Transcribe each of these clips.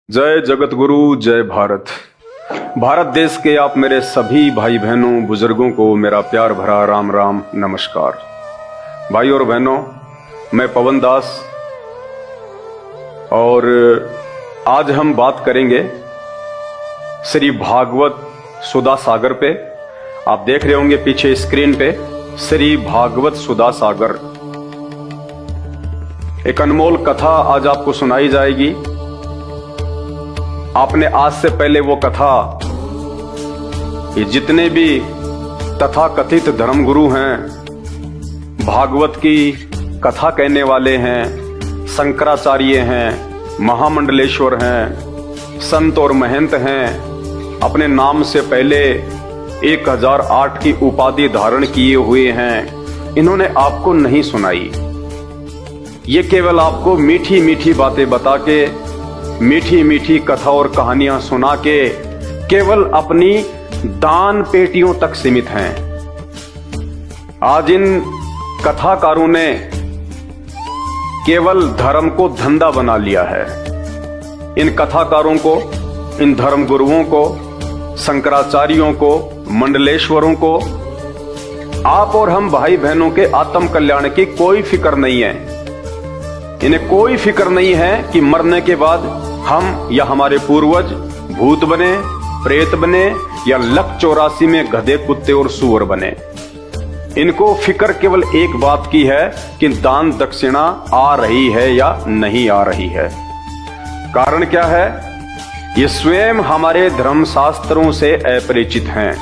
जय जगत गुरु, जय भारत। भारत देश के आप मेरे सभी भाई बहनों बुजुर्गों को मेरा प्यार भरा राम राम नमस्कार। भाई और बहनों, मैं पवन दास और आज हम बात करेंगे श्री भागवत सुधा सागर पे। आप देख रहे होंगे पीछे स्क्रीन पे श्री भागवत सुधा सागर। एक अनमोल कथा आज आपको सुनाई जाएगी। आपने आज से पहले वो कथा, ये जितने भी तथाकथित धर्मगुरु हैं, भागवत की कथा कहने वाले हैं, शंकराचार्य हैं, महामंडलेश्वर हैं, संत और महंत हैं, अपने नाम से पहले 1008 की उपाधि धारण किए हुए हैं, इन्होंने आपको नहीं सुनाई। ये केवल आपको मीठी मीठी बातें बता के, मीठी मीठी कथा और कहानियां सुना के केवल अपनी दान पेटियों तक सीमित हैं। आज इन कथाकारों ने केवल धर्म को धंधा बना लिया है। इन कथाकारों को, इन धर्मगुरुओं को, शंकराचार्यों को, मंडलेश्वरों को, आप और हम भाई बहनों के आत्म कल्याण की कोई फिक्र नहीं है। इन्हें कोई फिक्र नहीं है कि मरने के बाद हम या हमारे पूर्वज भूत बने, प्रेत बने या लक 84 में गधे, कुत्ते और सूअर बने। इनको फिक्र केवल एक बात की है कि दान दक्षिणा आ रही है या नहीं आ रही है। कारण क्या है? ये स्वयं हमारे धर्मशास्त्रों से अपरिचित हैं।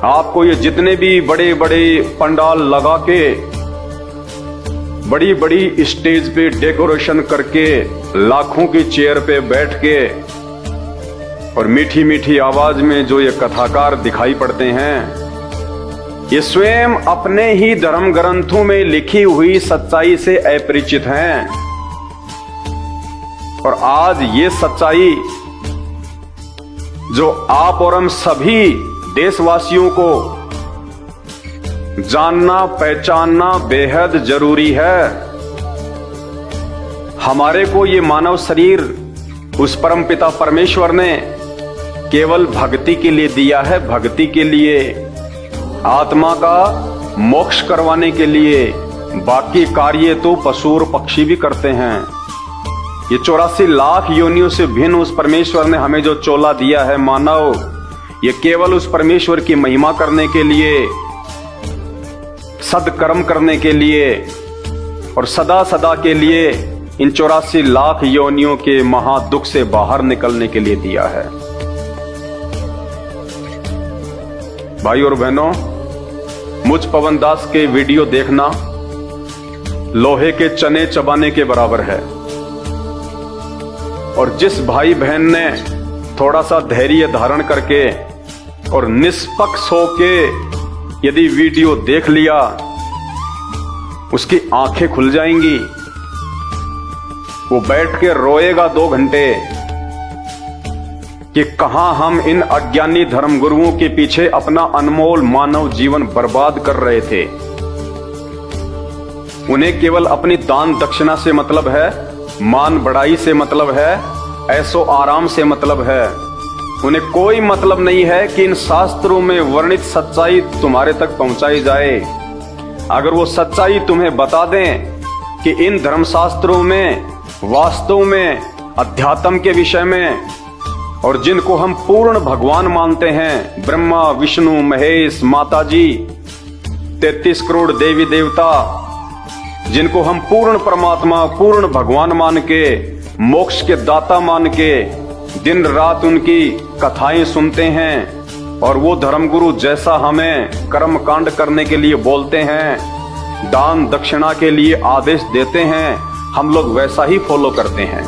आपको ये जितने भी बड़े बड़े पंडाल लगा के, बड़ी बड़ी स्टेज पे डेकोरेशन करके, लाखों की चेयर पे बैठ के और मीठी मीठी आवाज में जो ये कथाकार दिखाई पड़ते हैं, ये स्वयं अपने ही धर्म ग्रंथों में लिखी हुई सच्चाई से अपरिचित हैं। और आज ये सच्चाई जो आप और हम सभी देशवासियों को जानना पहचानना बेहद जरूरी है। हमारे को ये मानव शरीर उस परमपिता परमेश्वर ने केवल भक्ति के लिए दिया है, भक्ति के लिए, आत्मा का मोक्ष करवाने के लिए। बाकी कार्य तो पशु और पक्षी भी करते हैं। ये 84 लाख योनियों से भिन्न उस परमेश्वर ने हमें जो चोला दिया है मानव, ये केवल उस परमेश्वर की महिमा करने के लिए, सदकर्म करने के लिए और सदा सदा के लिए इन 84 लाख योनियों के महादुख से बाहर निकलने के लिए दिया है। भाई और बहनों, मुझ पवन दास के वीडियो देखना लोहे के चने चबाने के बराबर है। और जिस भाई बहन ने थोड़ा सा धैर्य धारण करके और निष्पक्ष होके यदि वीडियो देख लिया, उसकी आंखें खुल जाएंगी। वो बैठ के रोएगा 2 घंटे कि कहां हम इन अज्ञानी धर्मगुरुओं के पीछे अपना अनमोल मानव जीवन बर्बाद कर रहे थे। उन्हें केवल अपनी दान दक्षिणा से मतलब है, मान बढ़ाई से मतलब है, ऐसो आराम से मतलब है। उन्हें कोई मतलब नहीं है कि इन शास्त्रों में वर्णित सच्चाई तुम्हारे तक पहुंचाई जाए। अगर वो सच्चाई तुम्हें बता दें कि इन धर्मशास्त्रों में वास्तव में अध्यात्म के विषय में, और जिनको हम पूर्ण भगवान मानते हैं, ब्रह्मा विष्णु महेश माता जी, 33 करोड़ देवी देवता, जिनको हम पूर्ण परमात्मा पूर्ण भगवान मान के, मोक्ष के दाता मान के दिन रात उनकी कथाएं सुनते हैं, और वो धर्मगुरु जैसा हमें कर्म कांड करने के लिए बोलते हैं, दान दक्षिणा के लिए आदेश देते हैं, हम लोग वैसा ही फॉलो करते हैं।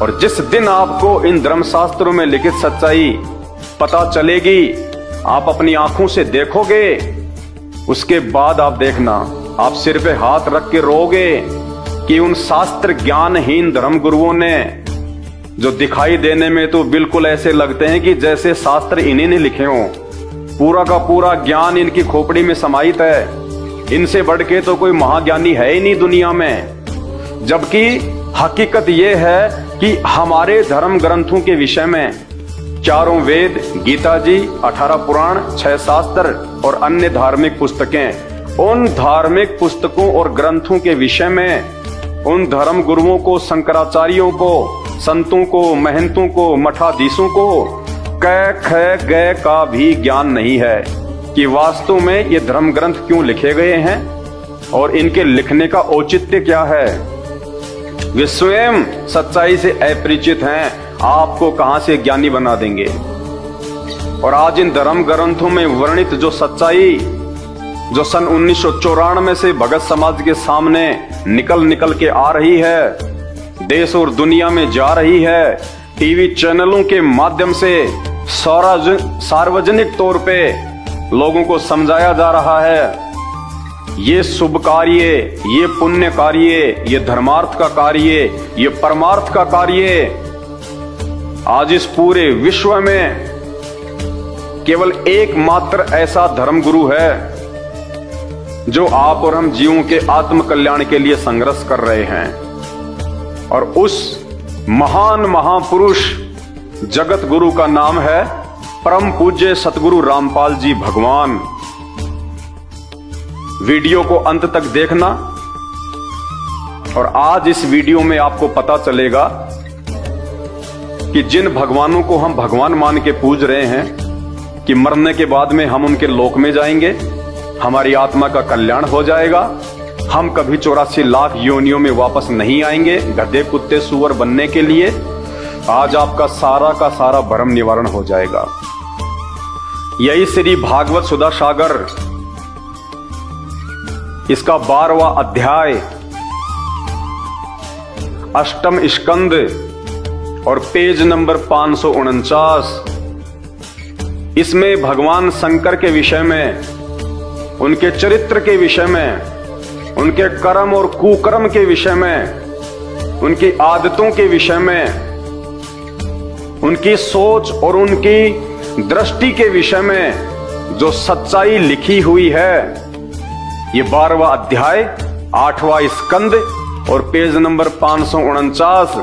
और जिस दिन आपको इन धर्मशास्त्रों में लिखित सच्चाई पता चलेगी, आप अपनी आंखों से देखोगे, उसके बाद आप देखना, आप सिर पे हाथ रख के रोगे कि उन शास्त्र ज्ञानहीन धर्मगुरुओं ने, जो दिखाई देने में तो बिल्कुल ऐसे लगते हैं कि जैसे शास्त्र इन्हीं ने लिखे हों, पूरा का पूरा ज्ञान इनकी खोपड़ी में समाहित है, इनसे बढ़ के तो कोई महाज्ञानी है ही नहीं दुनिया में। जबकि हकीकत यह है कि हमारे धर्म ग्रंथों के विषय में 4 वेद, गीता जी, 18 पुराण, 6 शास्त्र और अन्य धार्मिक पुस्तकें, उन धार्मिक पुस्तकों और ग्रंथों के विषय में उन धर्म गुरुओं को, शंकराचार्यों को, संतों को, महंतों को, मठाधीशों को क ख ग का भी ज्ञान नहीं है कि वास्तव में ये धर्म ग्रंथ क्यों लिखे गए हैं और इनके लिखने का औचित्य क्या है। वे स्वयं सच्चाई से अपरिचित हैं, आपको कहां से ज्ञानी बना देंगे। और आज इन धर्म ग्रंथों में वर्णित जो सच्चाई जो सन 1994 से भगत समाज के सामने निकल के आ रही है, देश और दुनिया में जा रही है, टीवी चैनलों के माध्यम से सार्वजनिक तौर पे लोगों को समझाया जा रहा है, ये शुभ कार्य, ये पुण्य कार्य, ये धर्मार्थ का कार्य, ये परमार्थ का कार्य आज इस पूरे विश्व में केवल एकमात्र ऐसा धर्म गुरु है जो आप और हम जीवों के आत्म कल्याण के लिए संघर्ष कर रहे हैं। और उस महान महापुरुष जगत गुरु का नाम है परम पूज्य सतगुरु रामपाल जी भगवान। वीडियो को अंत तक देखना और आज इस वीडियो में आपको पता चलेगा कि जिन भगवानों को हम भगवान मान के पूज रहे हैं कि मरने के बाद में हम उनके लोक में जाएंगे, हमारी आत्मा का कल्याण हो जाएगा, हम कभी 84 लाख योनियों में वापस नहीं आएंगे गधे कुत्ते सूअर बनने के लिए। आज आपका सारा का सारा भ्रम निवारण हो जाएगा। यही श्री भागवत सुधा सागर इसका 12वां अध्याय 8वें स्कंद और पेज नंबर 549, इसमें भगवान शंकर के विषय में, उनके चरित्र के विषय में, उनके कर्म और कुकर्म के विषय में, उनकी आदतों के विषय में, उनकी सोच और उनकी दृष्टि के विषय में जो सच्चाई लिखी हुई है, ये 12वां अध्याय 8वां स्कंद और पेज नंबर 549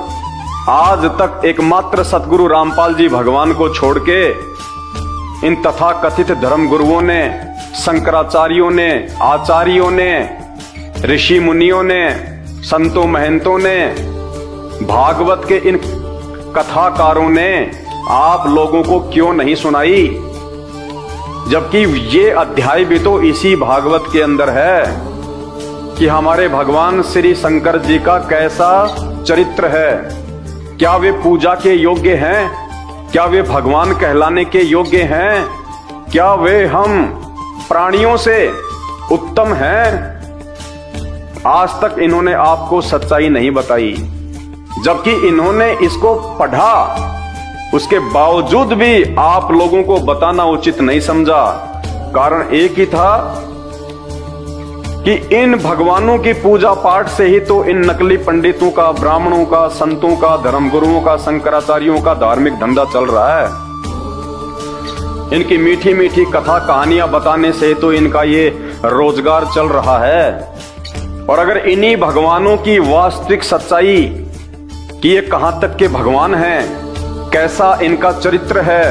आज तक एकमात्र सतगुरु रामपाल जी भगवान को छोड़ के इन तथाकथित धर्म गुरुओं ने, शंकराचार्यों ने, आचार्यों ने, ऋषि मुनियों ने, संतों महंतों ने, भागवत के इन कथाकारों ने आप लोगों को क्यों नहीं सुनाई, जबकि ये अध्याय भी तो इसी भागवत के अंदर है कि हमारे भगवान श्री शंकर जी का कैसा चरित्र है, क्या वे पूजा के योग्य हैं, क्या वे भगवान कहलाने के योग्य हैं, क्या वे हम प्राणियों से उत्तम हैं। आज तक इन्होंने आपको सच्चाई नहीं बताई, जबकि इन्होंने इसको पढ़ा, उसके बावजूद भी आप लोगों को बताना उचित नहीं समझा। कारण एक ही था कि इन भगवानों की पूजा पाठ से ही तो इन नकली पंडितों का, ब्राह्मणों का, संतों का, धर्मगुरुओं का, शंकराचार्यों का धार्मिक धंधा चल रहा है। इनकी मीठी मीठी कथा कहानियां बताने से तो इनका ये रोजगार चल रहा है। और अगर इन्हीं भगवानों की वास्तविक सच्चाई कि ये कहां तक के भगवान हैं, कैसा इनका चरित्र है,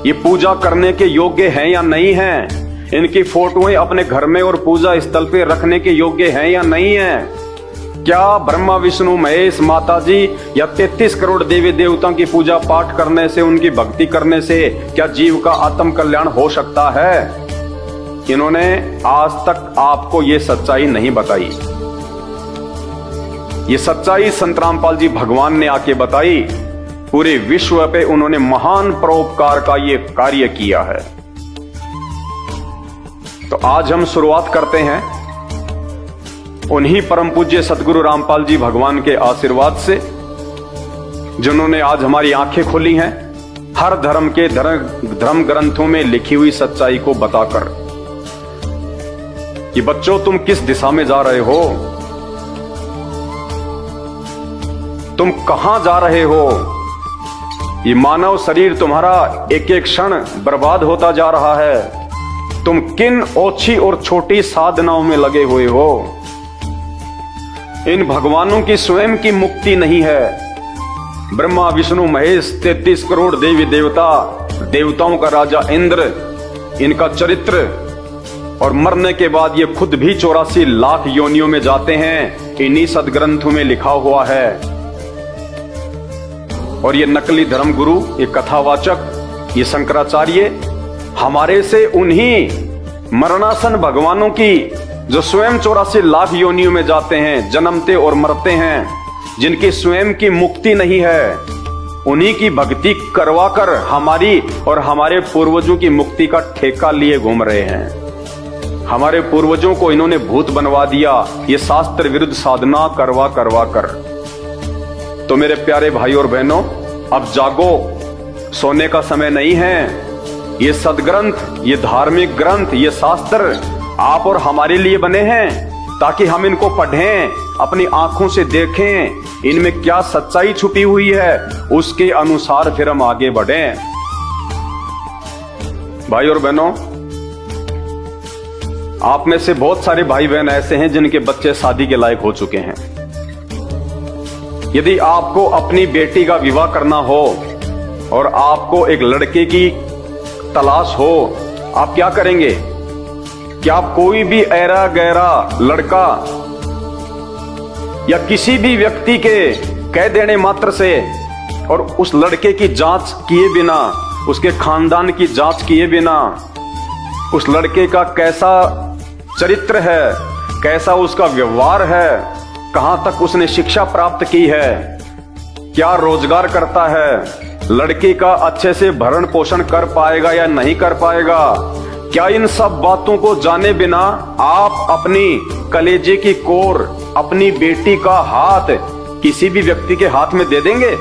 ये पूजा करने के योग्य हैं या नहीं हैं, इनकी फोटोएं अपने घर में और पूजा स्थल पे रखने के योग्य हैं या नहीं हैं, क्या ब्रह्मा विष्णु महेश माता जी या 33 करोड़ देवी देवताओं की पूजा पाठ करने से, उनकी भक्ति करने से क्या जीव का आत्म कल्याण हो सकता है। इन्होंने आज तक आपको ये सच्चाई नहीं बताई। ये सच्चाई संत रामपाल जी भगवान ने आके बताई। पूरे विश्व पे उन्होंने महान परोपकार का ये कार्य किया है। तो आज हम शुरुआत करते हैं उन्हीं परम पूज्य सतगुरु रामपाल जी भगवान के आशीर्वाद से, जिन्होंने आज हमारी आंखें खोली हैं हर धर्म के धर्म ग्रंथों में लिखी हुई सच्चाई को बताकर कि बच्चों तुम किस दिशा में जा रहे हो, तुम कहां जा रहे हो। ये मानव शरीर तुम्हारा एक एक क्षण बर्बाद होता जा रहा है। तुम किन ओछी और छोटी साधनाओं में लगे हुए हो। इन भगवानों की स्वयं की मुक्ति नहीं है। ब्रह्मा विष्णु महेश 33 करोड़ देवी देवता, देवताओं का राजा इंद्र, इनका चरित्र, और मरने के बाद ये खुद भी 84 लाख योनियों में जाते हैं, इन्हीं सदग्रंथों में लिखा हुआ है। और ये नकली धर्म गुरु, ये कथावाचक, ये शंकराचार्य हमारे से उन्हीं मरणासन भगवानों की, जो स्वयं 84 लाख योनियों में जाते हैं, जन्मते और मरते हैं, जिनकी स्वयं की मुक्ति नहीं है, उन्हीं की भक्ति करवाकर हमारी और हमारे पूर्वजों की मुक्ति का ठेका लिए घूम रहे हैं। हमारे पूर्वजों को इन्होंने भूत बनवा दिया, ये शास्त्र विरुद्ध साधना करवा कर। तो मेरे प्यारे भाई और बहनों, अब जागो, सोने का समय नहीं है। ये सदग्रंथ, ये धार्मिक ग्रंथ, ये शास्त्र आप और हमारे लिए बने हैं, ताकि हम इनको पढ़ें, अपनी आंखों से देखें, इनमें क्या सच्चाई छुपी हुई है, उसके अनुसार फिर हम आगे बढ़ें। भाई और बहनों, आप में से बहुत सारे भाई बहन ऐसे हैं जिनके बच्चे शादी के लायक हो चुके हैं। यदि आपको अपनी बेटी का विवाह करना हो और आपको एक लड़के की तलाश हो, आप क्या करेंगे? क्या आप कोई भी ऐरा गैरा लड़का या किसी भी व्यक्ति के कह देने मात्र से और उस लड़के की जांच किए बिना, उसके खानदान की जांच किए बिना, उस लड़के का कैसा चरित्र है, कैसा उसका व्यवहार है, कहां तक उसने शिक्षा प्राप्त की है, क्या रोजगार करता है, लड़की का अच्छे से भरण पोषण कर पाएगा या नहीं कर पाएगा, क्या इन सब बातों को जाने बिना आप अपनी कलेजे की कोर, अपनी बेटी का हाथ किसी भी व्यक्ति के हाथ में दे देंगे?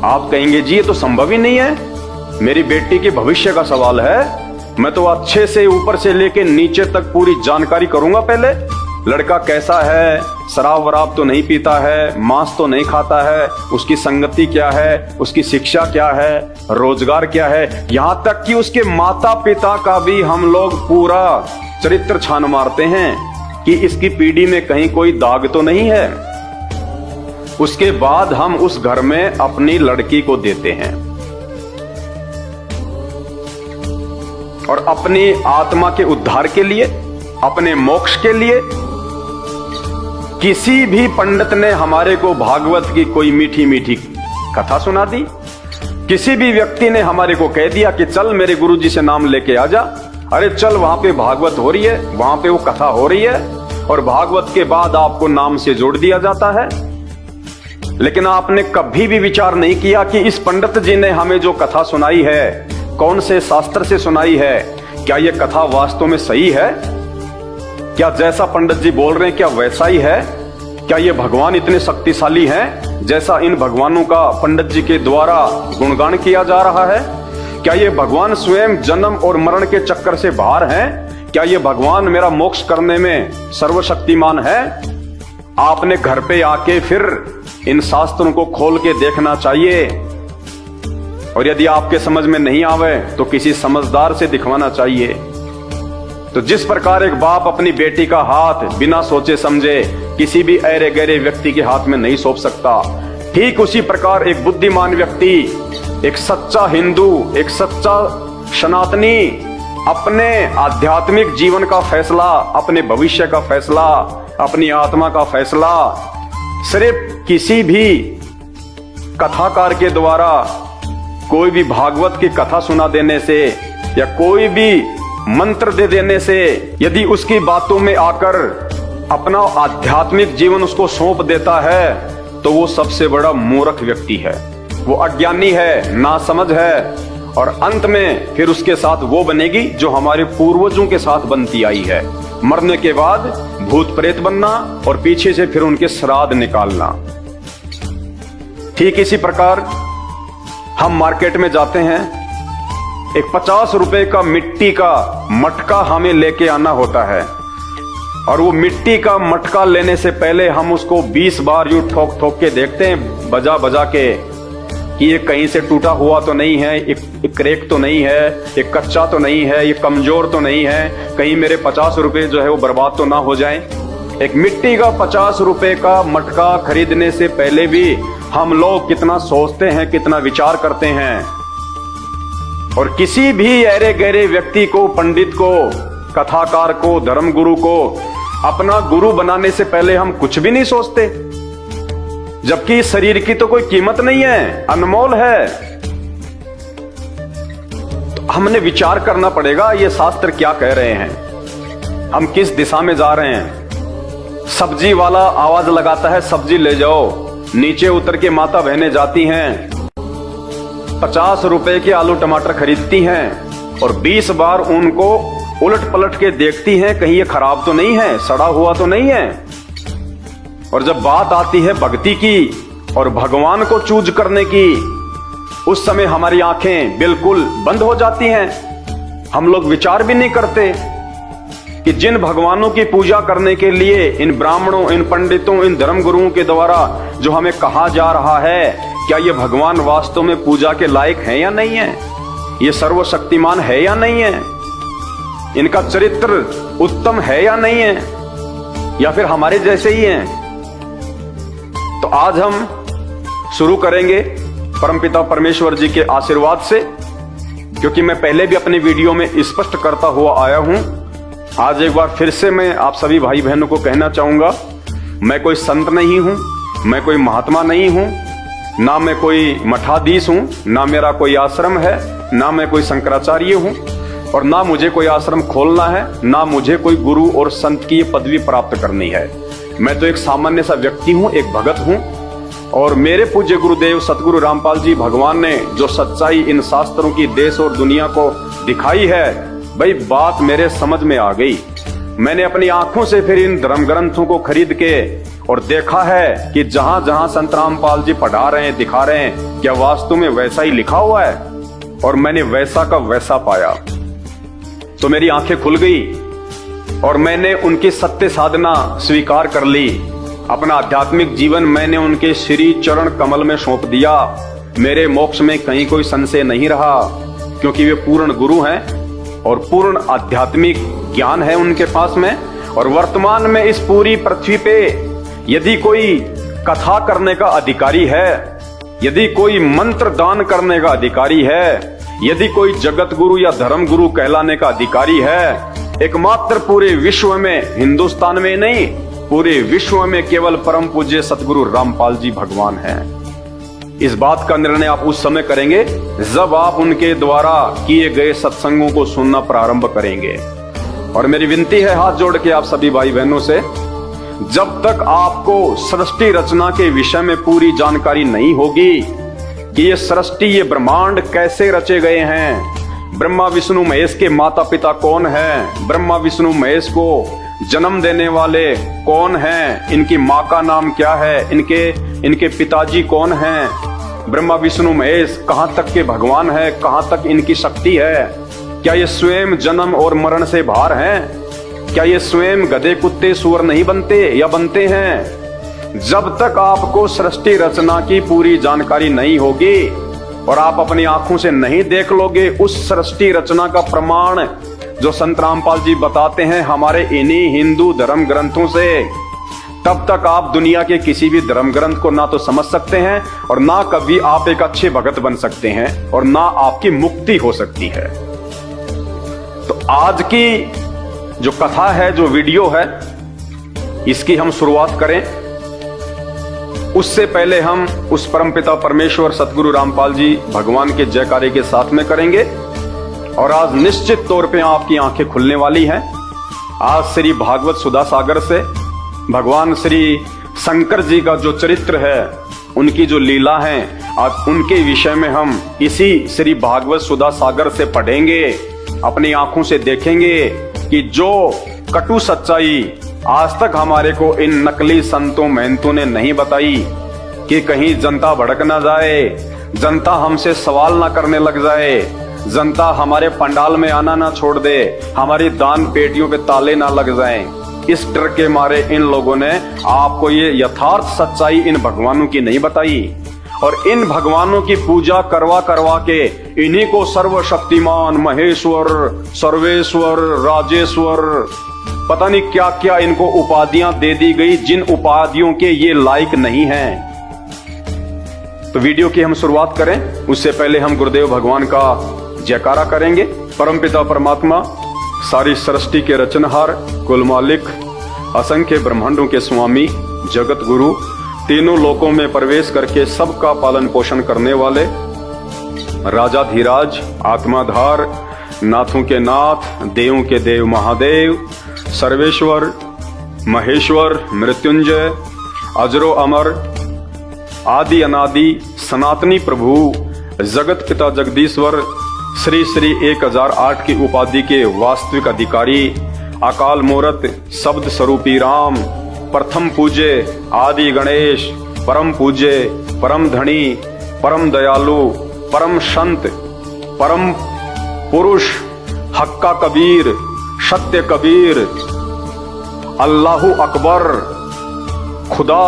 आप कहेंगे जी ये तो संभव ही नहीं है, मेरी बेटी के भविष्य का सवाल है, मैं तो अच्छे से ऊपर से लेके नीचे तक पूरी जानकारी करूंगा। पहले लड़का कैसा है, शराब वराब तो नहीं पीता है, मांस तो नहीं खाता है, उसकी संगति क्या है, उसकी शिक्षा क्या है, रोजगार क्या है, यहां तक कि उसके माता पिता का भी हम लोग पूरा चरित्र छान मारते हैं कि इसकी पीढ़ी में कहीं कोई दाग तो नहीं है। उसके बाद हम उस घर में अपनी लड़की को देते हैं और अपनी आत्मा के उद्धार के लिए, अपने मोक्ष के लिए किसी भी पंडित ने हमारे को भागवत की कोई मीठी मीठी कथा सुना दी, किसी भी व्यक्ति ने हमारे को कह दिया कि चल मेरे गुरुजी से नाम लेके आ जा, अरे चल वहां पे भागवत हो रही है, वहां पे वो कथा हो रही है, और भागवत के बाद आपको नाम से जोड़ दिया जाता है। लेकिन आपने कभी भी विचार नहीं किया कि इस पंडित जी ने हमें जो कथा सुनाई है, कौन से शास्त्र से सुनाई है, क्या यह कथा वास्तव में सही है? क्या जैसा पंडित जी बोल रहे हैं क्या वैसा ही है? क्या ये भगवान इतने शक्तिशाली हैं जैसा इन भगवानों का पंडित जी के द्वारा गुणगान किया जा रहा है? क्या ये भगवान स्वयं जन्म और मरण के चक्कर से बाहर हैं? क्या ये भगवान मेरा मोक्ष करने में सर्वशक्तिमान है? आपने घर पे आके फिर इन शास्त्रों को खोल के देखना चाहिए, और यदि आपके समझ में नहीं आवे तो किसी समझदार से दिखवाना चाहिए। तो जिस प्रकार एक बाप अपनी बेटी का हाथ बिना सोचे समझे किसी भी ऐरे गहरे व्यक्ति के हाथ में नहीं सौंप सकता, ठीक उसी प्रकार एक बुद्धिमान व्यक्ति, एक सच्चा हिंदू, एक सच्चा सनातनी अपने आध्यात्मिक जीवन का फैसला, अपने भविष्य का फैसला, अपनी आत्मा का फैसला सिर्फ किसी भी कथाकार के द्वारा, कोई भी भागवत की कथा सुना देने से या कोई भी मंत्र दे देने से, यदि उसकी बातों में आकर अपना आध्यात्मिक जीवन उसको सौंप देता है तो वो सबसे बड़ा मूर्ख व्यक्ति है, वो अज्ञानी है, नासमझ है, और अंत में फिर उसके साथ वो बनेगी जो हमारे पूर्वजों के साथ बनती आई है, मरने के बाद भूत प्रेत बनना और पीछे से फिर उनके श्राद्ध निकालना। ठीक इसी प्रकार हम मार्केट में जाते हैं, एक 50 रुपए का मिट्टी का मटका हमें लेके आना होता है, और वो मिट्टी का मटका लेने से पहले हम उसको 20 बार यूं ठोक ठोक के देखते हैं, बजा बजा के, कि ये कहीं से टूटा हुआ तो नहीं है, एक क्रैक तो नहीं है, एक कच्चा तो नहीं है, ये कमजोर तो नहीं है, कहीं मेरे 50 रुपए जो है वो बर्बाद तो ना हो जाए। एक मिट्टी का 50 रुपए का मटका खरीदने से पहले भी हम लोग कितना सोचते हैं, कितना विचार करते हैं। और किसी भी अरे गहरे व्यक्ति को, पंडित को, कथाकार को, धर्मगुरु को अपना गुरु बनाने से पहले हम कुछ भी नहीं सोचते, जबकि शरीर की तो कोई कीमत नहीं है, अनमोल है। तो हमने विचार करना पड़ेगा ये शास्त्र क्या कह रहे हैं, हम किस दिशा में जा रहे हैं। सब्जी वाला आवाज लगाता है सब्जी ले जाओ, नीचे उतर के माता बहनें जाती हैं, 50 रुपए के आलू टमाटर खरीदती हैं और 20 बार उनको उलट पलट के देखती हैं कहीं ये खराब तो नहीं है, सड़ा हुआ तो नहीं है। और जब बात आती है भक्ति की और भगवान को चूज करने की, उस समय हमारी आंखें बिल्कुल बंद हो जाती हैं। हम लोग विचार भी नहीं करते कि जिन भगवानों की पूजा करने के लिए इन ब्राह्मणों, इन पंडितों, इन धर्मगुरुओं के द्वारा जो हमें कहा जा रहा है, क्या ये भगवान वास्तव में पूजा के लायक है या नहीं है, ये सर्वशक्तिमान है या नहीं है, इनका चरित्र उत्तम है या नहीं है, या फिर हमारे जैसे ही हैं। तो आज हम शुरू करेंगे परमपिता परमेश्वर जी के आशीर्वाद से, क्योंकि मैं पहले भी अपने वीडियो में स्पष्ट करता हुआ आया हूं। आज एक बार फिर से मैं आप सभी भाई बहनों को कहना चाहूंगा, मैं कोई संत नहीं हूं, मैं कोई महात्मा नहीं हूं, ना मैं कोई मठाधीश हूं, ना मेरा कोई आश्रम है, ना मैं कोई शंकराचार्य हूं, और ना मुझे कोई आश्रम खोलना है, ना मुझे कोई गुरु और संत की पदवी प्राप्त करनी है। मैं तो एक सामान्य सा व्यक्ति हूं, एक भगत हूं। और मेरे पूज्य गुरुदेव सतगुरु रामपाल जी भगवान ने जो सच्चाई इन शास्त्रों की देश और दुनिया को दिखाई है, भाई बात मेरे समझ में आ गई। मैंने अपनी आंखों से फिर इन धर्म ग्रंथों को खरीद के और देखा है कि जहां जहां संत रामपाल जी पढ़ा रहे हैं, दिखा रहे हैं, क्या वास्तु में वैसा ही लिखा हुआ है। और मैंने वैसा का वैसा पाया, तो मेरी आंखें खुल गई और मैंने उनकी सत्य साधना स्वीकार कर ली। अपना आध्यात्मिक जीवन मैंने उनके श्री चरण कमल में सौंप दिया। मेरे मोक्ष में कहीं कोई संशय नहीं रहा, क्योंकि वे पूर्ण गुरु हैं और पूर्ण आध्यात्मिक ज्ञान है उनके पास में। और वर्तमान में इस पूरी पृथ्वी पे यदि कोई कथा करने का अधिकारी है, यदि कोई मंत्र दान करने का अधिकारी है, यदि कोई जगत गुरु या धर्म गुरु कहलाने का अधिकारी है, एकमात्र पूरे विश्व में, हिंदुस्तान में नहीं, पूरे विश्व में केवल परम पूज्य सतगुरु रामपाल जी भगवान हैं। इस बात का निर्णय आप उस समय करेंगे जब आप उनके द्वारा किए गए सत्संगों को सुनना प्रारंभ करेंगे। और मेरी विनती है हाथ जोड़ के आप सभी भाई बहनों से, जब तक आपको सृष्टि रचना के विषय में पूरी जानकारी नहीं होगी कि ये सृष्टि, ये ब्रह्मांड कैसे रचे गए हैं, ब्रह्मा विष्णु महेश के माता पिता कौन हैं, ब्रह्मा विष्णु महेश को जन्म देने वाले कौन हैं, इनकी माँ का नाम क्या है, इनके पिताजी कौन हैं, ब्रह्मा विष्णु महेश कहाँ तक के भगवान है, कहाँ तक इनकी शक्ति है, क्या ये स्वयं जन्म और मरण से बाहर हैं, क्या ये स्वयं गधे कुत्ते सूअर नहीं बनते या बनते हैं। जब तक आपको सृष्टि रचना की पूरी जानकारी नहीं होगी और आप अपनी आंखों से नहीं देख लोगे उस सृष्टि रचना का प्रमाण जो संत रामपाल जी बताते हैं हमारे इन्हीं हिंदू धर्म ग्रंथों से, तब तक आप दुनिया के किसी भी धर्म ग्रंथ को ना तो समझ सकते हैं और ना कभी आप एक अच्छे भगत बन सकते हैं और ना आपकी मुक्ति हो सकती है। तो आज की जो कथा है, जो वीडियो है, इसकी हम शुरुआत करें। उससे पहले हम उस परमपिता परमेश्वर सतगुरु रामपाल जी भगवान के जयकारे के साथ में करेंगे। और आज निश्चित तौर पे आपकी आंखें खुलने वाली हैं। आज श्री भागवत सुधा सागर से भगवान श्री शंकर जी का जो चरित्र है, उनकी जो लीला है, आज उनके विषय में हम इसी श्री भागवत सुधा सागर से पढ़ेंगे, अपनी आंखों से देखेंगे कि जो कटु सच्चाई आज तक हमारे को इन नकली संतों महंतों ने नहीं बताई, कि कहीं जनता भड़क ना जाए, जनता हमसे सवाल ना करने लग जाए, जनता हमारे पंडाल में आना ना छोड़ दे, हमारी दान पेटियों पे ताले ना लग जाएं। इस डर के मारे इन लोगों ने आपको ये यथार्थ सच्चाई इन भगवानों की नहीं बताई। और इन भगवानों की पूजा करवा करवा के इन्हीं को सर्वशक्तिमान, महेश्वर, सर्वेश्वर, राजेश्वर, पता नहीं क्या क्या इनको उपाधियां दे दी गई, जिन उपाधियों के ये लायक नहीं हैं। तो वीडियो की हम शुरुआत करें उससे पहले हम गुरुदेव भगवान का जयकारा करेंगे। परमपिता परमात्मा, सारी सृष्टि के रचनहार, कुल मालिक, असंख्य ब्रह्मांडों के स्वामी, जगत गुरु, तीनों लोकों में प्रवेश करके सबका पालन पोषण करने वाले, राजाधिराज, आत्माधार, नाथों के नाथ, देवों के देव महादेव, सर्वेश्वर, महेश्वर, मृत्युंजय, अजरो अमर, आदि अनादि, सनातनी प्रभु, जगत पिता जगदीश्वर, श्री श्री 1008 की उपाधि के वास्तविक अधिकारी, अकाल मूरत, शब्द स्वरूपी राम, प्रथम पूज्य आदि गणेश, परम पूज्य, परम धनी, परम दयालु, परम संत, परम पुरुष, हक्का कबीर, सत्य कबीर, अल्लाहु अकबर, खुदा,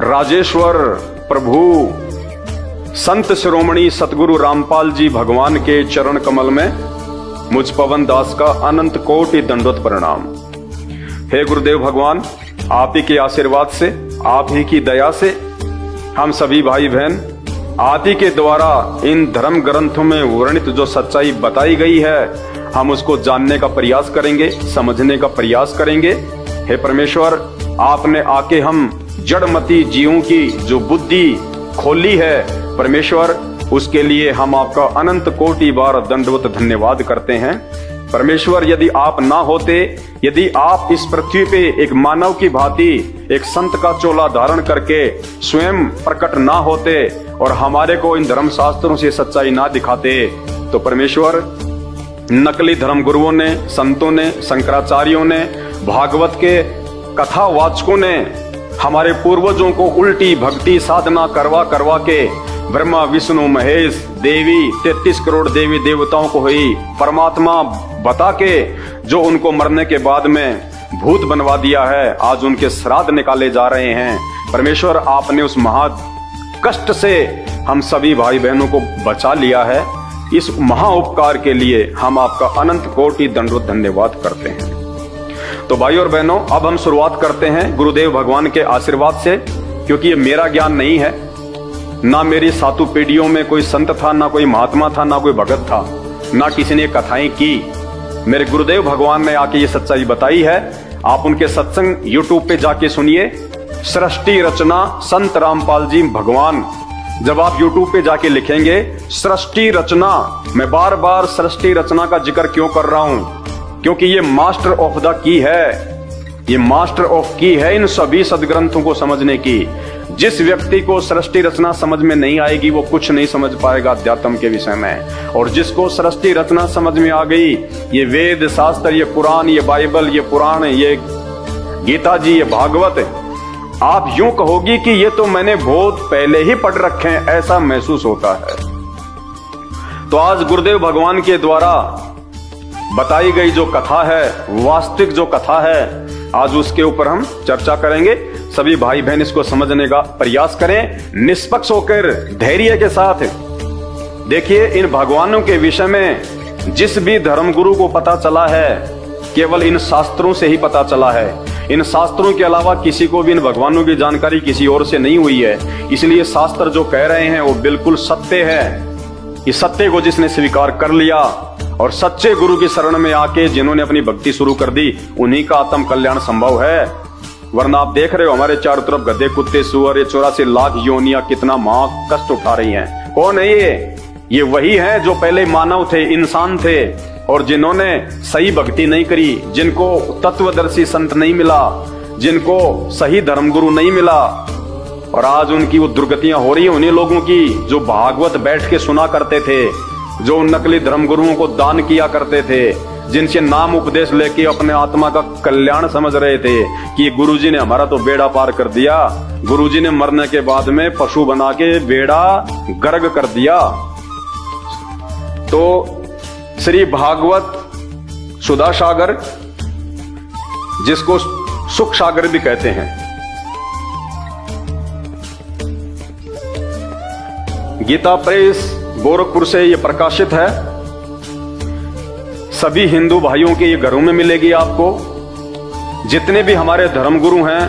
राजेश्वर प्रभु, संत शिरोमणि सतगुरु रामपाल जी भगवान के चरण कमल में मुझ पवन दास का अनंत कोटि दंडवत प्रणाम। हे गुरुदेव भगवान, आप ही के आशीर्वाद से, आप ही की दया से हम सभी भाई बहन आप ही के द्वारा इन धर्म ग्रंथों में वर्णित जो सच्चाई बताई गई है हम उसको जानने का प्रयास करेंगे, समझने का प्रयास करेंगे। हे परमेश्वर, आपने आके हम जड़मती जीवों की जो बुद्धि खोली है परमेश्वर, उसके लिए हम आपका अनंत कोटि बार दंडवत धन्यवाद करते हैं। परमेश्वर, यदि आप ना होते, यदि आप इस पृथ्वी पे एक मानव की भांति एक संत का चोला धारण करके स्वयं प्रकट ना होते और हमारे को इन धर्म शास्त्रों से सच्चाई ना दिखाते, तो परमेश्वर, नकली धर्म गुरुओं ने, संतों ने, शंकराचार्यों ने, भागवत के कथावाचकों ने हमारे पूर्वजों को उल्टी भक्ति साधना करवा करवा के ब्रह्मा विष्णु महेश देवी 33 करोड़ देवी देवताओं को हुई परमात्मा बता के जो उनको मरने के बाद में भूत बनवा दिया है, आज उनके श्राद्ध निकाले जा रहे हैं। परमेश्वर, आपने उस महा कष्ट से हम सभी भाई बहनों को बचा लिया है। इस महा उपकार के लिए हम आपका अनंत कोटि दंडवत धन्यवाद करते हैं। तो भाई और बहनों, अब हम शुरुआत करते हैं गुरुदेव भगवान के आशीर्वाद से, क्योंकि ये मेरा ज्ञान नहीं है, ना मेरी सातु पीढ़ियों में कोई संत था, ना कोई महात्मा था, ना कोई भगत था, ना किसी ने कथाएं की। मेरे गुरुदेव भगवान ने आके ये सच्चाई बताई है। आप उनके सत्संग यूट्यूब पे जाके सुनिए, सृष्टि रचना संत रामपाल जी भगवान। जब आप यूट्यूब पे जाके लिखेंगे सृष्टि रचना, मैं बार बार सृष्टि रचना का जिक्र क्यों कर रहा हूं, क्योंकि ये मास्टर ऑफ द की है, ये मास्टर ऑफ की है इन सभी सदग्रंथों को समझने की। जिस व्यक्ति को सृष्टि रचना समझ में नहीं आएगी वो कुछ नहीं समझ पाएगा अध्यात्म के विषय में, और जिसको सृष्टि रचना समझ में आ गई, ये वेद शास्त्र, ये कुरान, ये बाइबल, ये पुराण, ये गीता जी, ये भागवत, आप यूं कहोगी कि ये तो मैंने बहुत पहले ही पढ़ रखे हैं, ऐसा महसूस होता है। तो आज गुरुदेव भगवान के द्वारा बताई गई जो कथा है, वास्तविक जो कथा है, आज उसके ऊपर हम चर्चा करेंगे। सभी भाई बहन इसको समझने का प्रयास करें, निष्पक्ष होकर, धैर्य के साथ। देखिए, इन भगवानों के विषय में जिस भी धर्मगुरु को पता चला है, केवल इन शास्त्रों से ही पता चला है। इन शास्त्रों के अलावा किसी को भी इन भगवानों की जानकारी किसी और से नहीं हुई है। इसलिए शास्त्र जो कह रहे हैं वो बिल्कुल सत्य है। इस सत्य को जिसने स्वीकार कर लिया और सच्चे गुरु की शरण में आके जिन्होंने अपनी भक्ति शुरू कर दी, उन्हीं का आत्म कल्याण संभव है। वरना आप देख रहे हो हमारे चारों तरफ गधे, कुत्ते, सुअर, ये 84 लाख योनियां कितना महा कष्ट उठा रही हैं। कौन है ये वही है जो पहले मानव थे, इंसान थे, और जिन्होंने सही भक्ति नहीं करी, जिनको तत्वदर्शी संत नहीं मिला, जिनको सही धर्मगुरु नहीं मिला, और आज उनकी वो दुर्गतियां हो रही है उन्हीं लोगों की जो भागवत बैठ के सुना करते थे, जो नकली धर्मगुरुओं को दान किया करते थे, जिनसे नाम उपदेश लेके अपने आत्मा का कल्याण समझ रहे थे कि गुरुजी ने हमारा तो बेड़ा पार कर दिया। गुरुजी ने मरने के बाद में पशु बना के बेड़ा गर्ग कर दिया। तो श्री भागवत सुधा सागर, जिसको सुख सागर भी कहते हैं, गीता प्रेस गोरखपुर से यह प्रकाशित है। सभी हिंदू भाइयों के ये घरों में मिलेगी आपको। जितने भी हमारे धर्मगुरु हैं,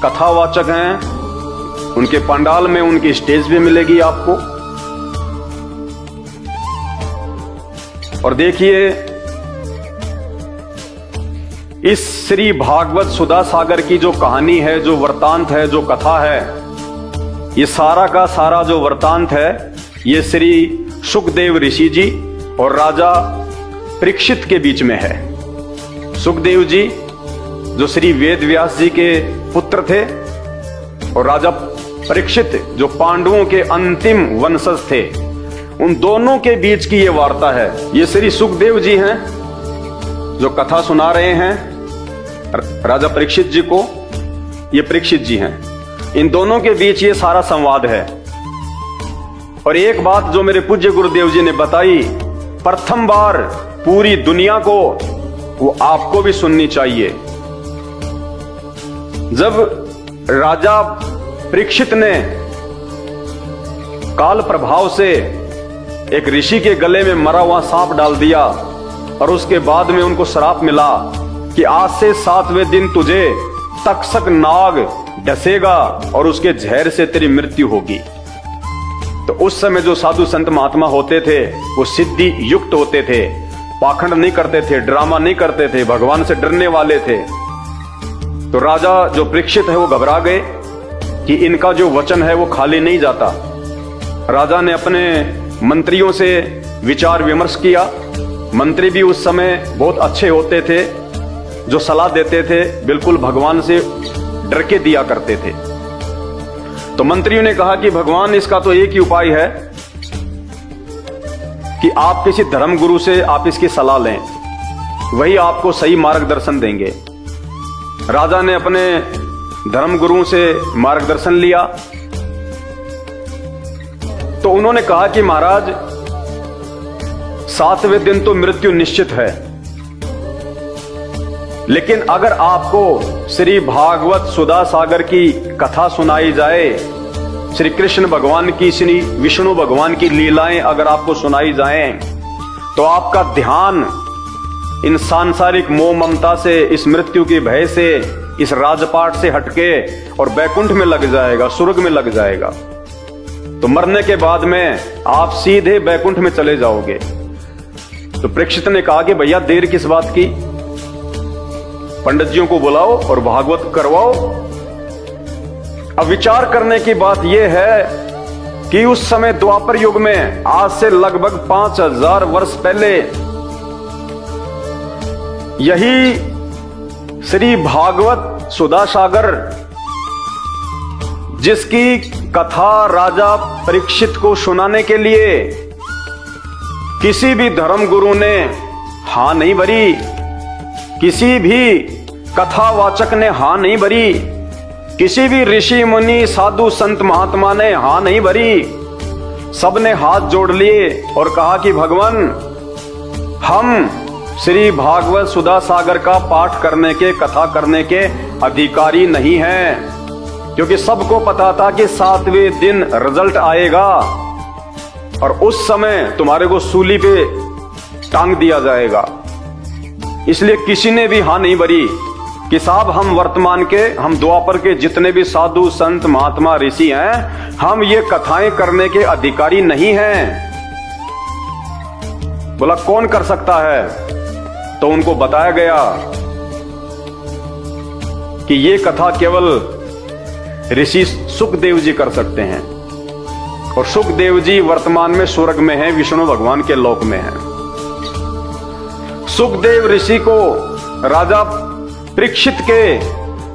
कथावाचक हैं, उनके पंडाल में, उनकी स्टेज पे मिलेगी आपको। और देखिए, इस श्री भागवत सुधा सागर की जो कहानी है, जो वृतांत है, जो कथा है, ये सारा का सारा जो वृतांत है, ये श्री सुखदेव ऋषि जी और राजा परीक्षित के बीच में है। सुखदेव जी जो श्री वेद व्यास जी के पुत्र थे, और राजा परीक्षित जो पांडवों के अंतिम वंशज थे, उन दोनों के बीच की ये वार्ता है। ये श्री सुखदेव जी हैं जो कथा सुना रहे हैं राजा परीक्षित जी को, ये परीक्षित जी हैं। इन दोनों के बीच ये सारा संवाद है। और एक बात जो मेरे पूज्य गुरुदेव जी ने बताई, प्रथम बार पूरी दुनिया को, वो आपको भी सुननी चाहिए। जब राजा परीक्षित ने काल प्रभाव से एक ऋषि के गले में मरा हुआ सांप डाल दिया, और उसके बाद में उनको श्राप मिला कि आज से 7वें दिन तुझे तक्षक नाग डसेगा और उसके जहर से तेरी मृत्यु होगी। तो उस समय जो साधु संत महात्मा होते थे, वो सिद्धि युक्त होते थे, पाखंड नहीं करते थे, ड्रामा नहीं करते थे, भगवान से डरने वाले थे। तो राजा जो परीक्षित है वो घबरा गए कि इनका जो वचन है वो खाली नहीं जाता। राजा ने अपने मंत्रियों से विचार विमर्श किया। मंत्री भी उस समय बहुत अच्छे होते थे, जो सलाह देते थे बिल्कुल भगवान से डर के दिया करते थे। तो मंत्रियों ने कहा कि भगवान, इसका तो एक ही उपाय है कि आप किसी धर्म गुरु से आप इसकी सलाह लें, वही आपको सही मार्गदर्शन देंगे। राजा ने अपने धर्म गुरु से मार्गदर्शन लिया। तो उन्होंने कहा कि महाराज, 7वें दिन तो मृत्यु निश्चित है, लेकिन अगर आपको श्री भागवत सुधा सागर की कथा सुनाई जाए, श्री कृष्ण भगवान की, श्री विष्णु भगवान की लीलाएं अगर आपको सुनाई जाएं, तो आपका ध्यान इन सांसारिक मोह ममता से, इस मृत्यु के भय से, इस राजपाट से हटके और बैकुंठ में लग जाएगा, स्वर्ग में लग जाएगा। तो मरने के बाद में आप सीधे बैकुंठ में चले जाओगे। तो परीक्षित ने कहा कि भैया देर किस बात की, पंडित जियों को बुलाओ और भागवत करवाओ। अब विचार करने की बात यह है कि उस समय द्वापर युग में, आज से लगभग 5000 वर्ष पहले, यही श्री भागवत सुधा सागर, जिसकी कथा राजा परीक्षित को सुनाने के लिए किसी भी धर्म गुरु ने हां नहीं भरी, किसी भी कथावाचक ने हां नहीं भरी, किसी भी ऋषि मुनि साधु संत महात्मा ने हां नहीं भरी। सबने हाथ जोड़ लिए और कहा कि भगवान, हम श्री भागवत सुधा सागर का पाठ करने के, कथा करने के अधिकारी नहीं हैं, क्योंकि सबको पता था कि 7वें दिन रिजल्ट आएगा और उस समय तुम्हारे को सूली पे टांग दिया जाएगा। इसलिए किसी ने भी हां नहीं भरी कि साहब, हम वर्तमान के, हम द्वापर के जितने भी साधु संत महात्मा ऋषि हैं, हम ये कथाएं करने के अधिकारी नहीं हैं। बोला कौन कर सकता है? तो उनको बताया गया कि ये कथा केवल ऋषि सुखदेव जी कर सकते हैं, और सुखदेव जी वर्तमान में स्वर्ग में हैं, विष्णु भगवान के लोक में हैं। सुखदेव ऋषि को राजा परीक्षित के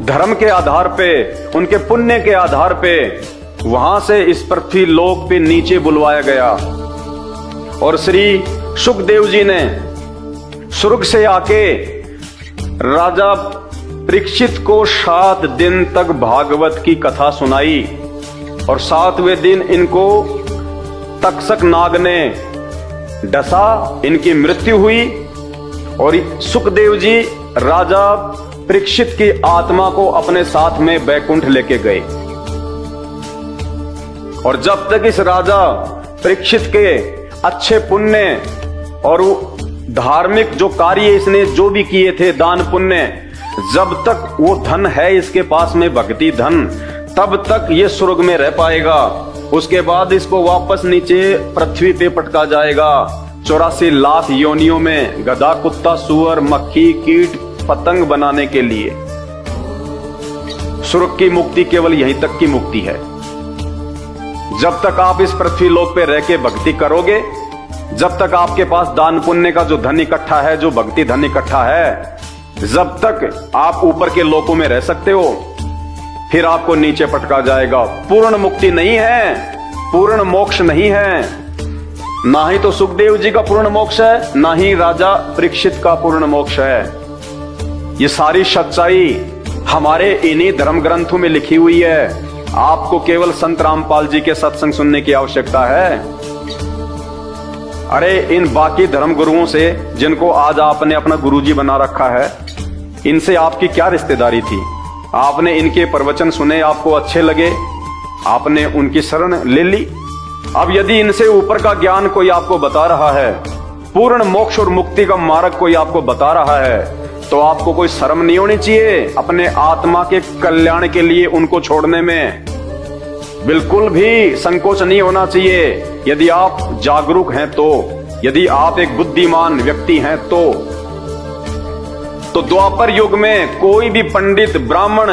धर्म के आधार पे, उनके पुण्य के आधार पे, वहां से इस पृथ्वी लोक पे नीचे बुलवाया गया, और श्री सुखदेव जी ने स्वर्ग से आके राजा परीक्षित को 7 दिन तक भागवत की कथा सुनाई, और 7वें दिन इनको तक्षक नाग ने डसा, इनकी मृत्यु हुई, और सुखदेव जी राजा परीक्षित की आत्मा को अपने साथ में बैकुंठ लेके गए। और जब तक इस राजा परीक्षित के अच्छे पुण्य और धार्मिक जो कार्य इसने जो भी किए थे, दान पुण्य, जब तक वो धन है इसके पास में, भक्ति धन, तब तक ये स्वर्ग में रह पाएगा। उसके बाद इसको वापस नीचे पृथ्वी पे पटका जाएगा 84 लाख योनियों में, गधा, कुत्ता, सुअर, मक्खी, कीट, पतंग बनाने के लिए। स्वर्ग की मुक्ति केवल यहीं तक की मुक्ति है। जब तक आप इस पृथ्वी लोक पे रह के भक्ति करोगे, जब तक आपके पास दान पुण्य का जो धन इकट्ठा है, जो भक्ति धन इकट्ठा है, जब तक आप ऊपर के लोकों में रह सकते हो, फिर आपको नीचे पटका जाएगा। पूर्ण मुक्ति नहीं है, पूर्ण मोक्ष नहीं है। ना ही तो सुखदेव जी का पूर्ण मोक्ष है, ना ही राजा परीक्षित का पूर्ण मोक्ष है। ये सारी सच्चाई हमारे इन्हीं धर्म ग्रंथों में लिखी हुई है। आपको केवल संत रामपाल जी के सत्संग सुनने की आवश्यकता है। अरे इन बाकी धर्म गुरुओं से, जिनको आज आपने अपना गुरुजी बना रखा है, इनसे आपकी क्या रिश्तेदारी थी? आपने इनके प्रवचन सुने, आपको अच्छे लगे, आपने उनकी शरण ले ली। अब यदि इनसे ऊपर का ज्ञान कोई आपको बता रहा है, पूर्ण मोक्ष और मुक्ति का मार्ग कोई आपको बता रहा है, तो आपको कोई शर्म नहीं होनी चाहिए अपने आत्मा के कल्याण के लिए उनको छोड़ने में। बिल्कुल भी संकोच नहीं होना चाहिए। यदि आप जागरूक हैं तो, यदि आप एक बुद्धिमान व्यक्ति हैं तो द्वापर युग में कोई भी पंडित, ब्राह्मण,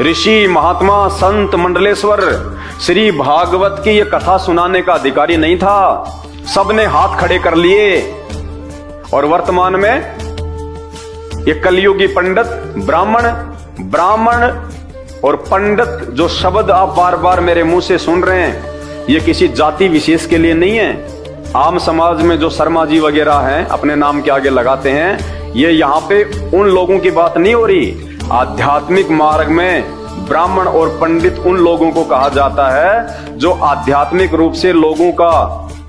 ऋषि, महात्मा, संत, मंडलेश्वर श्री भागवत की ये कथा सुनाने का अधिकारी नहीं था। सबने हाथ खड़े कर लिए। और वर्तमान में ये कलयुगी पंडित, ब्राह्मण और पंडित, जो शब्द आप बार बार मेरे मुंह से सुन रहे हैं, ये किसी जाति विशेष के लिए नहीं है। आम समाज में जो शर्मा जी वगैरह हैं, अपने नाम के आगे लगाते हैं, ये यहाँ पे उन लोगों की बात नहीं हो रही। आध्यात्मिक मार्ग में ब्राह्मण और पंडित उन लोगों को कहा जाता है जो आध्यात्मिक रूप से लोगों का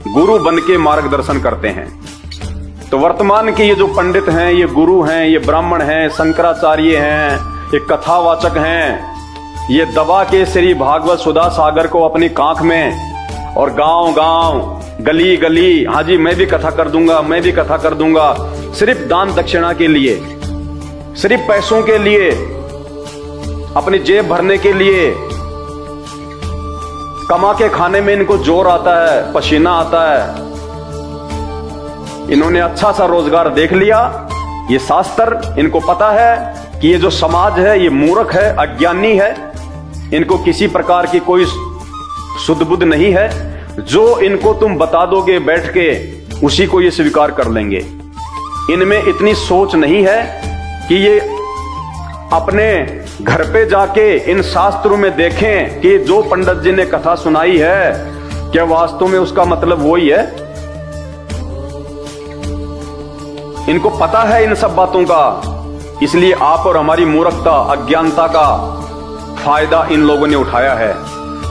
गुरु बन के मार्गदर्शन करते हैं। तो वर्तमान के ये जो पंडित हैं, ये गुरु हैं, ये ब्राह्मण हैं, शंकराचार्य हैं, ये कथावाचक हैं, ये दबा के श्री भागवत सुधा सागर को अपनी कांख में और गांव गांव, गली गली, हाँ जी मैं भी कथा कर दूंगा, मैं भी कथा कर दूंगा, सिर्फ दान दक्षिणा के लिए, सिर्फ पैसों के लिए, अपनी जेब भरने के लिए। कमा के खाने में इनको जोर आता है, पसीना आता है। इन्होंने अच्छा सा रोजगार देख लिया। ये शास्त्र, इनको पता है कि ये जो समाज है ये मूर्ख है, अज्ञानी है, इनको किसी प्रकार की कोई सुध बुध नहीं है। जो इनको तुम बता दोगे बैठ के, उसी को ये स्वीकार कर लेंगे। इनमें इतनी सोच नहीं है कि ये अपने घर पे जाके इन शास्त्रों में देखें कि जो पंडित जी ने कथा सुनाई है, क्या वास्तव में उसका मतलब वही है। इनको पता है इन सब बातों का, इसलिए आप और हमारी मूर्खता, अज्ञानता का फायदा इन लोगों ने उठाया है।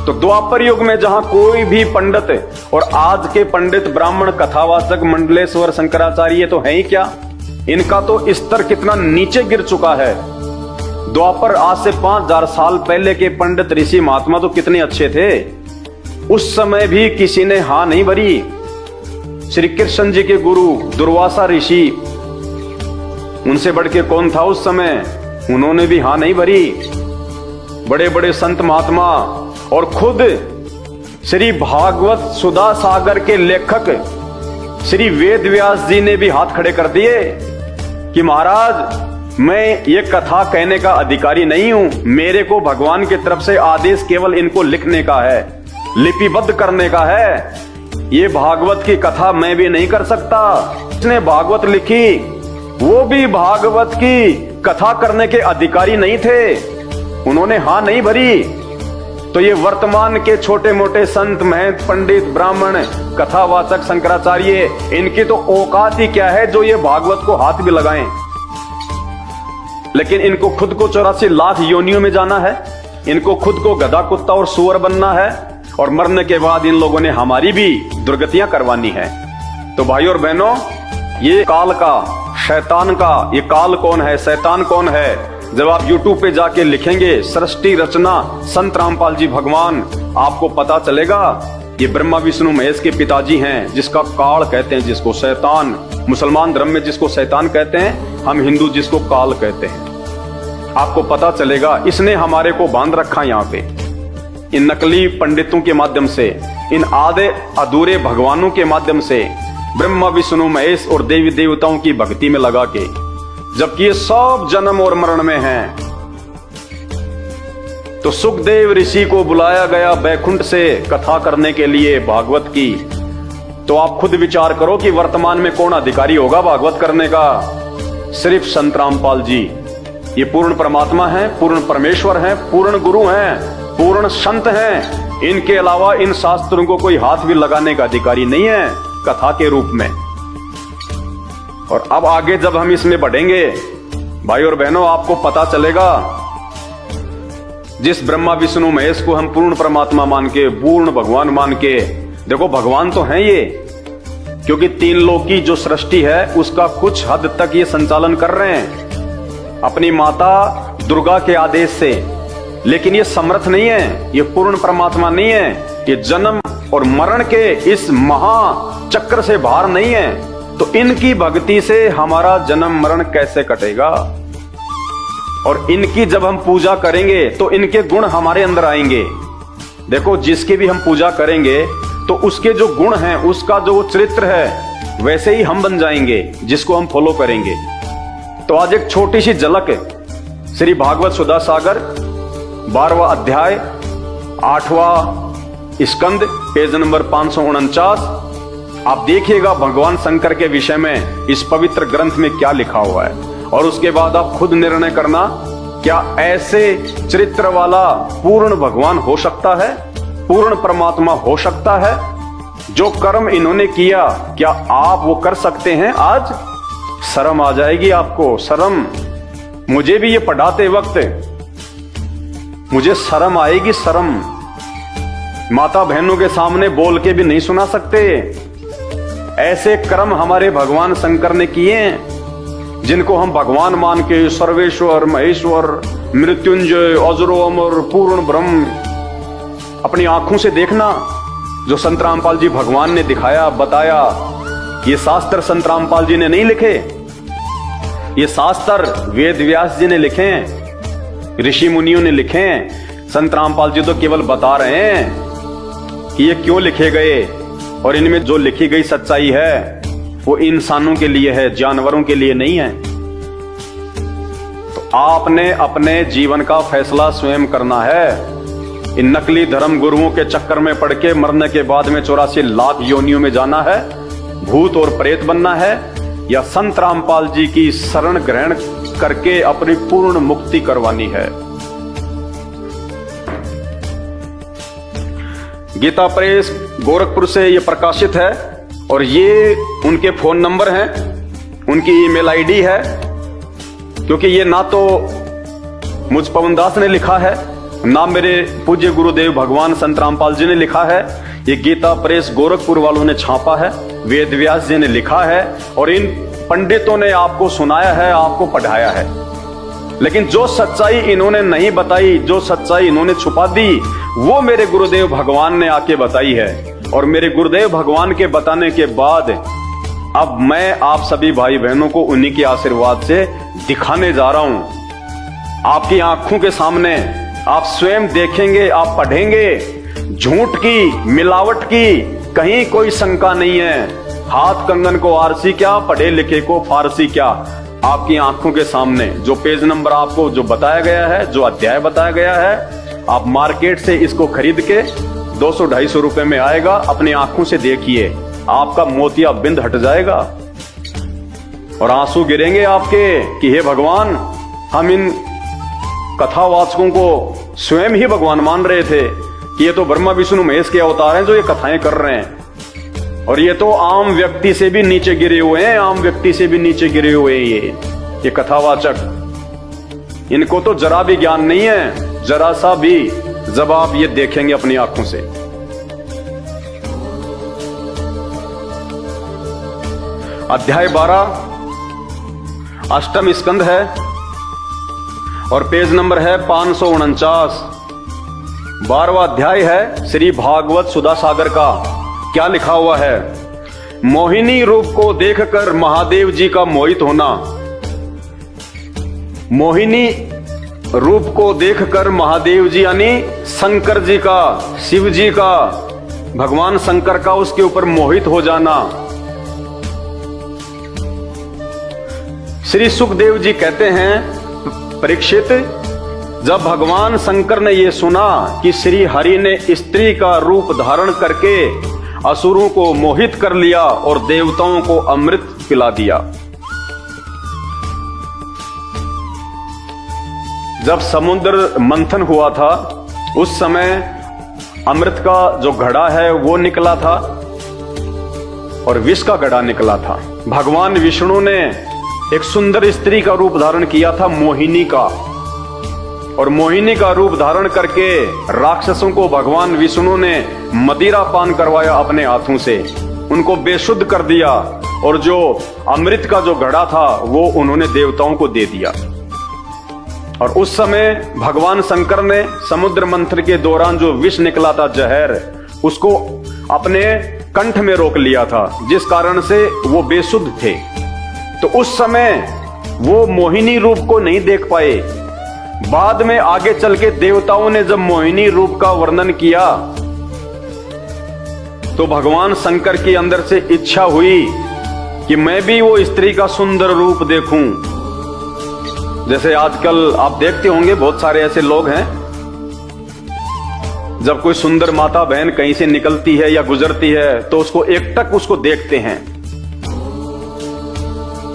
तो द्वापर युग में जहां कोई भी पंडित, और आज के पंडित, ब्राह्मण, कथावाचक, मंडलेश्वर, शंकराचार्य तो है ही क्या, इनका तो स्तर कितना नीचे गिर चुका है। द्वापर, आज से 5000 साल पहले के पंडित, ऋषि, महात्मा तो कितने अच्छे थे। उस समय भी किसी ने हां नहीं भरी। श्री कृष्ण जी के गुरु दुर्वासा ऋषि, उनसे बढ़ के कौन था उस समय, उन्होंने भी हां नहीं भरी। बड़े बड़े संत महात्मा और खुद श्री भागवत सुधा सागर के लेखक श्री वेद व्यास जी ने भी हाथ खड़े कर दिए कि महाराज, मैं ये कथा कहने का अधिकारी नहीं हूं, मेरे को भगवान की तरफ से आदेश केवल इनको लिखने का है, लिपिबद्ध करने का है। ये भागवत की कथा मैं भी नहीं कर सकता। जिसने भागवत लिखी वो भी भागवत की कथा करने के अधिकारी नहीं थे, उन्होंने हां नहीं भरी। तो ये वर्तमान के छोटे मोटे संत, महंत, पंडित, ब्राह्मण, कथावाचक, शंकराचार्य, इनकी तो औकात ही क्या है जो ये भागवत को हाथ भी लगाएं। लेकिन इनको खुद को 84 लाख योनियों में जाना है, इनको खुद को गधा, कुत्ता और सुअर बनना है, और मरने के बाद इन लोगों ने हमारी भी दुर्गतियां करवानी है। तो भाइयों और बहनों, ये काल का, शैतान का, ये काल कौन है, शैतान कौन है, जब आप YouTube पे जाके लिखेंगे सृष्टि रचना संत रामपाल जी भगवान, आपको पता चलेगा ये ब्रह्मा विष्णु महेश के पिताजी हैं, जिसका काल कहते हैं, जिसको शैतान। मुसलमान धर्म में जिसको शैतान कहते हैं, हम हिंदू जिसको काल कहते हैं। आपको पता चलेगा इसने हमारे को बांध रखा यहाँ पे, इन नकली पंडितों के माध्यम से, इन आधे अधूरे भगवानों के माध्यम से, ब्रह्मा विष्णु महेश और देवी देवताओं की भक्ति में लगा के, जबकि ये सब जन्म और मरण में हैं। तो सुखदेव ऋषि को बुलाया गया बैकुंठ से कथा करने के लिए भागवत की। तो आप खुद विचार करो कि वर्तमान में कौन अधिकारी होगा भागवत करने का? सिर्फ संत रामपाल जी। ये पूर्ण परमात्मा हैं, पूर्ण परमेश्वर हैं, पूर्ण गुरु हैं, पूर्ण संत हैं। इनके अलावा इन शास्त्रों को कोई हाथ भी लगाने का अधिकारी नहीं है कथा के रूप में। और अब आगे जब हम इसमें बढ़ेंगे भाई और बहनों, आपको पता चलेगा जिस ब्रह्मा विष्णु महेश को हम पूर्ण परमात्मा मान के, पूर्ण भगवान मान के, देखो भगवान तो हैं ये, क्योंकि तीन लोक की जो सृष्टि है उसका कुछ हद तक ये संचालन कर रहे हैं अपनी माता दुर्गा के आदेश से। लेकिन ये समर्थ नहीं है, ये पूर्ण परमात्मा नहीं है, ये जन्म और मरण के इस महाचक्र से बाहर नहीं है। तो इनकी भक्ति से हमारा जन्म मरण कैसे कटेगा? और इनकी जब हम पूजा करेंगे तो इनके गुण हमारे अंदर आएंगे। देखो जिसकी भी हम पूजा करेंगे तो उसके जो गुण हैं, उसका जो चरित्र है, वैसे ही हम बन जाएंगे जिसको हम फॉलो करेंगे। तो आज एक छोटी सी झलक श्री भागवत सुधा सागर 12वां अध्याय 8वां स्कंद पेज नंबर 549। आप देखिएगा भगवान शंकर के विषय में इस पवित्र ग्रंथ में क्या लिखा हुआ है, और उसके बाद आप खुद निर्णय करना, क्या ऐसे चरित्र वाला पूर्ण भगवान हो सकता है, पूर्ण परमात्मा हो सकता है? जो कर्म इन्होंने किया, क्या आप वो कर सकते हैं? आज शर्म आ जाएगी आपको, शर्म। मुझे भी ये पढ़ाते वक्त मुझे शर्म आएगी, शर्म। माता बहनों के सामने बोल के भी नहीं सुना सकते। ऐसे कर्म हमारे भगवान शंकर ने किए हैं, जिनको हम भगवान मान के सर्वेश्वर, महेश्वर, मृत्युंजय, अजरो अमर, पूर्ण ब्रह्म अपनी आंखों से देखना। जो संत रामपाल जी भगवान ने दिखाया, बताया, ये शास्त्र संत रामपाल जी ने नहीं लिखे, ये शास्त्र वेद व्यास जी ने लिखे हैं, ऋषि मुनियों ने लिखे हैं। संत रामपाल जी तो केवल बता रहे हैं कि ये क्यों लिखे गए, और इनमें जो लिखी गई सच्चाई है वो इंसानों के लिए है, जानवरों के लिए नहीं है। तो आपने अपने जीवन का फैसला स्वयं करना है। इन नकली धर्म गुरुओं के चक्कर में पड़ के मरने के बाद में 84 लाख योनियों में जाना है, भूत और प्रेत बनना है, या संत रामपाल जी की शरण ग्रहण करके अपनी पूर्ण मुक्ति करवानी है। गीता प्रेस गोरखपुर से ये प्रकाशित है, और ये उनके फोन नंबर हैं, उनकी ईमेल आईडी है। क्योंकि ये ना तो मुझ पवन दास ने लिखा है, ना मेरे पूज्य गुरुदेव भगवान संत रामपाल जी ने लिखा है, ये गीता प्रेस गोरखपुर वालों ने छापा है, वेद व्यास जी ने लिखा है, और इन पंडितों ने आपको सुनाया है, आपको पढ़ाया है। लेकिन जो सच्चाई इन्होंने नहीं बताई, जो सच्चाई इन्होंने छुपा दी, वो मेरे गुरुदेव भगवान ने आके बताई है। और मेरे गुरुदेव भगवान के बताने के बाद अब मैं आप सभी भाई बहनों को उन्हीं के आशीर्वाद से दिखाने जा रहा हूं। आपकी आंखों के सामने आप स्वयं देखेंगे, आप पढ़ेंगे। झूठ की, मिलावट की कहीं कोई शंका नहीं है। हाथ कंगन को आरसी क्या, पढ़े लिखे को फारसी क्या। आपकी आंखों के सामने जो पेज नंबर आपको जो बताया गया है, जो अध्याय बताया गया है, आप मार्केट से इसको खरीद के 200-250 रुपए में आएगा। अपनी आंखों से देखिए, आपका मोतिया बिंद हट जाएगा और आंसू गिरेंगे आपके कि हे भगवान, हम इन कथावाचकों को स्वयं ही भगवान मान रहे थे कि ये तो ब्रह्मा विष्णु महेश के अवतार हैं जो ये कथाएं कर रहे हैं, और ये तो आम व्यक्ति से भी नीचे गिरे हुए हैं, आम व्यक्ति से भी नीचे गिरे हुए हैं ये कथावाचक। इनको तो जरा भी ज्ञान नहीं है, जरा सा भी, जब आप ये देखेंगे अपनी आंखों से। अध्याय 12 अष्टम स्कंद है और पेज नंबर है 549। 12वां अध्याय है श्री भागवत सुधा सागर का। क्या लिखा हुआ है? मोहिनी रूप को देखकर महादेव जी का मोहित होना। मोहिनी रूप को देखकर महादेव जी यानी शंकर जी का, शिव जी का, भगवान शंकर का उसके ऊपर मोहित हो जाना। श्री सुखदेव जी कहते हैं, परीक्षित, जब भगवान शंकर ने यह सुना कि श्री हरि ने स्त्री का रूप धारण करके असुरों को मोहित कर लिया और देवताओं को अमृत पिला दिया। जब समुद्र मंथन हुआ था उस समय अमृत का जो घड़ा है वो निकला था और विष का घड़ा निकला था। भगवान विष्णु ने एक सुंदर स्त्री का रूप धारण किया था, मोहिनी का, और मोहिनी का रूप धारण करके राक्षसों को भगवान विष्णु ने मदिरा पान करवाया अपने हाथों से, उनको बेशुद्ध कर दिया और जो अमृत का जो घड़ा था वो उन्होंने देवताओं को दे दिया। और उस समय भगवान शंकर ने समुद्र मंथन के दौरान जो विष निकला था, जहर, उसको अपने कंठ में रोक लिया था, जिस कारण से वो बेशुद्ध थे। तो उस समय वो मोहिनी रूप को नहीं देख पाए। बाद में आगे चल के देवताओं ने जब मोहिनी रूप का वर्णन किया तो भगवान शंकर के अंदर से इच्छा हुई कि मैं भी वो स्त्री का सुंदर रूप देखूं। जैसे आजकल आप देखते होंगे बहुत सारे ऐसे लोग हैं, जब कोई सुंदर माता बहन कहीं से निकलती है या गुजरती है तो उसको एकटक उसको देखते हैं।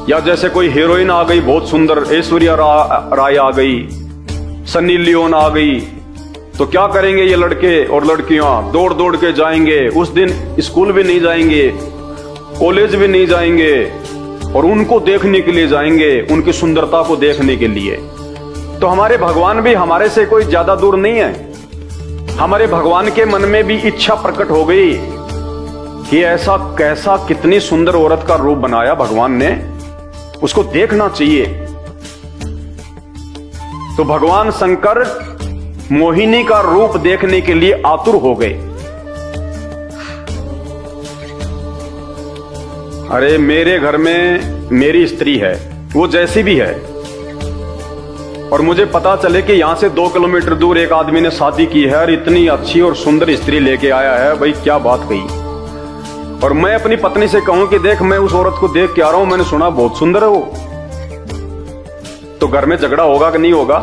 या जैसे कोई हीरोइन आ गई बहुत सुंदर, ऐश्वर्या राय आ गई, सन्नी लियोन आ गई, तो क्या करेंगे ये लड़के और लड़कियां? दौड़ दौड़ के जाएंगे। उस दिन स्कूल भी नहीं जाएंगे, कॉलेज भी नहीं जाएंगे और उनको देखने के लिए जाएंगे, उनकी सुंदरता को देखने के लिए। तो हमारे भगवान भी हमारे से कोई ज्यादा दूर नहीं है। हमारे भगवान के मन में भी इच्छा प्रकट हो गई कि ऐसा कैसा, कितनी सुंदर औरत का रूप बनाया भगवान ने, उसको देखना चाहिए। तो भगवान शंकर मोहिनी का रूप देखने के लिए आतुर हो गए। अरे मेरे घर में मेरी स्त्री है, वो जैसी भी है, और मुझे पता चले कि यहां से 2 किलोमीटर दूर एक आदमी ने शादी की है और इतनी अच्छी और सुंदर स्त्री लेके आया है, भाई क्या बात कही। और मैं अपनी पत्नी से कहूं कि देख मैं उस औरत को देख के आ रहा हूं, मैंने सुना बहुत सुंदर है वो, तो घर में झगड़ा होगा कि नहीं होगा?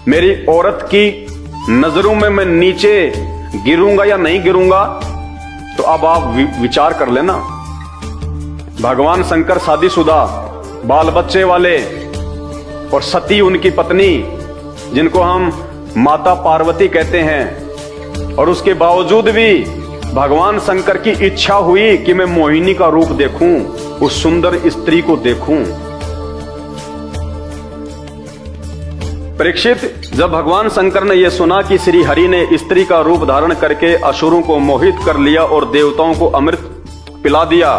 मेरी औरत की नजरों में मैं नीचे गिरूंगा या नहीं गिरूंगा? तो अब आप विचार कर लेना। भगवान शंकर शादीशुदा, बाल बच्चे वाले, और सती उनकी पत्नी, जिनको हम माता पार्वती कहते हैं, और उसके बावजूद भी भगवान शंकर की इच्छा हुई कि मैं मोहिनी का रूप देखूं, उस सुंदर स्त्री को देखूं। परीक्षित, जब भगवान शंकर ने यह सुना कि श्री हरि ने स्त्री का रूप धारण करके असुरों को मोहित कर लिया और देवताओं को अमृत पिला दिया,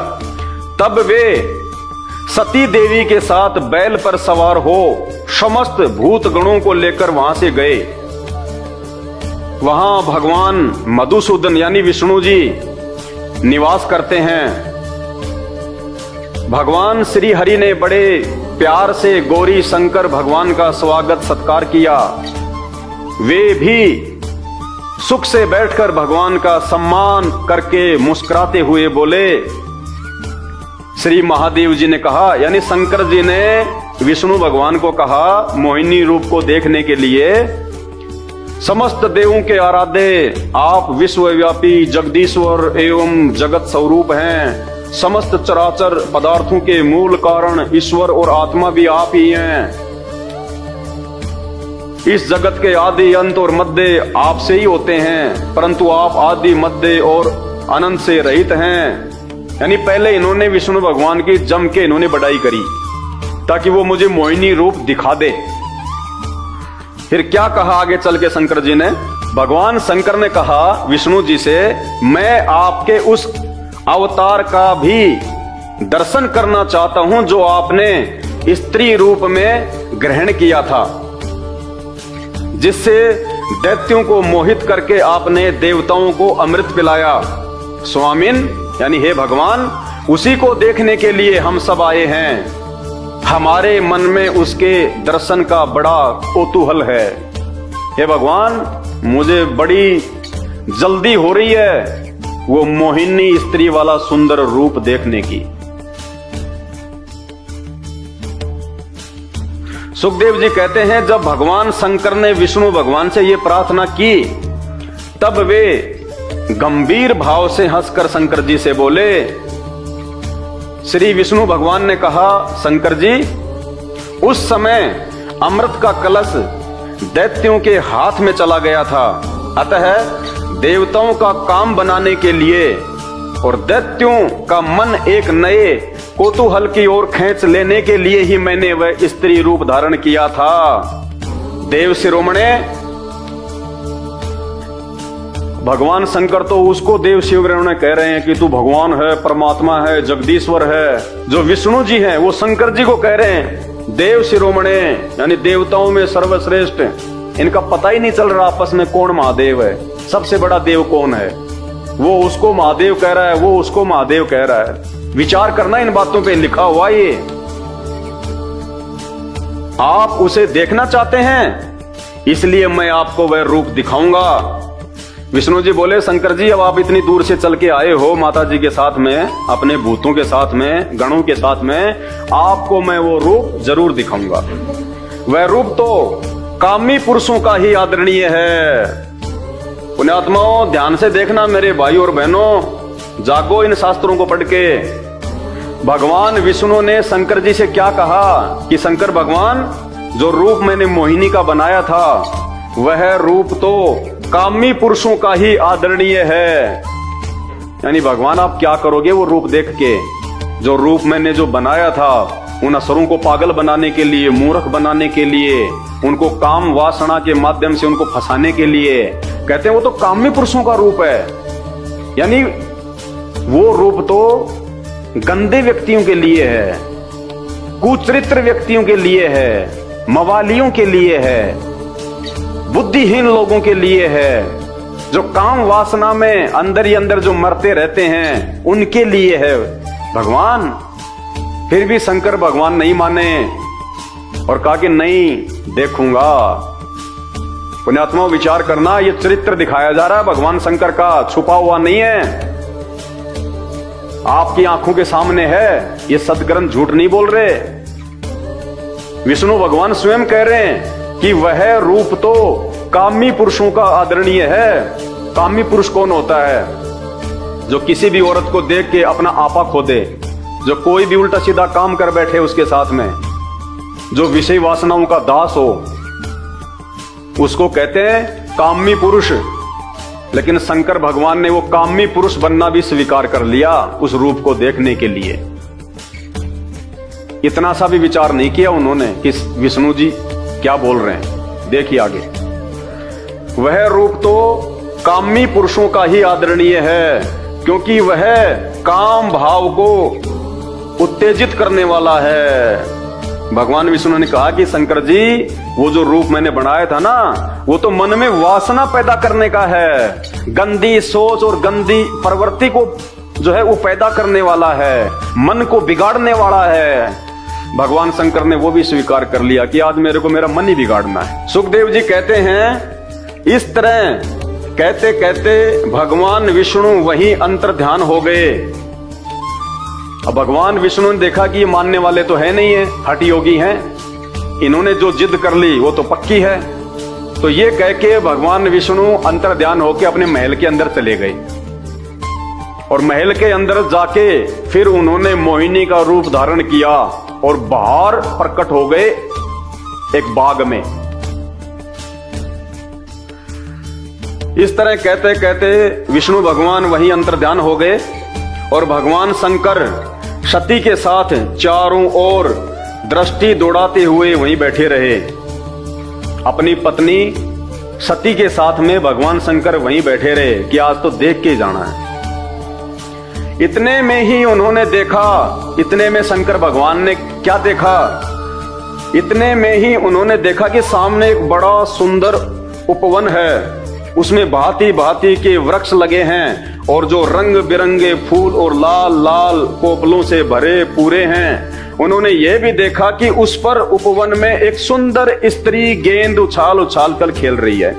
तब वे सती देवी के साथ बैल पर सवार हो समस्त भूत गणों को लेकर वहां से गए। वहां भगवान मधुसूदन यानी विष्णु जी निवास करते हैं। भगवान श्री हरि ने बड़े प्यार से गौरी शंकर भगवान का स्वागत सत्कार किया। वे भी सुख से बैठकर भगवान का सम्मान करके मुस्कुराते हुए बोले। श्री महादेव जी ने कहा, यानी शंकर जी ने विष्णु भगवान को कहा, मोहिनी रूप को देखने के लिए समस्त देवों के आराध्य आप विश्वव्यापी जगदीश्वर एवं जगत स्वरूप हैं। समस्त चराचर पदार्थों के मूल कारण ईश्वर और आत्मा भी आप ही हैं। इस जगत के आदि अंत और मध्य आपसे ही होते हैं, परंतु आप आदि मध्य और अनंत से रहित हैं। यानी पहले इन्होंने विष्णु भगवान की जम के इन्होंने बड़ाई करी ताकि वो मुझे मोहिनी रूप दिखा दे। फिर क्या कहा आगे चल के शंकर जी ने? भगवान शंकर ने कहा विष्णु जी से, मैं आपके उस अवतार का भी दर्शन करना चाहता हूं जो आपने स्त्री रूप में ग्रहण किया था, जिससे दैत्यों को मोहित करके आपने देवताओं को अमृत पिलाया। स्वामिन, यानी हे भगवान, उसी को देखने के लिए हम सब आए हैं। हमारे मन में उसके दर्शन का बड़ा कौतूहल है। हे भगवान, मुझे बड़ी जल्दी हो रही है वो मोहिनी स्त्री वाला सुंदर रूप देखने की। सुखदेव जी कहते हैं, जब भगवान शंकर ने विष्णु भगवान से यह प्रार्थना की, तब वे गंभीर भाव से हंसकर शंकर जी से बोले। श्री विष्णु भगवान ने कहा, शंकर जी, उस समय अमृत का कलश दैत्यों के हाथ में चला गया था, अतः देवताओं का काम बनाने के लिए और दैत्यों का मन एक नए कौतूहल की ओर खींच लेने के लिए ही मैंने वह स्त्री रूप धारण किया था। देव शिरोमणे, भगवान शंकर तो उसको देव शिरोमणे कह रहे हैं कि तू भगवान है, परमात्मा है, जगदीश्वर है। जो विष्णु जी हैं वो शंकर जी को कह रहे हैं देव शिरोमणे, यानी देवताओं में सर्वश्रेष्ठ। इनका पता ही नहीं चल रहा आपस में कौन महादेव है, सबसे बड़ा देव कौन है। वो उसको महादेव कह रहा है, वो उसको महादेव कह रहा है। विचार करना इन बातों पे, लिखा हुआ ये। आप उसे देखना चाहते हैं, इसलिए मैं आपको वह रूप दिखाऊंगा। विष्णु जी बोले, शंकर जी, अब आप इतनी दूर से चल के आए हो माता जी के साथ में, अपने भूतों के साथ में, गणों के साथ में, आपको मैं वो रूप जरूर दिखाऊंगा। वह रूप तो कामी पुरुषों का ही आदरणीय है। पुण्यात्माओं, ध्यान से देखना मेरे भाई और बहनों, जागो इन शास्त्रों को पढ़ के। भगवान विष्णु ने शंकर जी से क्या कहा कि शंकर भगवान, जो रूप मैंने मोहिनी का बनाया था वह रूप तो कामी पुरुषों का ही आदरणीय है। यानी भगवान आप क्या करोगे वो रूप देख के? जो रूप मैंने जो बनाया था उन असुरों को पागल बनाने के लिए, मूर्ख बनाने के लिए, उनको काम वासना के माध्यम से उनको फंसाने के लिए, कहते हैं वो तो कामी पुरुषों का रूप है। यानी वो रूप तो गंदे व्यक्तियों के लिए है, कुचरित्र व्यक्तियों के लिए है, मवालियों के लिए है, बुद्धिहीन लोगों के लिए है, जो काम वासना में अंदर ही अंदर जो मरते रहते हैं उनके लिए है भगवान। फिर भी शंकर भगवान नहीं माने और कहा कि नहीं देखूंगा। पुण्यात्माओं, विचार करना, ये चरित्र दिखाया जा रहा है भगवान शंकर का, छुपा हुआ नहीं है, आपकी आंखों के सामने है। ये सदग्रंथ झूठ नहीं बोल रहे। विष्णु भगवान स्वयं कह रहे हैं कि वह रूप तो कामी पुरुषों का आदरणीय है। कामी पुरुष कौन होता है? जो किसी भी औरत को देख के अपना आपा खो दे, जो कोई भी उल्टा सीधा काम कर बैठे उसके साथ में, जो विषय वासनाओं का दास हो, उसको कहते हैं कामी पुरुष। लेकिन शंकर भगवान ने वो कामी पुरुष बनना भी स्वीकार कर लिया उस रूप को देखने के लिए। इतना सा भी विचार नहीं किया उन्होंने कि विष्णु जी क्या बोल रहे हैं। देखिए आगे, वह रूप तो कामी पुरुषों का ही आदरणीय है, क्योंकि वह काम भाव को उत्तेजित करने वाला है। भगवान विष्णु ने कहा कि शंकर जी, वो जो रूप मैंने बनाया था ना, वो तो मन में वासना पैदा करने का है, गंदी सोच और गंदी प्रवृत्ति को जो है वो पैदा करने वाला है, मन को बिगाड़ने वाला है। भगवान शंकर ने वो भी स्वीकार कर लिया कि आज मेरे को मेरा मन ही बिगाड़ना है। सुखदेव जी कहते हैं, इस तरह कहते कहते भगवान विष्णु वहीं अंतर्ध्यान हो गए। अब भगवान विष्णु ने देखा कि ये मानने वाले तो है नहीं है, हठ योगी हैं, इन्होंने जो जिद कर ली वो तो पक्की है। तो ये कह के भगवान विष्णु अंतर्ध्यान होके अपने महल के अंदर चले गए और महल के अंदर जाके फिर उन्होंने मोहिनी का रूप धारण किया और बाहर प्रकट हो गए एक बाग में। इस तरह कहते कहते विष्णु भगवान वहीं अंतर्ध्यान हो गए और भगवान शंकर सती के साथ चारों ओर दृष्टि दौड़ाते हुए वहीं बैठे रहे। अपनी पत्नी सती के साथ में भगवान शंकर वहीं बैठे रहे कि आज तो देख के जाना है। इतने में ही उन्होंने देखा, इतने में शंकर भगवान ने क्या देखा? इतने में ही उन्होंने देखा कि सामने एक बड़ा सुंदर उपवन है, उसमें भांति भांति के वृक्ष लगे हैं और जो रंग बिरंगे फूल और लाल लाल कोपलों से भरे पूरे हैं। उन्होंने यह भी देखा कि उस पर उपवन में एक सुंदर स्त्री गेंद उछाल उछाल कर खेल रही है।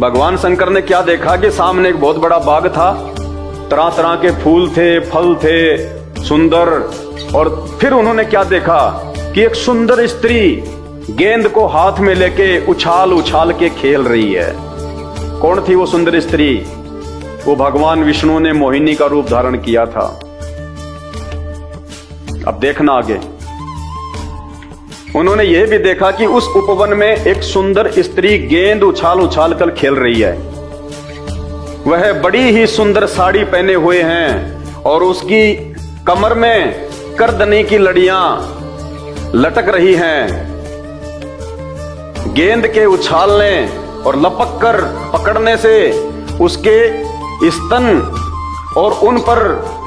भगवान शंकर ने क्या देखा कि सामने एक बहुत बड़ा बाग था, तरह तरह के फूल थे, फल थे सुंदर। और फिर उन्होंने क्या देखा कि एक सुंदर स्त्री गेंद को हाथ में लेके उछाल उछाल के खेल रही है। कौन थी वो सुंदर स्त्री? वो भगवान विष्णु ने मोहिनी का रूप धारण किया था। अब देखना आगे। उन्होंने यह भी देखा कि उस उपवन में एक सुंदर स्त्री गेंद उछाल उछाल कर खेल रही है। वह बड़ी ही सुंदर साड़ी पहने हुए हैं और उसकी कमर में करदनी की लड़ियां लटक रही हैं। गेंद के उछालने और लपक कर पकड़ने से उसके स्तन और उन पर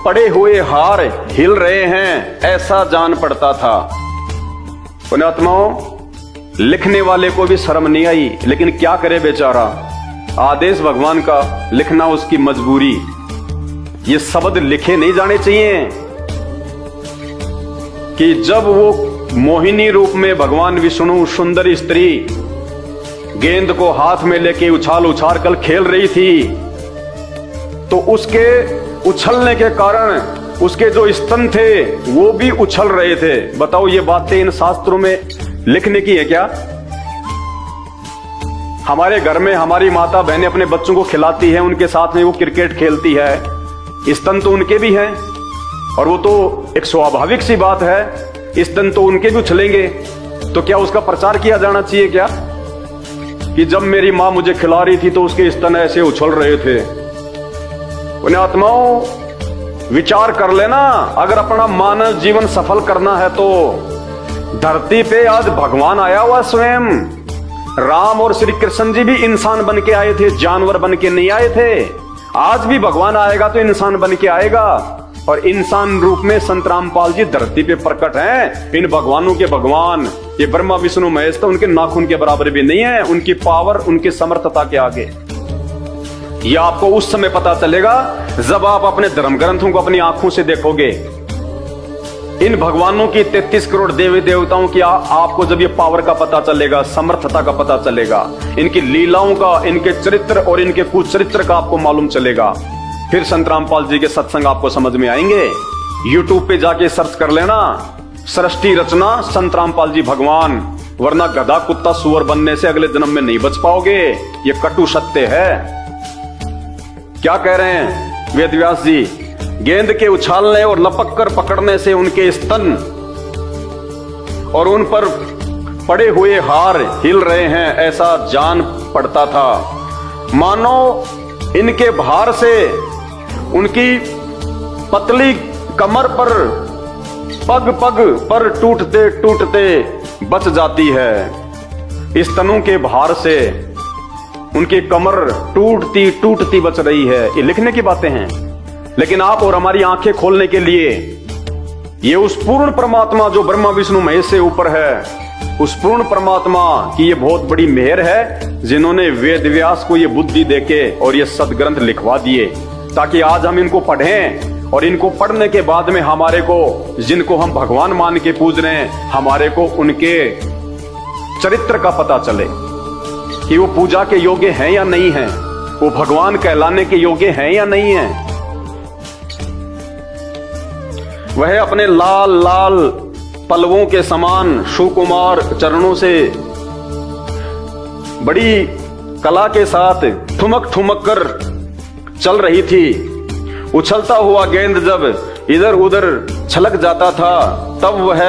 पड़े हुए हार हिल रहे हैं, ऐसा जान पड़ता था। पुण्यात्माओं, लिखने वाले को भी शर्म नहीं आई, लेकिन क्या करे बेचारा, आदेश भगवान का, लिखना उसकी मजबूरी। ये शब्द लिखे नहीं जाने चाहिए कि जब वो मोहिनी रूप में भगवान विष्णु सुंदर स्त्री गेंद को हाथ में लेके उछाल उछाल कर खेल रही थी, तो उसके उछलने के कारण उसके जो स्तन थे वो भी उछल रहे थे। बताओ, ये बातें इन शास्त्रों में लिखने की है क्या? हमारे घर में हमारी माता बहनें अपने बच्चों को खिलाती है, उनके साथ में वो क्रिकेट खेलती है, स्तन तो उनके भी हैं और वो तो एक स्वाभाविक सी बात है, स्तन तो उनके भी उछलेंगे। तो क्या उसका प्रचार किया जाना चाहिए क्या कि जब मेरी मां मुझे खिला रही थी तो उसके स्तन ऐसे उछल रहे थे? पुण्यात्माओं, विचार कर लेना, अगर अपना मानव जीवन सफल करना है तो धरती पे आज भगवान आया हुआ स्वयं। राम और श्री कृष्ण जी भी इंसान बन के आए थे, जानवर बन के नहीं आए थे। आज भी भगवान आएगा तो इंसान बन के आएगा और इंसान रूप में संत रामपाल जी धरती पे प्रकट हैं। इन भगवानों के भगवान ये ब्रह्मा विष्णु महेश तो उनके नाखून के बराबर भी नहीं है, उनकी पावर, उनकी समर्थता के आगे। यह आपको उस समय पता चलेगा जब आप अपने धर्म ग्रंथों को अपनी आंखों से देखोगे। इन भगवानों की 33 करोड़ देवी देवताओं की आपको जब ये पावर का पता चलेगा, समर्थता का पता चलेगा, इनकी लीलाओं का, इनके चरित्र और इनके कुचरित्र का आपको मालूम चलेगा, फिर संत रामपाल जी के सत्संग आपको समझ में आएंगे। यूट्यूब पे जाके सर्च कर लेना, सृष्टि रचना संत रामपाल जी भगवान, वरना गधा कुत्ता सुअर बनने से अगले जन्म में नहीं बच पाओगे। ये कटु सत्य है। क्या कह रहे हैं वेदव्यास जी? गेंद के उछालने और लपक कर पकड़ने से उनके स्तन और उन पर पड़े हुए हार हिल रहे हैं, ऐसा जान पड़ता था। मानो इनके भार से उनकी पतली कमर पर पग पग पर टूटते टूटते बच जाती है। स्तनों के भार से उनकी कमर टूटती टूटती बच रही है। ये लिखने की बातें हैं, लेकिन आप और हमारी आंखें खोलने के लिए ये उस पूर्ण परमात्मा जो ब्रह्मा विष्णु महेश से ऊपर है, उस पूर्ण परमात्मा की ये बहुत बड़ी मेहर है जिन्होंने वेद व्यास को ये बुद्धि देके और ये सदग्रंथ लिखवा दिए, ताकि आज हम इनको पढ़ें और इनको पढ़ने के बाद में हमारे को, जिनको हम भगवान मान के पूज रहे हैं, हमारे को उनके चरित्र का पता चले कि वो पूजा के योग्य हैं या नहीं हैं, वो भगवान कहलाने के योग्य हैं या नहीं हैं। वह अपने लाल लाल पल्लवों के समान सुकुमार चरणों से बड़ी कला के साथ ठुमक ठुमक कर चल रही थी। उछलता हुआ गेंद जब इधर उधर छलक जाता था तब वह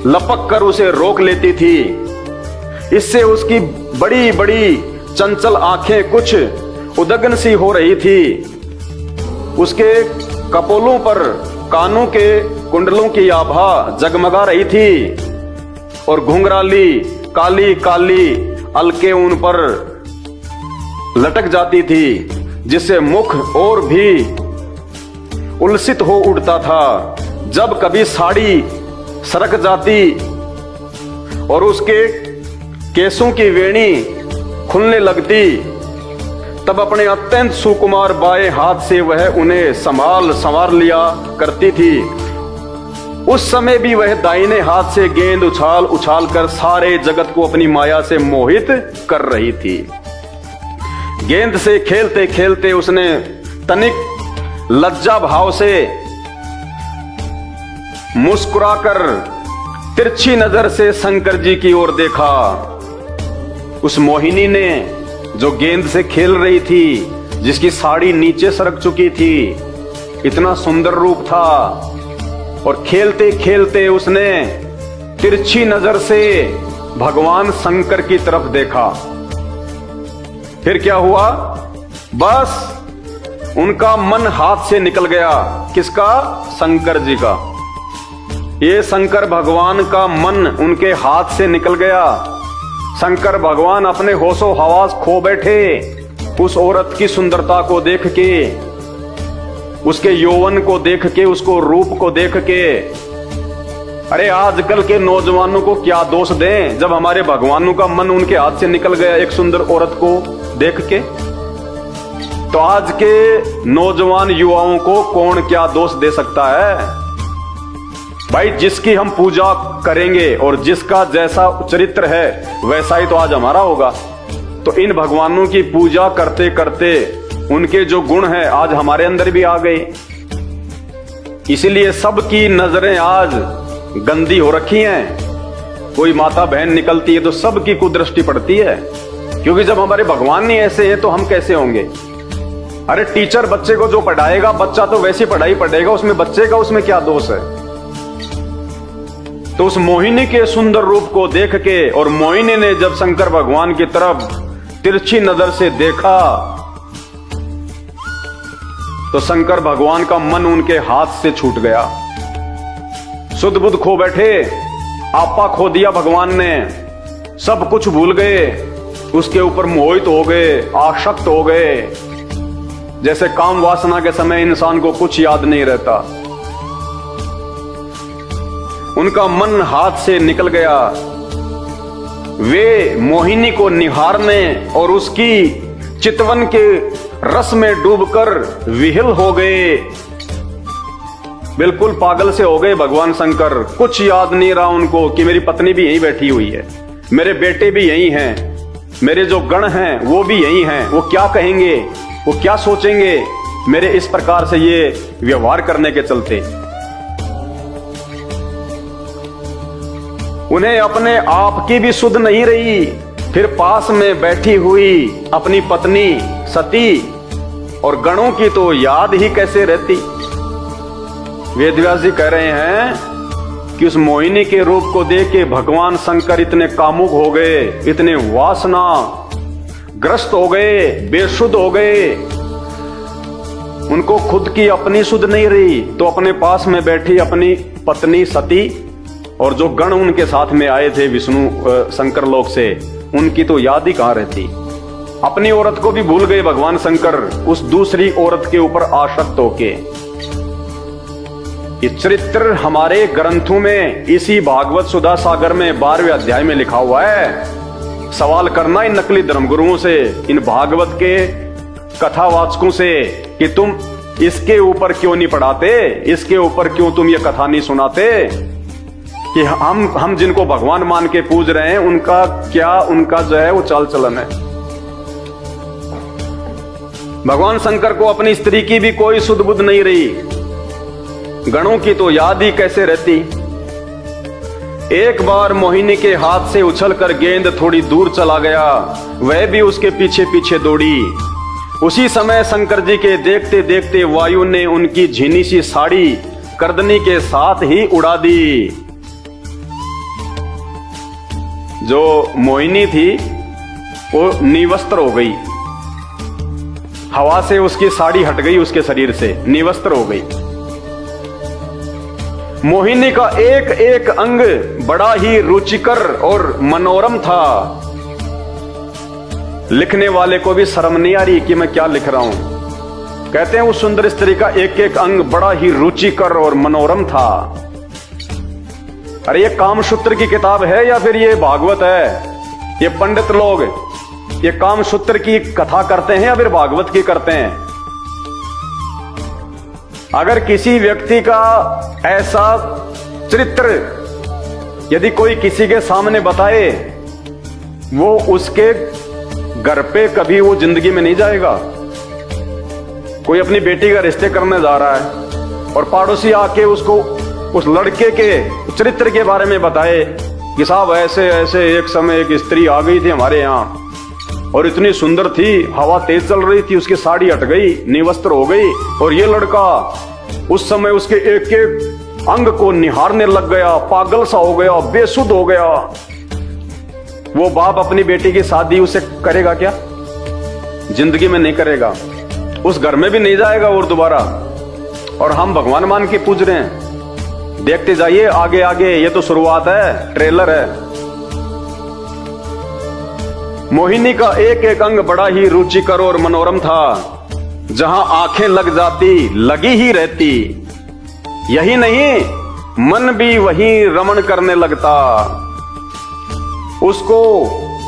लपक कर उसे रोक लेती थी। इससे उसकी बड़ी बड़ी चंचल आंखें कुछ उदगन सी हो रही थी। उसके कपोलों पर कानों के कुंडलों की आभा जगमगा रही थी और घुंघराली काली काली अलके उन पर लटक जाती थी, जिससे मुख और भी उल्सित हो उठता था। जब कभी साड़ी सरक जाती और उसके केसों की वेणी खुलने लगती तब अपने अत्यंत सुकुमार बाएं हाथ से वह उन्हें संवार लिया करती थी। उस समय भी वह दाहिने हाथ से गेंद उछाल उछाल कर सारे जगत को अपनी माया से मोहित कर रही थी। गेंद से खेलते खेलते उसने तनिक लज्जा भाव से मुस्कुराकर तिरछी नजर से शंकर जी की ओर देखा। उस मोहिनी ने जो गेंद से खेल रही थी, जिसकी साड़ी नीचे सरक चुकी थी, इतना सुंदर रूप था, और खेलते खेलते उसने तिरछी नजर से भगवान शंकर की तरफ देखा। फिर क्या हुआ? बस उनका मन हाथ से निकल गया। किसका? शंकर जी का। ये शंकर भगवान का मन उनके हाथ से निकल गया। शंकर भगवान अपने होशो हवास खो बैठे उस औरत की सुंदरता को देख के, उसके यौवन को देख के, उसको रूप को देख के। अरे आजकल के नौजवानों को क्या दोष दें जब हमारे भगवानों का मन उनके हाथ से निकल गया एक सुंदर औरत को देख के। तो आज के नौजवान युवाओं को कौन क्या दोष दे सकता है? भाई, जिसकी हम पूजा करेंगे और जिसका जैसा चरित्र है वैसा ही तो आज हमारा होगा। तो इन भगवानों की पूजा करते करते उनके जो गुण हैं आज हमारे अंदर भी आ गए। इसीलिए सबकी नजरें आज गंदी हो रखी हैं। कोई माता बहन निकलती है तो सबकी कुदृष्टि पड़ती है, क्योंकि जब हमारे भगवान नहीं ऐसे हैं तो हम कैसे होंगे? अरे टीचर बच्चे को जो पढ़ाएगा, बच्चा तो वैसी पढ़ाई पढ़ेगा, उसमें बच्चे का उसमें क्या दोष है? तो उस मोहिनी के सुंदर रूप को देख के, और मोहिनी ने जब शंकर भगवान की तरफ तिरछी नजर से देखा, तो शंकर भगवान का मन उनके हाथ से छूट गया। सुध बुध खो बैठे, आपा खो दिया भगवान ने, सब कुछ भूल गए, उसके ऊपर मोहित हो गए, आसक्त हो गए। जैसे काम वासना के समय इंसान को कुछ याद नहीं रहता। उनका मन हाथ से निकल गया। वे मोहिनी को निहारने और उसकी चितवन के रस में डूबकर विह्वल हो गए। बिल्कुल पागल से हो गए भगवान शंकर। कुछ याद नहीं रहा उनको कि मेरी पत्नी भी यहीं बैठी हुई है, मेरे बेटे भी यहीं हैं, मेरे जो गण हैं वो भी यहीं हैं। वो क्या कहेंगे, वो क्या सोचेंगे मेरे इस प्रकार से ये व्यवहार करने के चलते? उन्हें अपने आप की भी सुध नहीं रही। फिर पास में बैठी हुई अपनी पत्नी सती और गणों की तो याद ही कैसे रहती। वेदव्यास जी कह रहे हैं कि उस मोहिनी के रूप को देख के भगवान शंकर इतने कामुक हो गए, इतने वासना ग्रस्त हो गए, बेसुध हो गए। उनको खुद की अपनी सुध नहीं रही, तो अपने पास में बैठी अपनी पत्नी सती और जो गण उनके साथ में आए थे विष्णु शंकर लोक से, उनकी तो याद ही कहां रहती। अपनी औरत को भी भूल गए भगवान शंकर उस दूसरी औरत के ऊपर आसक्त होके। ये चरित्र हमारे ग्रंथों में इसी भागवत सुधा सागर में 12वें अध्याय में लिखा हुआ है। सवाल करना इन नकली धर्मगुरुओं से, इन भागवत के कथावाचकों से कि तुम इसके ऊपर क्यों नहीं पढ़ाते, इसके ऊपर क्यों तुम ये कथा नहीं सुनाते कि हम जिनको भगवान मान के पूज रहे हैं उनका क्या, उनका जो है वो चाल चलन है। भगवान शंकर को अपनी स्त्री की भी कोई सुध बुध नहीं रही, गणों की तो याद ही कैसे रहती। एक बार मोहिनी के हाथ से उछलकर गेंद थोड़ी दूर चला गया, वह भी उसके पीछे पीछे दौड़ी। उसी समय शंकर जी के देखते देखते वायु ने उनकी झीनी सी साड़ी करदनी के साथ ही उड़ा दी। जो मोहिनी थी वो निवस्त्र हो गई, हवा से उसकी साड़ी हट गई, उसके शरीर से निवस्त्र हो गई। मोहिनी का एक एक अंग बड़ा ही रुचिकर और मनोरम था। लिखने वाले को भी शर्म नहीं आ रही कि मैं क्या लिख रहा हूं। कहते हैं उस सुंदर स्त्री का एक एक अंग बड़ा ही रुचिकर और मनोरम था। अरे ये कामसूत्र की किताब है या फिर ये भागवत है? ये पंडित लोग ये कामसूत्र की कथा करते हैं या फिर भागवत की करते हैं? अगर किसी व्यक्ति का ऐसा चरित्र यदि कोई किसी के सामने बताए, वो उसके घर पे कभी वो जिंदगी में नहीं जाएगा। कोई अपनी बेटी का रिश्ते करने जा रहा है और पड़ोसी आके उसको उस लड़के के चरित्र के बारे में बताए कि साहब ऐसे ऐसे एक समय एक स्त्री आ गई थी हमारे यहाँ और इतनी सुंदर थी, हवा तेज चल रही थी, उसकी साड़ी हट गई, निवस्त्र हो गई और ये लड़का उस समय उसके एक एक अंग को निहारने लग गया, पागल सा हो गया, बेसुध हो गया। वो बाप अपनी बेटी की शादी उसे करेगा क्या? जिंदगी में नहीं करेगा, उस घर में भी नहीं जाएगा और दोबारा। और हम भगवान मान के पूज रहे हैं। देखते जाइए आगे आगे, ये तो शुरुआत है, ट्रेलर है। मोहिनी का एक एक अंग बड़ा ही रुचिकर और मनोरम था, जहां आंखें लग जाती लगी ही रहती। यही नहीं, मन भी वहीं रमण करने लगता। उसको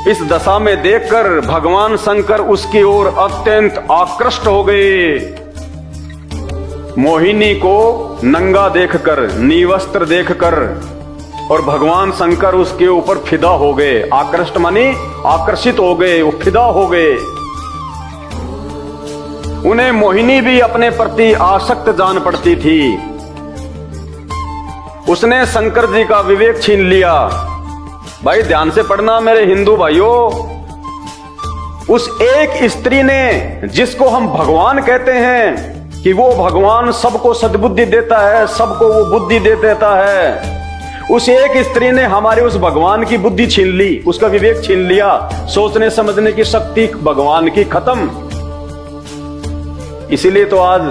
इस दशा में देखकर भगवान शंकर उसकी ओर अत्यंत आकृष्ट हो गए। मोहिनी को नंगा देखकर, निवस्त्र देखकर और भगवान शंकर उसके ऊपर फिदा हो गए। आकृष्ट मानी आकर्षित हो गए, वो फिदा हो गए। उन्हें मोहिनी भी अपने प्रति आसक्त जान पड़ती थी। उसने शंकर जी का विवेक छीन लिया। भाई ध्यान से पढ़ना मेरे हिंदू भाइयों, उस एक स्त्री ने, जिसको हम भगवान कहते हैं कि वो भगवान सबको सद्बुद्धि देता है, सबको वो बुद्धि दे देता है, उस एक स्त्री ने हमारे उस भगवान की बुद्धि छीन ली, उसका विवेक छीन लिया। सोचने समझने की शक्ति भगवान की खत्म। इसीलिए तो आज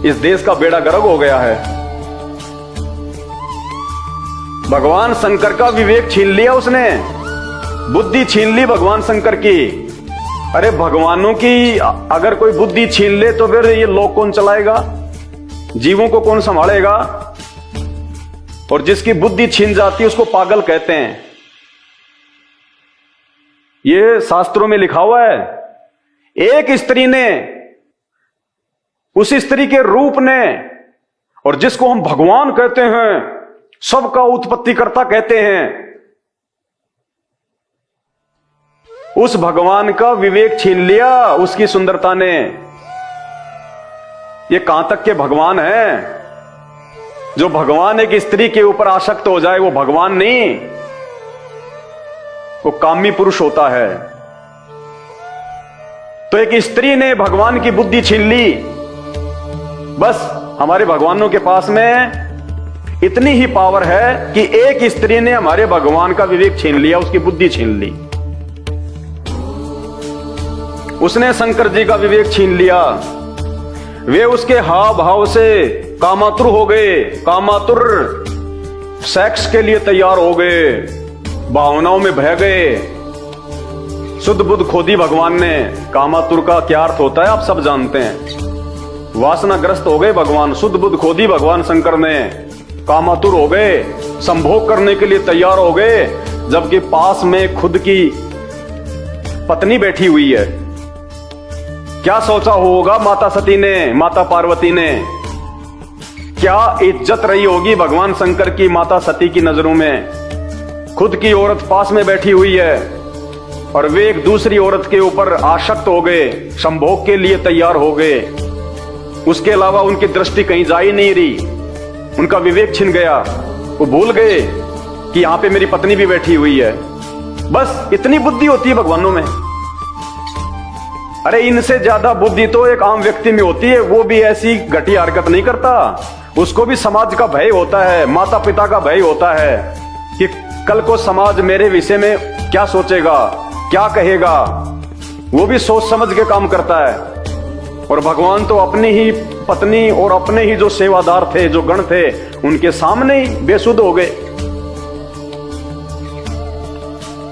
इस देश का बेड़ा गर्क हो गया है। भगवान शंकर का विवेक छीन लिया उसने, बुद्धि छीन ली भगवान शंकर की। अरे भगवानों की अगर कोई बुद्धि छीन ले तो फिर ये लोक कौन चलाएगा? जीवों को कौन संभालेगा? और जिसकी बुद्धि छीन जाती है उसको पागल कहते हैं। ये शास्त्रों में लिखा हुआ है। एक स्त्री ने, उस स्त्री के रूप ने, और जिसको हम भगवान कहते हैं, सबका उत्पत्तिकर्ता कहते हैं, उस भगवान का विवेक छीन लिया उसकी सुंदरता ने। ये कहां तक के भगवान है? जो भगवान एक स्त्री के ऊपर आसक्त हो जाए वो भगवान नहीं, वो कामी पुरुष होता है। तो एक स्त्री ने भगवान की बुद्धि छीन ली। बस हमारे भगवानों के पास में इतनी ही पावर है कि एक स्त्री ने हमारे भगवान का विवेक छीन लिया, उसकी बुद्धि छीन ली। उसने शंकर जी का विवेक छीन लिया। वे उसके हाव भाव से कामातुर हो गए। कामातुर सेक्स के लिए तैयार हो गए, भावनाओं में बह गए। शुद्ध बुद्ध खोदी भगवान ने। कामातुर का क्या अर्थ होता है आप सब जानते हैं। वासनाग्रस्त हो गए भगवान, शुद्ध बुद्ध खोदी भगवान शंकर ने। कामातुर हो गए, संभोग करने के लिए तैयार हो गए, जबकि पास में खुद की पत्नी बैठी हुई है। क्या सोचा होगा माता सती ने, माता पार्वती ने? क्या इज्जत रही होगी भगवान शंकर की माता सती की नजरों में? खुद की औरत पास में बैठी हुई है और वे एक दूसरी औरत के ऊपर आसक्त हो गए, संभोग के लिए तैयार हो गए। उसके अलावा उनकी दृष्टि कहीं जा ही नहीं रही, उनका विवेक छिन गया। वो भूल गए कि यहां पे मेरी पत्नी भी बैठी हुई है। बस इतनी बुद्धि होती है भगवानों में। अरे इनसे ज्यादा बुद्धि तो एक आम व्यक्ति में होती है, वो भी ऐसी घटिया हरकत नहीं करता। उसको भी समाज का भय होता है, माता पिता का भय होता है कि कल को समाज मेरे विषय में क्या सोचेगा, क्या कहेगा। वो भी सोच समझ के काम करता है। और भगवान तो अपनी ही पत्नी और अपने ही जो सेवादार थे, जो गण थे, उनके सामने ही बेसुध हो गए।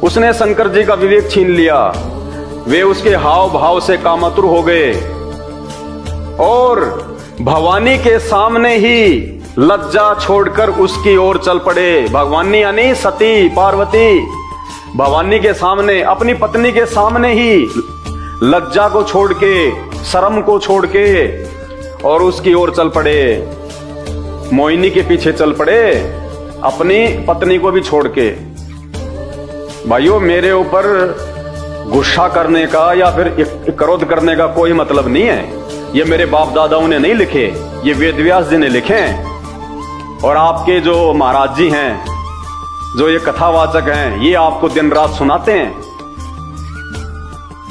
उसने शंकर जी का विवेक छीन लिया। वे उसके हाव भाव से कामातुर हो गए और भवानी के सामने ही लज्जा छोड़कर उसकी ओर चल पड़े। भगवानी यानी सती पार्वती भवानी के सामने, अपनी पत्नी के सामने ही लज्जा को छोड़ के, शर्म को छोड़ के और उसकी ओर चल पड़े, मोहिनी के पीछे चल पड़े, अपनी पत्नी को भी छोड़ के। भाइयों, मेरे ऊपर गुस्सा करने का या फिर क्रोध करने का कोई मतलब नहीं है। ये मेरे बाप दादाओं ने नहीं लिखे, ये वेद व्यास जी ने लिखे हैं। और आपके जो महाराज जी हैं, जो ये कथावाचक हैं, ये आपको दिन रात सुनाते हैं।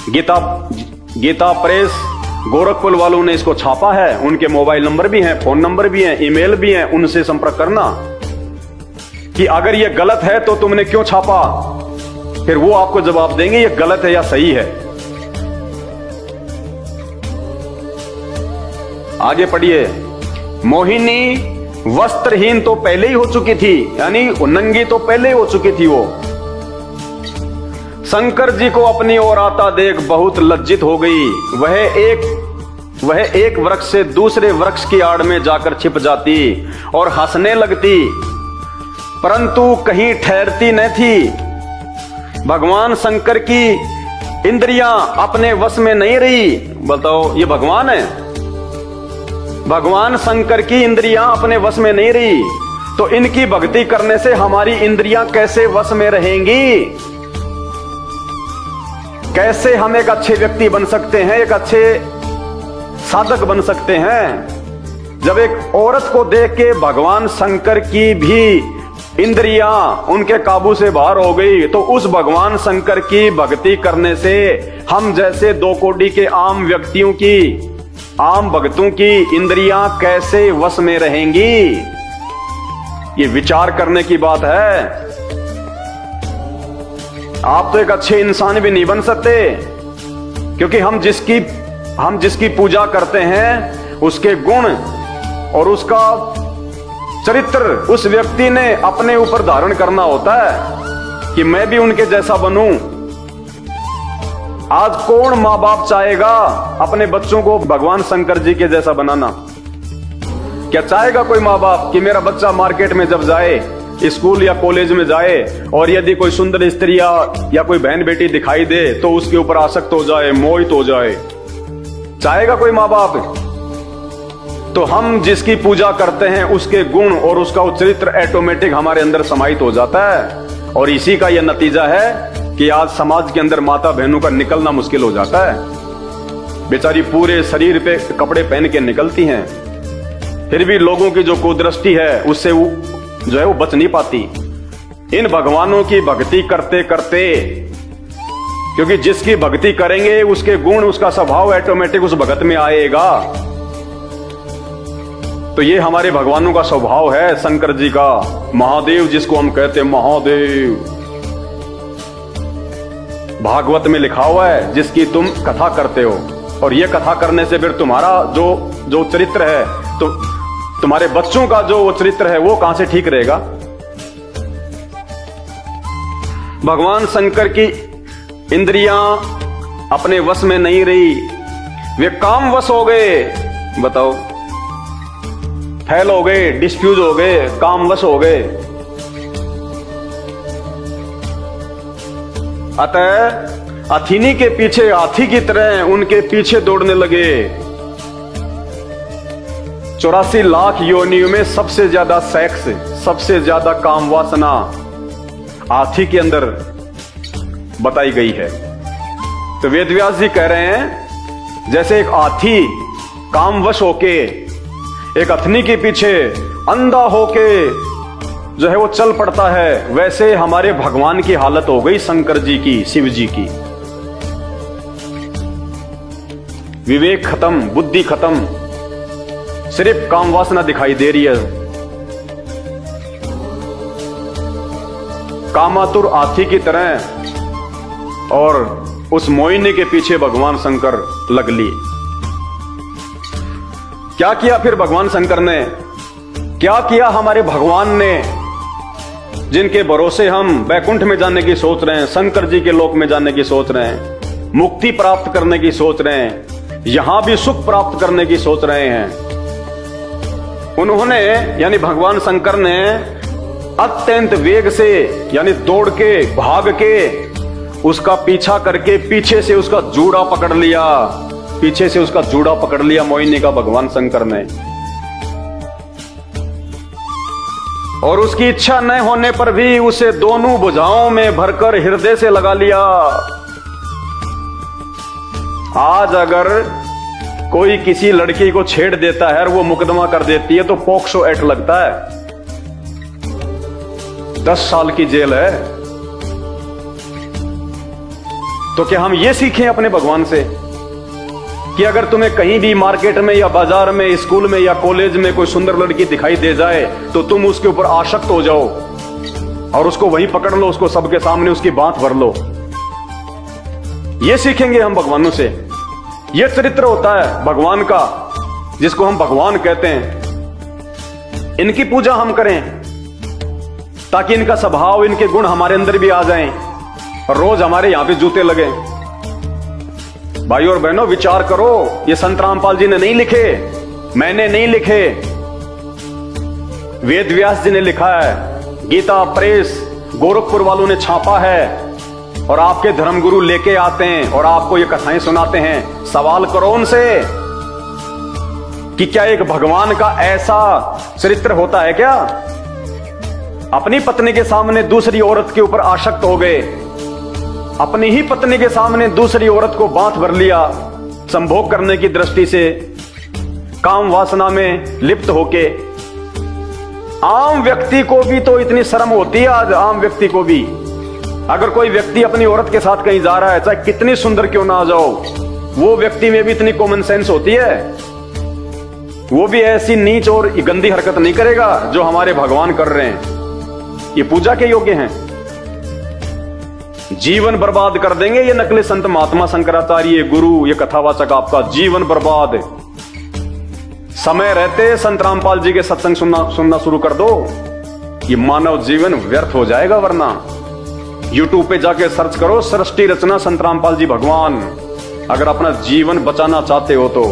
गीता प्रेस गोरखपुर वालों ने इसको छापा है, उनके मोबाइल नंबर भी हैं, फोन नंबर भी हैं, ईमेल भी हैं, उनसे संपर्क करना कि अगर ये गलत है तो तुमने क्यों छापा। फिर वो आपको जवाब देंगे ये गलत है या सही है। आगे पढ़िए। मोहिनी वस्त्रहीन तो पहले ही हो चुकी थी, यानी नंगी तो पहले ही हो चुकी थी वो। शंकर जी को अपनी ओर आता देख बहुत लज्जित हो गई। वह एक वृक्ष से दूसरे वृक्ष की आड़ में जाकर छिप जाती और हंसने लगती, परंतु कहीं ठहरती न थी। भगवान शंकर की इंद्रियां अपने वश में नहीं रही। बताओ, ये भगवान है। भगवान शंकर की इंद्रियां अपने वश में नहीं रही, तो इनकी भक्ति करने से हमारी इंद्रियां कैसे वश में रहेंगी? कैसे हम एक अच्छे व्यक्ति बन सकते हैं, एक अच्छे साधक बन सकते हैं? जब एक औरत को देख के भगवान शंकर की भी इंद्रियां उनके काबू से बाहर हो गई, तो उस भगवान शंकर की भक्ति करने से हम जैसे 2 कोटि के आम व्यक्तियों की, आम भक्तों की इंद्रियां कैसे वश में रहेंगी? ये विचार करने की बात है। आप तो एक अच्छे इंसान भी नहीं बन सकते, क्योंकि हम जिसकी पूजा करते हैं उसके गुण और उसका चरित्र उस व्यक्ति ने अपने ऊपर धारण करना होता है कि मैं भी उनके जैसा बनूं। आज कौन माँ बाप चाहेगा अपने बच्चों को भगवान शंकर जी के जैसा बनाना? क्या चाहेगा कोई माँ बाप कि मेरा बच्चा मार्केट में जब जाए, स्कूल या कॉलेज में जाए, और यदि कोई सुंदर स्त्री या कोई बहन बेटी दिखाई दे तो उसके ऊपर आसक्त हो जाए, मोहित हो जाए? चाहेगा कोई माँ बाप? तो हम जिसकी पूजा करते हैं उसके गुण और उसका चरित्र ऑटोमेटिक हमारे अंदर समाहित हो जाता है। और इसी का यह नतीजा है कि आज समाज के अंदर माता बहनों का निकलना मुश्किल हो जाता है। बेचारी पूरे शरीर पे कपड़े पहन के निकलती हैं, फिर भी लोगों की जो कुदृष्टि है उससे वो जो है वो बच नहीं पाती। इन भगवानों की भक्ति करते करते, क्योंकि जिसकी भक्ति करेंगे उसके गुण, उसका स्वभाव ऑटोमेटिक उस भगत में आएगा। तो ये हमारे भगवानों का स्वभाव है, शंकर जी का, महादेव जिसको हम कहते हैं महादेव। भागवत में लिखा हुआ है जिसकी तुम कथा करते हो, और ये कथा करने से फिर तुम्हारा जो चरित्र है, तो तुम्हारे बच्चों का जो वो चरित्र है वो कहां से ठीक रहेगा? भगवान शंकर की इंद्रियां अपने वश में नहीं रही, वे काम वश हो गए। बताओ, फैल हो गए, डिस्फ्यूज हो गए, काम वश हो गए। अतः अथिनी के पीछे हाथी की तरह उनके पीछे दौड़ने लगे। 84 लाख योनियों में सबसे ज्यादा सेक्स, सबसे ज्यादा काम वासना हाथी के अंदर बताई गई है। तो वेदव्यास जी कह रहे हैं जैसे एक हाथी कामवश होके एक अथनी के पीछे अंधा होके जो है वो चल पड़ता है, वैसे हमारे भगवान की हालत हो गई, शंकर जी की, शिव जी की। विवेक खत्म, बुद्धि खत्म, सिर्फ काम वासना दिखाई दे रही है। कामातुर हाथी की तरह, और उस मोहिनी के पीछे भगवान शंकर लग लिए। क्या किया फिर भगवान शंकर ने? क्या किया हमारे भगवान ने, जिनके भरोसे हम वैकुंठ में जाने की सोच रहे हैं, शंकर जी के लोक में जाने की सोच रहे हैं, मुक्ति प्राप्त करने की सोच रहे हैं, यहां भी सुख प्राप्त करने की सोच रहे हैं। उन्होंने, यानी भगवान शंकर ने अत्यंत वेग से यानी दौड़ के भाग के उसका पीछा करके पीछे से उसका जूड़ा पकड़ लिया, पीछे से उसका जूड़ा पकड़ लिया मोहिनी का भगवान शंकर ने। और उसकी इच्छा न होने पर भी उसे दोनों भुजाओं में भरकर हृदय से लगा लिया। आज अगर कोई किसी लड़की को छेड़ देता है और वो मुकदमा कर देती है तो पॉक्सो एक्ट लगता है, 10 साल की जेल है। तो क्या हम ये सीखें अपने भगवान से कि अगर तुम्हें कहीं भी मार्केट में या बाजार में, स्कूल में या कॉलेज में कोई सुंदर लड़की दिखाई दे जाए तो तुम उसके ऊपर आसक्त हो जाओ और उसको वहीं पकड़ लो, उसको सबके सामने उसकी बात भर लो। ये सीखेंगे हम भगवानों से। ये चरित्र होता है भगवान का जिसको हम भगवान कहते हैं। इनकी पूजा हम करें ताकि इनका स्वभाव, इनके गुण हमारे अंदर भी आ जाएं और रोज हमारे यहां पे जूते लगे। भाई और बहनों, विचार करो, ये संत रामपाल जी ने नहीं लिखे, मैंने नहीं लिखे, वेद व्यास जी ने लिखा है, गीता प्रेस गोरखपुर वालों ने छापा है और आपके धर्मगुरु लेके आते हैं और आपको ये कथाएं सुनाते हैं। सवाल करो उनसे कि क्या एक भगवान का ऐसा चरित्र होता है क्या? अपनी पत्नी के सामने दूसरी औरत के ऊपर आसक्त हो गए, अपनी ही पत्नी के सामने दूसरी औरत को बांध भर लिया, संभोग करने की दृष्टि से काम वासना में लिप्त होके। आम व्यक्ति को भी तो इतनी शर्म होती है आज, आम व्यक्ति को भी। अगर कोई व्यक्ति अपनी औरत के साथ कहीं जा रहा है, चाहे कितनी सुंदर क्यों ना आ जाओ, वो व्यक्ति में भी इतनी कॉमन सेंस होती है, वो भी ऐसी नीच और गंदी हरकत नहीं करेगा जो हमारे भगवान कर रहे हैं। ये पूजा के योग्य हैं। जीवन बर्बाद कर देंगे ये नकली संत महात्मा शंकराचार्य गुरु, ये कथावाचक आपका जीवन बर्बाद। समय रहते संत रामपाल जी के सत्संग सुनना शुरू कर दो, ये मानव जीवन व्यर्थ हो जाएगा। वरना यूट्यूब पे जाके सर्च करो सृष्टि रचना संत रामपाल जी भगवान, अगर अपना जीवन बचाना चाहते हो तो।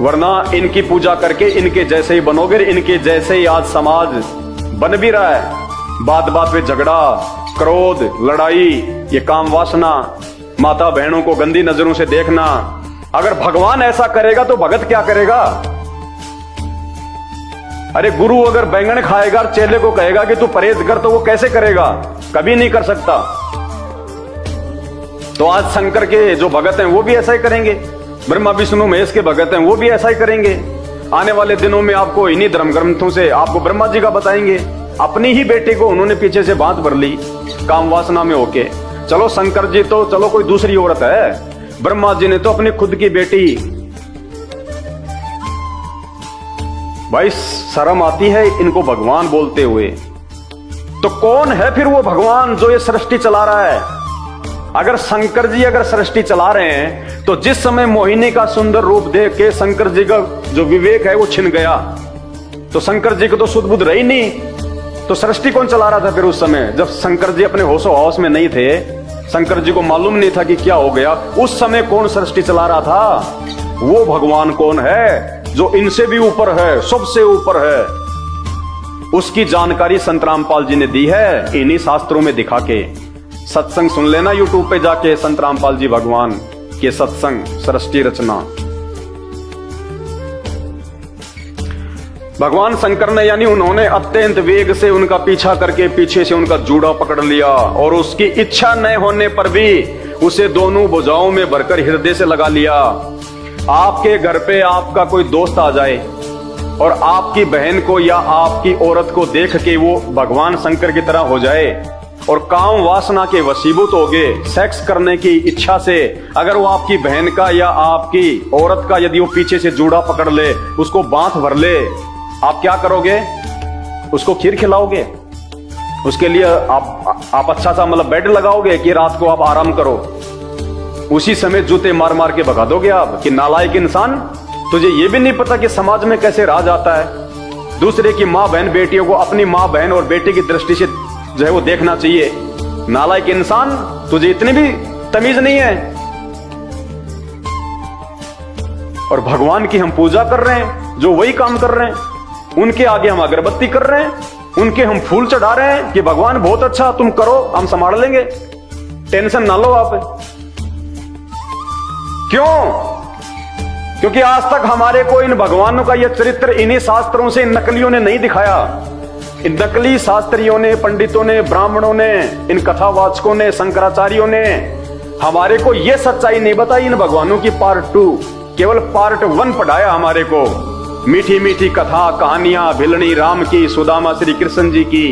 वरना इनकी पूजा करके इनके जैसे ही बनोगे, इनके जैसे ही आज समाज बन भी रहा है। बात बात पे झगड़ा, क्रोध, लड़ाई, ये काम वासना, माता बहनों को गंदी नजरों से देखना। अगर भगवान ऐसा करेगा तो भगत क्या करेगा? अरे गुरु अगर बैंगन खाएगा और चेले को कहेगा कि तू परहेज कर, तो वो कैसे करेगा? कभी नहीं कर सकता। तो आज शंकर के जो भगत हैं वो भी ऐसा ही करेंगे, ब्रह्मा विष्णु महेश के भगत हैं वो भी ऐसा ही करेंगे। आने वाले दिनों में आपको इन्हीं धर्म ग्रंथों से आपको ब्रह्मा जी का बताएंगे। अपनी ही बेटी को उन्होंने पीछे से बांध भर ली काम वासना में होके। चलो शंकर जी तो चलो कोई दूसरी औरत है, ब्रह्मा जी ने तो अपनी खुद की बेटी। भाई शर्म आती है इनको भगवान बोलते हुए। तो कौन है फिर वो भगवान जो ये सृष्टि चला रहा है? अगर शंकर जी अगर सृष्टि चला रहे हैं तो जिस समय मोहिनी का सुंदर रूप देख के शंकर जी का जो विवेक है वो छिन गया, तो शंकर जी को तो सुध बुध रही नहीं, तो सृष्टि कौन चला रहा था फिर उस समय जब शंकर जी अपने होशो हौस में नहीं थे? शंकर जी को मालूम नहीं था कि क्या हो गया। उस समय कौन सृष्टि चला रहा था? वो भगवान कौन है जो इनसे भी ऊपर है, सबसे ऊपर है। उसकी जानकारी संत रामपाल जी ने दी है इन्हीं शास्त्रों में दिखा के। सत्संग सुन लेना यूट्यूब पे जाके, संत रामपाल जी भगवान के सत्संग सृष्टि रचना। भगवान शंकर ने यानी उन्होंने अत्यंत वेग से उनका पीछा करके पीछे से उनका जूड़ा पकड़ लिया और उसकी इच्छा न होने पर भी उसे दोनों भुजाओं में भरकर हृदय से लगा लिया। आपके घर पे आपका कोई दोस्त आ जाए और आपकी बहन को या आपकी औरत को देख के वो भगवान शंकर की तरह हो जाए और काम वासना के वशीभूत हो गए, सेक्स करने की इच्छा से अगर वो आपकी बहन का या आपकी औरत का यदि वो पीछे से जूड़ा पकड़ ले, उसको बांध भर ले, आप क्या करोगे? उसको खीर खिलाओगे? उसके लिए आप अच्छा सा मतलब बेड लगाओगे कि रात को आप आराम करो? उसी समय जूते मार मार के भगा दोगे आप कि नालायक इंसान, तुझे ये भी नहीं पता कि समाज में कैसे राज आता है। दूसरे की माँ बहन बेटियों को अपनी माँ बहन और बेटी की दृष्टि से जो है वो देखना चाहिए। नालायक इंसान, तुझे इतनी भी तमीज नहीं है। और भगवान की हम पूजा कर रहे हैं जो वही काम कर रहे हैं। उनके आगे हम अगरबत्ती कर रहे हैं, उनके हम फूल चढ़ा रहे हैं कि भगवान बहुत अच्छा, तुम करो, हम संभाल लेंगे, टेंशन ना लो आप। क्यों? क्योंकि आज तक हमारे को इन भगवानों का यह चरित्र इन्हीं शास्त्रों से इन नकलियों ने नहीं दिखाया। इन नकली शास्त्रियों ने, पंडितों ने, ब्राह्मणों ने, इन कथावाचकों ने, शंकराचार्यों ने हमारे को यह सच्चाई नहीं बताई। इन भगवानों की पार्ट 2, केवल पार्ट 1 पढ़ाया हमारे को। मीठी मीठी कथा कहानियां भिलनी राम की, सुदामा श्री कृष्ण जी की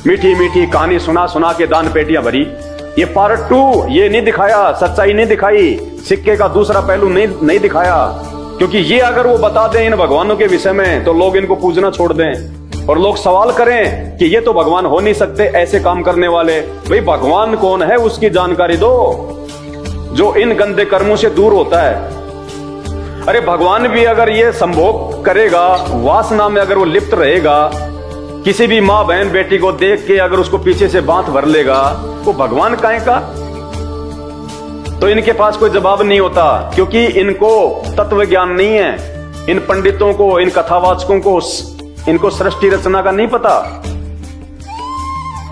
मीठी मीठी कहानी सुना सुना के दान पेटियां भरी। ये पार्ट 2 ये नहीं दिखाया, सच्चाई नहीं दिखाई, सिक्के का दूसरा पहलू नहीं दिखाया। क्योंकि ये अगर वो बता दें इन भगवानों के विषय में तो लोग इनको पूजना छोड़ दें और लोग सवाल करें कि ये तो भगवान हो नहीं सकते ऐसे काम करने वाले। भाई भगवान कौन है उसकी जानकारी दो, जो इन गंदे कर्मों से दूर होता है। अरे भगवान भी अगर ये संभोग करेगा, वासना में अगर वो लिप्त रहेगा, किसी भी माँ बहन बेटी को देख के अगर उसको पीछे से बांध भर लेगा, वो भगवान काहे का? तो इनके पास कोई जवाब नहीं होता, क्योंकि इनको तत्व ज्ञान नहीं है। इन पंडितों को, इन कथावाचकों को, इनको सृष्टि रचना का नहीं पता।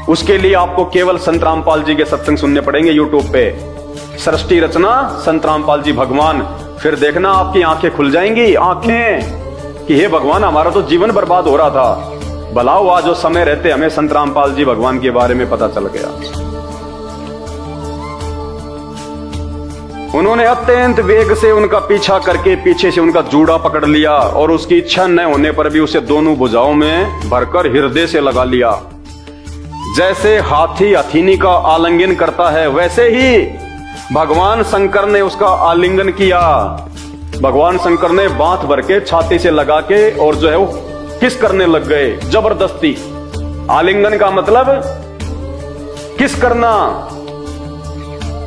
उसके लिए आपको केवल संत रामपाल जी के सत्संग सुनने पड़ेंगे यूट्यूब पे। सृष्टि रचना संत रामपाल जी भगवान, फिर देखना आपकी आंखें खुल जाएंगी, आंखें कि हे भगवान हमारा तो जीवन बर्बाद हो रहा था, भला हुआ जो समय रहते हमें संत रामपाल जी भगवान के बारे में पता चल गया। उन्होंने अत्यंत वेग से उनका पीछा करके पीछे से उनका जूड़ा पकड़ लिया और उसकी इच्छा न होने पर भी उसे दोनों भुजाओं में भरकर हृदय से लगा लिया। जैसे हाथी हथीनी का आलिंगन करता है, वैसे ही भगवान शंकर ने उसका आलिंगन किया। भगवान शंकर ने बांध भर के छाती से लगा के और जो है वो किस करने लग गए जबरदस्ती। आलिंगन का मतलब किस करना,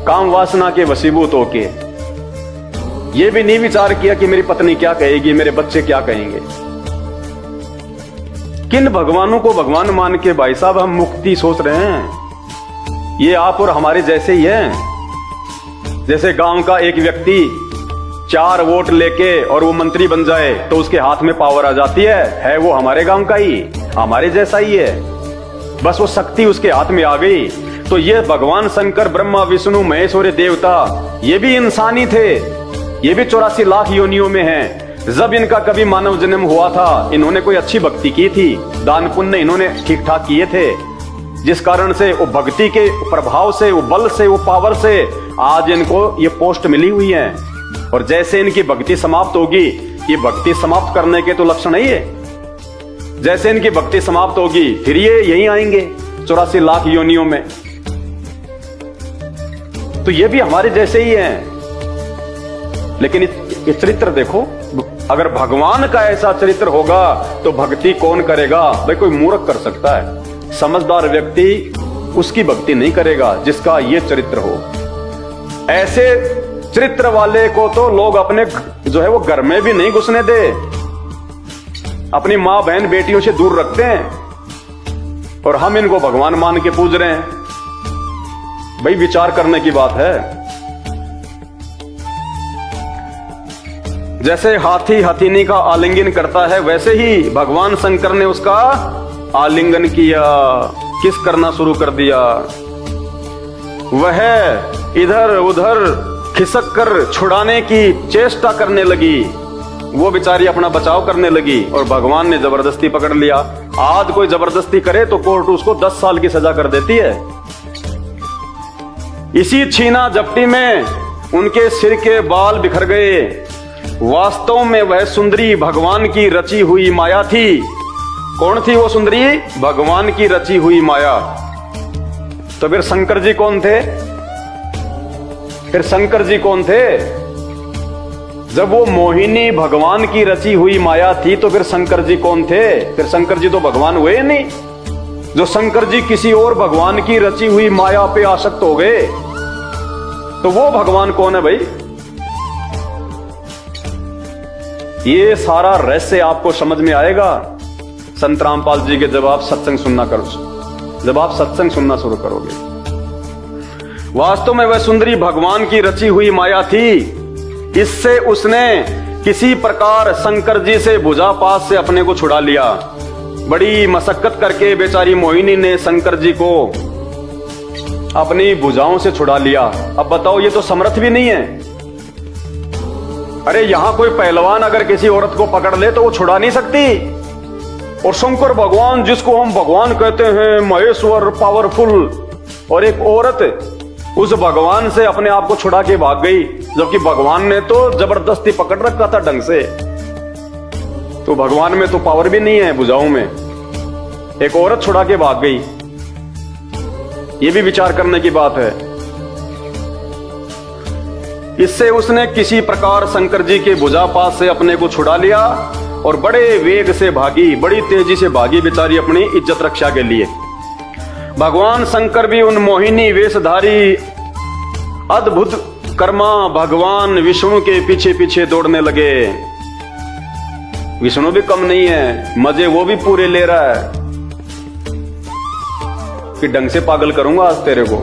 काम वासना के वशीभूत होके। ये भी नहीं विचार किया कि मेरी पत्नी क्या कहेगी, मेरे बच्चे क्या कहेंगे। किन भगवानों को भगवान मान के भाई साहब हम मुक्ति सोच रहे हैं? ये आप और हमारे जैसे ही हैं। जैसे गांव का एक व्यक्ति 4 वोट लेके और वो मंत्री बन जाए तो उसके हाथ में पावर आ जाती है वो हमारे गांव का ही, हमारे जैसा ही है, बस वो शक्ति उसके हाथ में आ गई। तो ये भगवान शंकर, ब्रह्मा, विष्णु, महेश और देवता, ये भी इंसानी थे, ये भी 84 लाख योनियों में हैं। जब इनका कभी मानव जन्म हुआ था, इन्होंने कोई अच्छी भक्ति की थी, दान पुण्य इन्होंने ठीक ठाक किए थे, जिस कारण से वो भक्ति के प्रभाव से, वो बल से, वो पावर से आज इनको ये पोस्ट मिली हुई है। और जैसे इनकी भक्ति समाप्त होगी, ये भक्ति समाप्त करने के तो लक्षण नहीं है, जैसे इनकी भक्ति समाप्त होगी फिर ये यहीं आएंगे 84 लाख योनियों में। तो ये भी हमारे जैसे ही हैं। लेकिन ये चरित्र देखो, अगर भगवान का ऐसा चरित्र होगा तो भक्ति कौन करेगा? भाई कोई मूर्ख कर सकता है, समझदार व्यक्ति उसकी भक्ति नहीं करेगा जिसका ये चरित्र हो। ऐसे चरित्र वाले को तो लोग अपने जो है वो घर में भी नहीं घुसने दे, अपनी मां बहन बेटियों से दूर रखते हैं, और हम इनको भगवान मान के पूज रहे हैं। भाई विचार करने की बात है। जैसे हाथी हथीनी का आलिंगन करता है, वैसे ही भगवान शंकर ने उसका आलिंगन किया, किस करना शुरू कर दिया। वह इधर उधर खिसक कर छुड़ाने की चेष्टा करने लगी, वो बेचारी अपना बचाव करने लगी और भगवान ने जबरदस्ती पकड़ लिया। आज कोई जबरदस्ती करे तो कोर्ट उसको 10 साल की सजा कर देती है। इसी छीना झपटी में उनके सिर के बाल बिखर गए। वास्तव में वह सुंदरी भगवान की रची हुई माया थी। कौन थी वो सुंदरी? भगवान की रची हुई माया। तो फिर शंकर जी कौन थे? फिर शंकर जी कौन थे? जब वो मोहिनी भगवान की रची हुई माया थी तो फिर शंकर जी कौन थे? फिर शंकर जी तो भगवान हुए नहीं। जो शंकर जी किसी और भगवान की रची हुई माया पे आसक्त हो गए तो वो भगवान कौन है भाई? ये सारा रहस्य आपको समझ में आएगा संत रामपाल जी के जब आप सत्संग सुनना शुरू करोगे। वास्तव में वह सुंदरी भगवान की रची हुई माया थी। इससे उसने किसी प्रकार शंकर जी से भुजा पास से अपने को छुड़ा लिया। बड़ी मशक्कत करके बेचारी मोहिनी ने शंकर जी को अपनी भुजाओं से छुड़ा लिया। अब बताओ, ये तो समर्थ भी नहीं है। अरे यहां कोई पहलवान अगर किसी औरत को पकड़ ले तो वो छुड़ा नहीं सकती। और शंकर भगवान, जिसको हम भगवान कहते हैं, महेश्वर, पावरफुल, और एक औरत उस भगवान से अपने आप को छुड़ा के भाग गई, जबकि भगवान ने तो जबरदस्ती पकड़ रखा था ढंग से। तो भगवान में तो पावर भी नहीं है भुजाओं में, एक औरत छुड़ा के भाग गई। ये भी विचार करने की बात है। इससे उसने किसी प्रकार शंकर जी के भुजा पास से अपने को छुड़ा लिया और बड़े वेग से भागी, बड़ी तेजी से भागी बेचारी अपनी इज्जत रक्षा के लिए। भगवान शंकर भी उन मोहिनी वेशधारी अद्भुत कर्मा भगवान विष्णु के पीछे पीछे दौड़ने लगे। विष्णु भी कम नहीं है, मजे वो भी पूरे ले रहा है कि ढंग से पागल करूंगा आज तेरे को।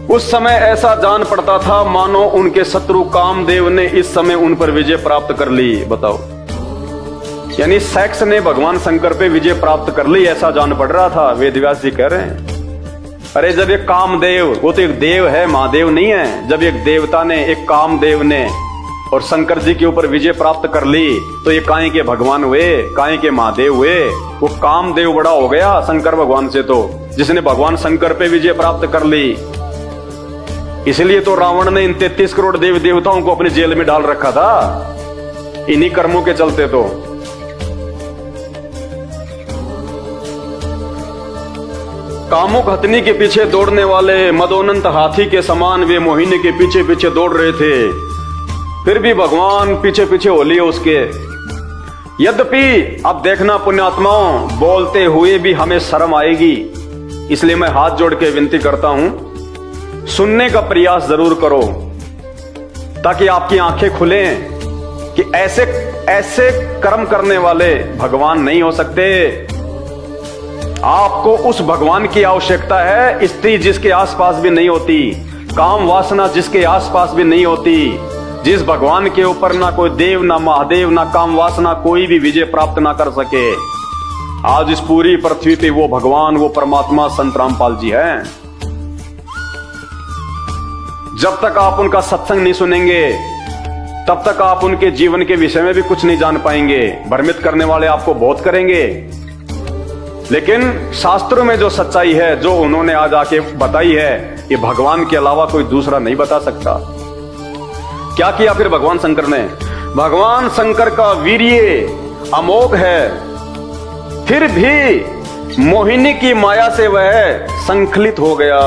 उस समय ऐसा जान पड़ता था मानो उनके शत्रु कामदेव ने इस समय उन पर विजय प्राप्त कर ली। बताओ, यानी सेक्स ने भगवान शंकर पे विजय प्राप्त कर ली, ऐसा जान पड़ रहा था। वेदव्यास जी कह रहे हैं, अरे जब एक कामदेव, वो तो एक देव है, महादेव नहीं है, जब एक देवता ने, एक कामदेव ने और शंकर जी के ऊपर विजय प्राप्त कर ली, तो ये काहे के भगवान हुए, काहे के महादेव हुए। वो कामदेव बड़ा हो गया शंकर भगवान से, तो जिसने भगवान शंकर पे विजय प्राप्त कर ली। इसलिए तो रावण ने इन 33 करोड़ देव देवताओं को अपनी जेल में डाल रखा था, इन्हीं कर्मों के चलते। तो कामुक हथनी के पीछे दौड़ने वाले मदोन्नत हाथी के समान वे मोहिनी के पीछे पीछे दौड़ रहे थे। फिर भी भगवान पीछे पीछे हो लिए उसके। यद्यपि अब देखना पुण्यात्माओं, बोलते हुए भी हमें शर्म आएगी, इसलिए मैं हाथ जोड़ के विनती करता हूं, सुनने का प्रयास जरूर करो ताकि आपकी आंखें खुलें कि ऐसे ऐसे कर्म करने वाले भगवान नहीं हो सकते। आपको उस भगवान की आवश्यकता है, स्त्री जिसके आसपास भी नहीं होती, काम वासना जिसके आसपास भी नहीं होती, जिस भगवान के ऊपर ना कोई देव, ना महादेव, ना काम वासना कोई भी विजय प्राप्त ना कर सके। आज इस पूरी पृथ्वी पे वो भगवान, वो परमात्मा संत रामपाल जी हैं। जब तक आप उनका सत्संग नहीं सुनेंगे तब तक आप उनके जीवन के विषय में भी कुछ नहीं जान पाएंगे। भ्रमित करने वाले आपको बहुत करेंगे, लेकिन शास्त्रों में जो सच्चाई है, जो उन्होंने आज आके बताई है, ये भगवान के अलावा कोई दूसरा नहीं बता सकता। क्या किया फिर भगवान शंकर ने? भगवान शंकर का वीर्य अमोघ है, फिर भी मोहिनी की माया से वह संखलित हो गया।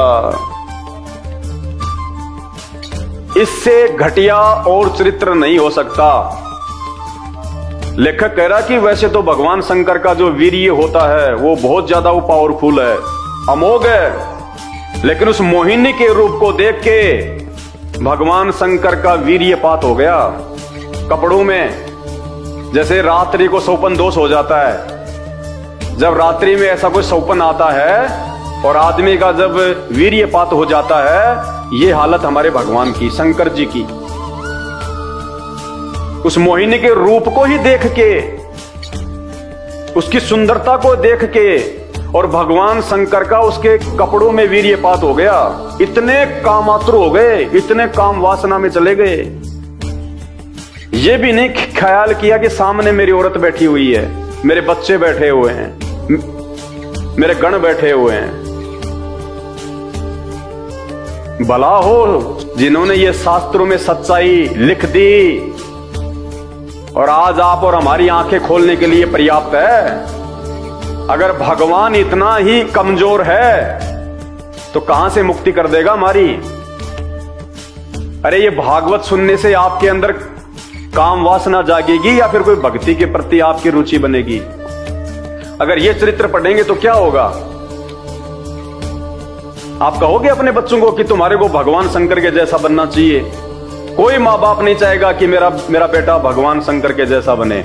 इससे घटिया और चरित्र नहीं हो सकता। लेखक कह रहा कि वैसे तो भगवान शंकर का जो वीर्य होता है वो बहुत ज्यादा वो पावरफुल है, अमोघ है, लेकिन उस मोहिनी के रूप को देख के भगवान शंकर का वीर्यपात हो गया। कपड़ों में जैसे रात्रि को सौपन दोष हो जाता है, जब रात्रि में ऐसा कोई सौपन आता है और आदमी का जब वीर्यपात हो जाता है, ये हालत हमारे भगवान की, शंकर जी की। उस मोहिनी के रूप को ही देख के, उसकी सुंदरता को देख के, और भगवान शंकर का उसके कपड़ों में वीर्यपात हो गया। इतने कामातुर हो गए, इतने काम वासना में चले गए, ये भी नहीं ख्याल किया कि सामने मेरी औरत बैठी हुई है, मेरे बच्चे बैठे हुए हैं, मेरे गण बैठे हुए हैं। भला हो जिन्होंने ये शास्त्रों में सच्चाई लिख दी और आज आप और हमारी आंखें खोलने के लिए पर्याप्त है। अगर भगवान इतना ही कमजोर है तो कहां से मुक्ति कर देगा हमारी? अरे ये भागवत सुनने से आपके अंदर काम वासना जागेगी या फिर कोई भक्ति के प्रति आपकी रुचि बनेगी? अगर ये चरित्र पढ़ेंगे तो क्या होगा? आप कहोगे अपने बच्चों को कि तुम्हारे को भगवान शंकर के जैसा बनना चाहिए। कोई माँ बाप नहीं चाहेगा कि मेरा बेटा भगवान शंकर के जैसा बने।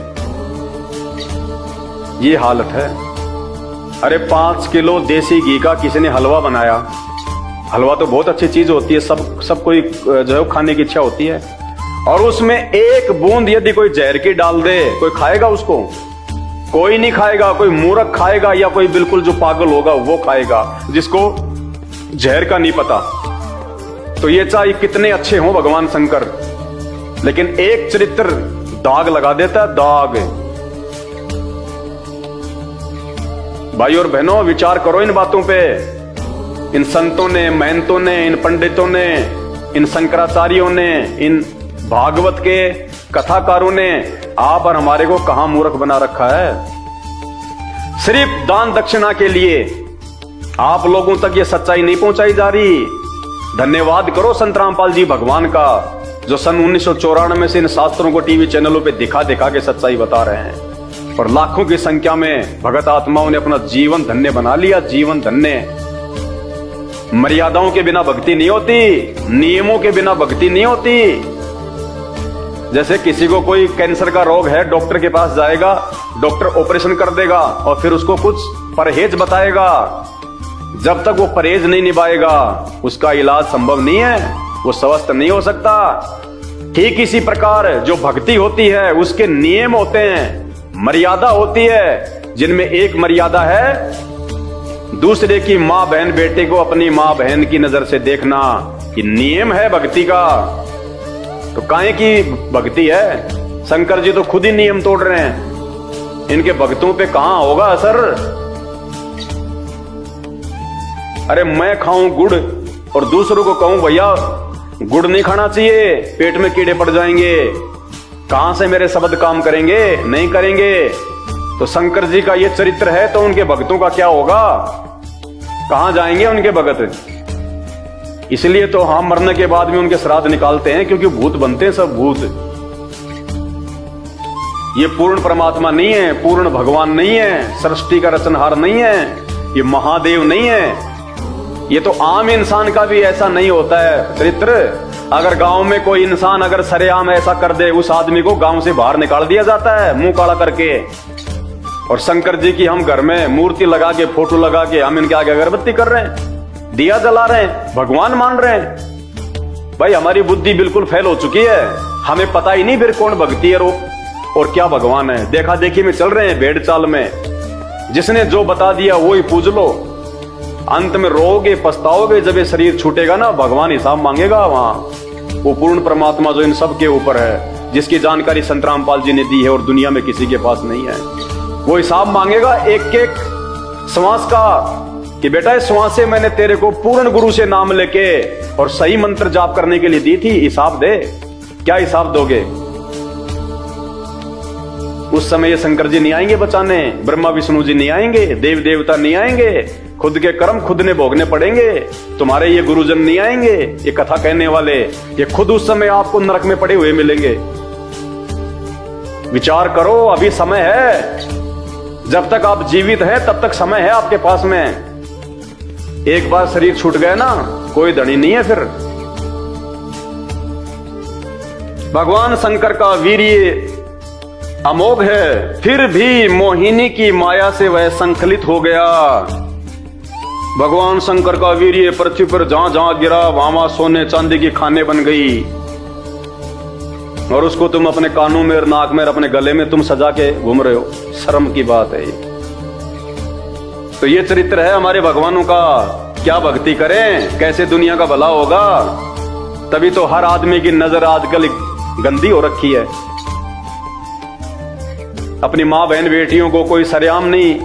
ये हालत है। अरे 5 किलो देसी घी का किसी ने हलवा बनाया, हलवा तो बहुत अच्छी चीज होती है, सब कोई जो है खाने की इच्छा होती है, और उसमें एक बूंद यदि कोई जहर की डाल दे, कोई खाएगा उसको? कोई नहीं खाएगा। कोई मूर्ख खाएगा या कोई बिल्कुल जो पागल होगा वो खाएगा, जिसको जहर का नहीं पता। तो ये चाहे कितने अच्छे हों भगवान शंकर, लेकिन एक चरित्र दाग लगा देता है, दाग। भाई और बहनों, विचार करो इन बातों पे। इन संतों ने, महंतों ने, इन पंडितों ने, इन शंकराचार्यों ने, इन भागवत के कथाकारों ने आप और हमारे को कहां मूर्ख बना रखा है। सिर्फ दान दक्षिणा के लिए आप लोगों तक ये सच्चाई नहीं पहुंचाई जा रही। धन्यवाद करो संत रामपाल जी भगवान का, जो सन 1994 से इन शास्त्रों को टीवी चैनलों पे दिखा दिखा के सच्चाई बता रहे हैं, और लाखों की संख्या में भगत आत्माओं ने अपना जीवन धन्य बना लिया। जीवन धन्य। मर्यादाओं के बिना भक्ति नहीं होती, नियमों के बिना भक्ति नहीं होती। जैसे किसी को कोई कैंसर का रोग है, डॉक्टर के पास जाएगा, डॉक्टर ऑपरेशन कर देगा और फिर उसको कुछ परहेज बताएगा। जब तक वो परहेज नहीं निभाएगा उसका इलाज संभव नहीं है, वो स्वस्थ नहीं हो सकता। ठीक इसी प्रकार जो भक्ति होती है उसके नियम होते हैं, मर्यादा होती है, जिनमें एक मर्यादा है दूसरे की मां बहन बेटे को अपनी मां बहन की नजर से देखना। ये नियम है भक्ति का। तो काहे की भक्ति है? शंकर जी तो खुद ही नियम तोड़ रहे हैं, इनके भक्तों पे कहां होगा असर? अरे मैं खाऊं गुड़ और दूसरों को कहूं भैया गुड़ नहीं खाना चाहिए, पेट में कीड़े पड़ जाएंगे, कहां से मेरे शब्द काम करेंगे? नहीं करेंगे। तो शंकर जी का ये चरित्र है तो उनके भक्तों का क्या होगा? कहां जाएंगे उनके भगत? इसलिए तो हम मरने के बाद में उनके श्राद्ध निकालते हैं, क्योंकि भूत बनते हैं सब भूत। ये पूर्ण परमात्मा नहीं है, पूर्ण भगवान नहीं है, सृष्टि का रचनहार नहीं है, ये महादेव नहीं है। ये तो आम इंसान का भी ऐसा नहीं होता है चरित्र। अगर गांव में कोई इंसान अगर सरेआम ऐसा कर दे, उस आदमी को गांव से बाहर निकाल दिया जाता है मुंह काला करके। और शंकर जी की हम घर में मूर्ति लगा के, फोटो लगा के हम इनके आगे अगरबत्ती कर रहे हैं, दिया जला रहे हैं, भगवान मान रहे हैं। भाई हमारी बुद्धि बिल्कुल फेल हो चुकी है, हमें पता ही नहीं फिर कौन भक्ति है और क्या भगवान है। देखा देखी में चल रहे हैं, भेड़ चाल में। जिसने जो बता दिया वो ही पूज लो, अंत में रोगे पछताओगे। जब ये शरीर छूटेगा ना, भगवान हिसाब मांगेगा वहां। वो पूर्ण परमात्मा जो इन सब के ऊपर है, जिसकी जानकारी संत रामपाल जी ने दी है और दुनिया में किसी के पास नहीं है, वो हिसाब मांगेगा एक एक श्वास का, कि बेटा इस श्वास से मैंने तेरे को पूर्ण गुरु से नाम लेके और सही मंत्र जाप करने के लिए दी थी, हिसाब दे। क्या हिसाब दोगे? उस समय ये शंकर जी नहीं आएंगे बचाने, ब्रह्मा विष्णु जी नहीं आएंगे, देव देवता नहीं आएंगे, खुद के कर्म खुद ने भोगने पड़ेंगे। तुम्हारे ये गुरुजन नहीं आएंगे, ये कथा कहने वाले, ये खुद उस समय आपको नरक में पड़े हुए मिलेंगे। विचार करो, अभी समय है। जब तक आप जीवित हैं तब तक समय है आपके पास में। एक बार शरीर छूट गया ना, कोई धनी नहीं है फिर। भगवान शंकर का वीर्य अमोघ है, फिर भी मोहिनी की माया से वह संकलित हो गया। भगवान शंकर का वीर्य पृथ्वी पर जहां जहां गिरा वहां सोने चांदी की खाने बन गई, और उसको तुम अपने कानों में और नाक में और अपने गले में तुम सजा के घूम रहे हो। शर्म की बात है ये। तो ये चरित्र है हमारे भगवानों का। क्या भक्ति करें, कैसे दुनिया का भला होगा? तभी तो हर आदमी की नजर आजकल गंदी हो रखी है। अपनी मां बहन बेटियों को कोई सरेआम नहीं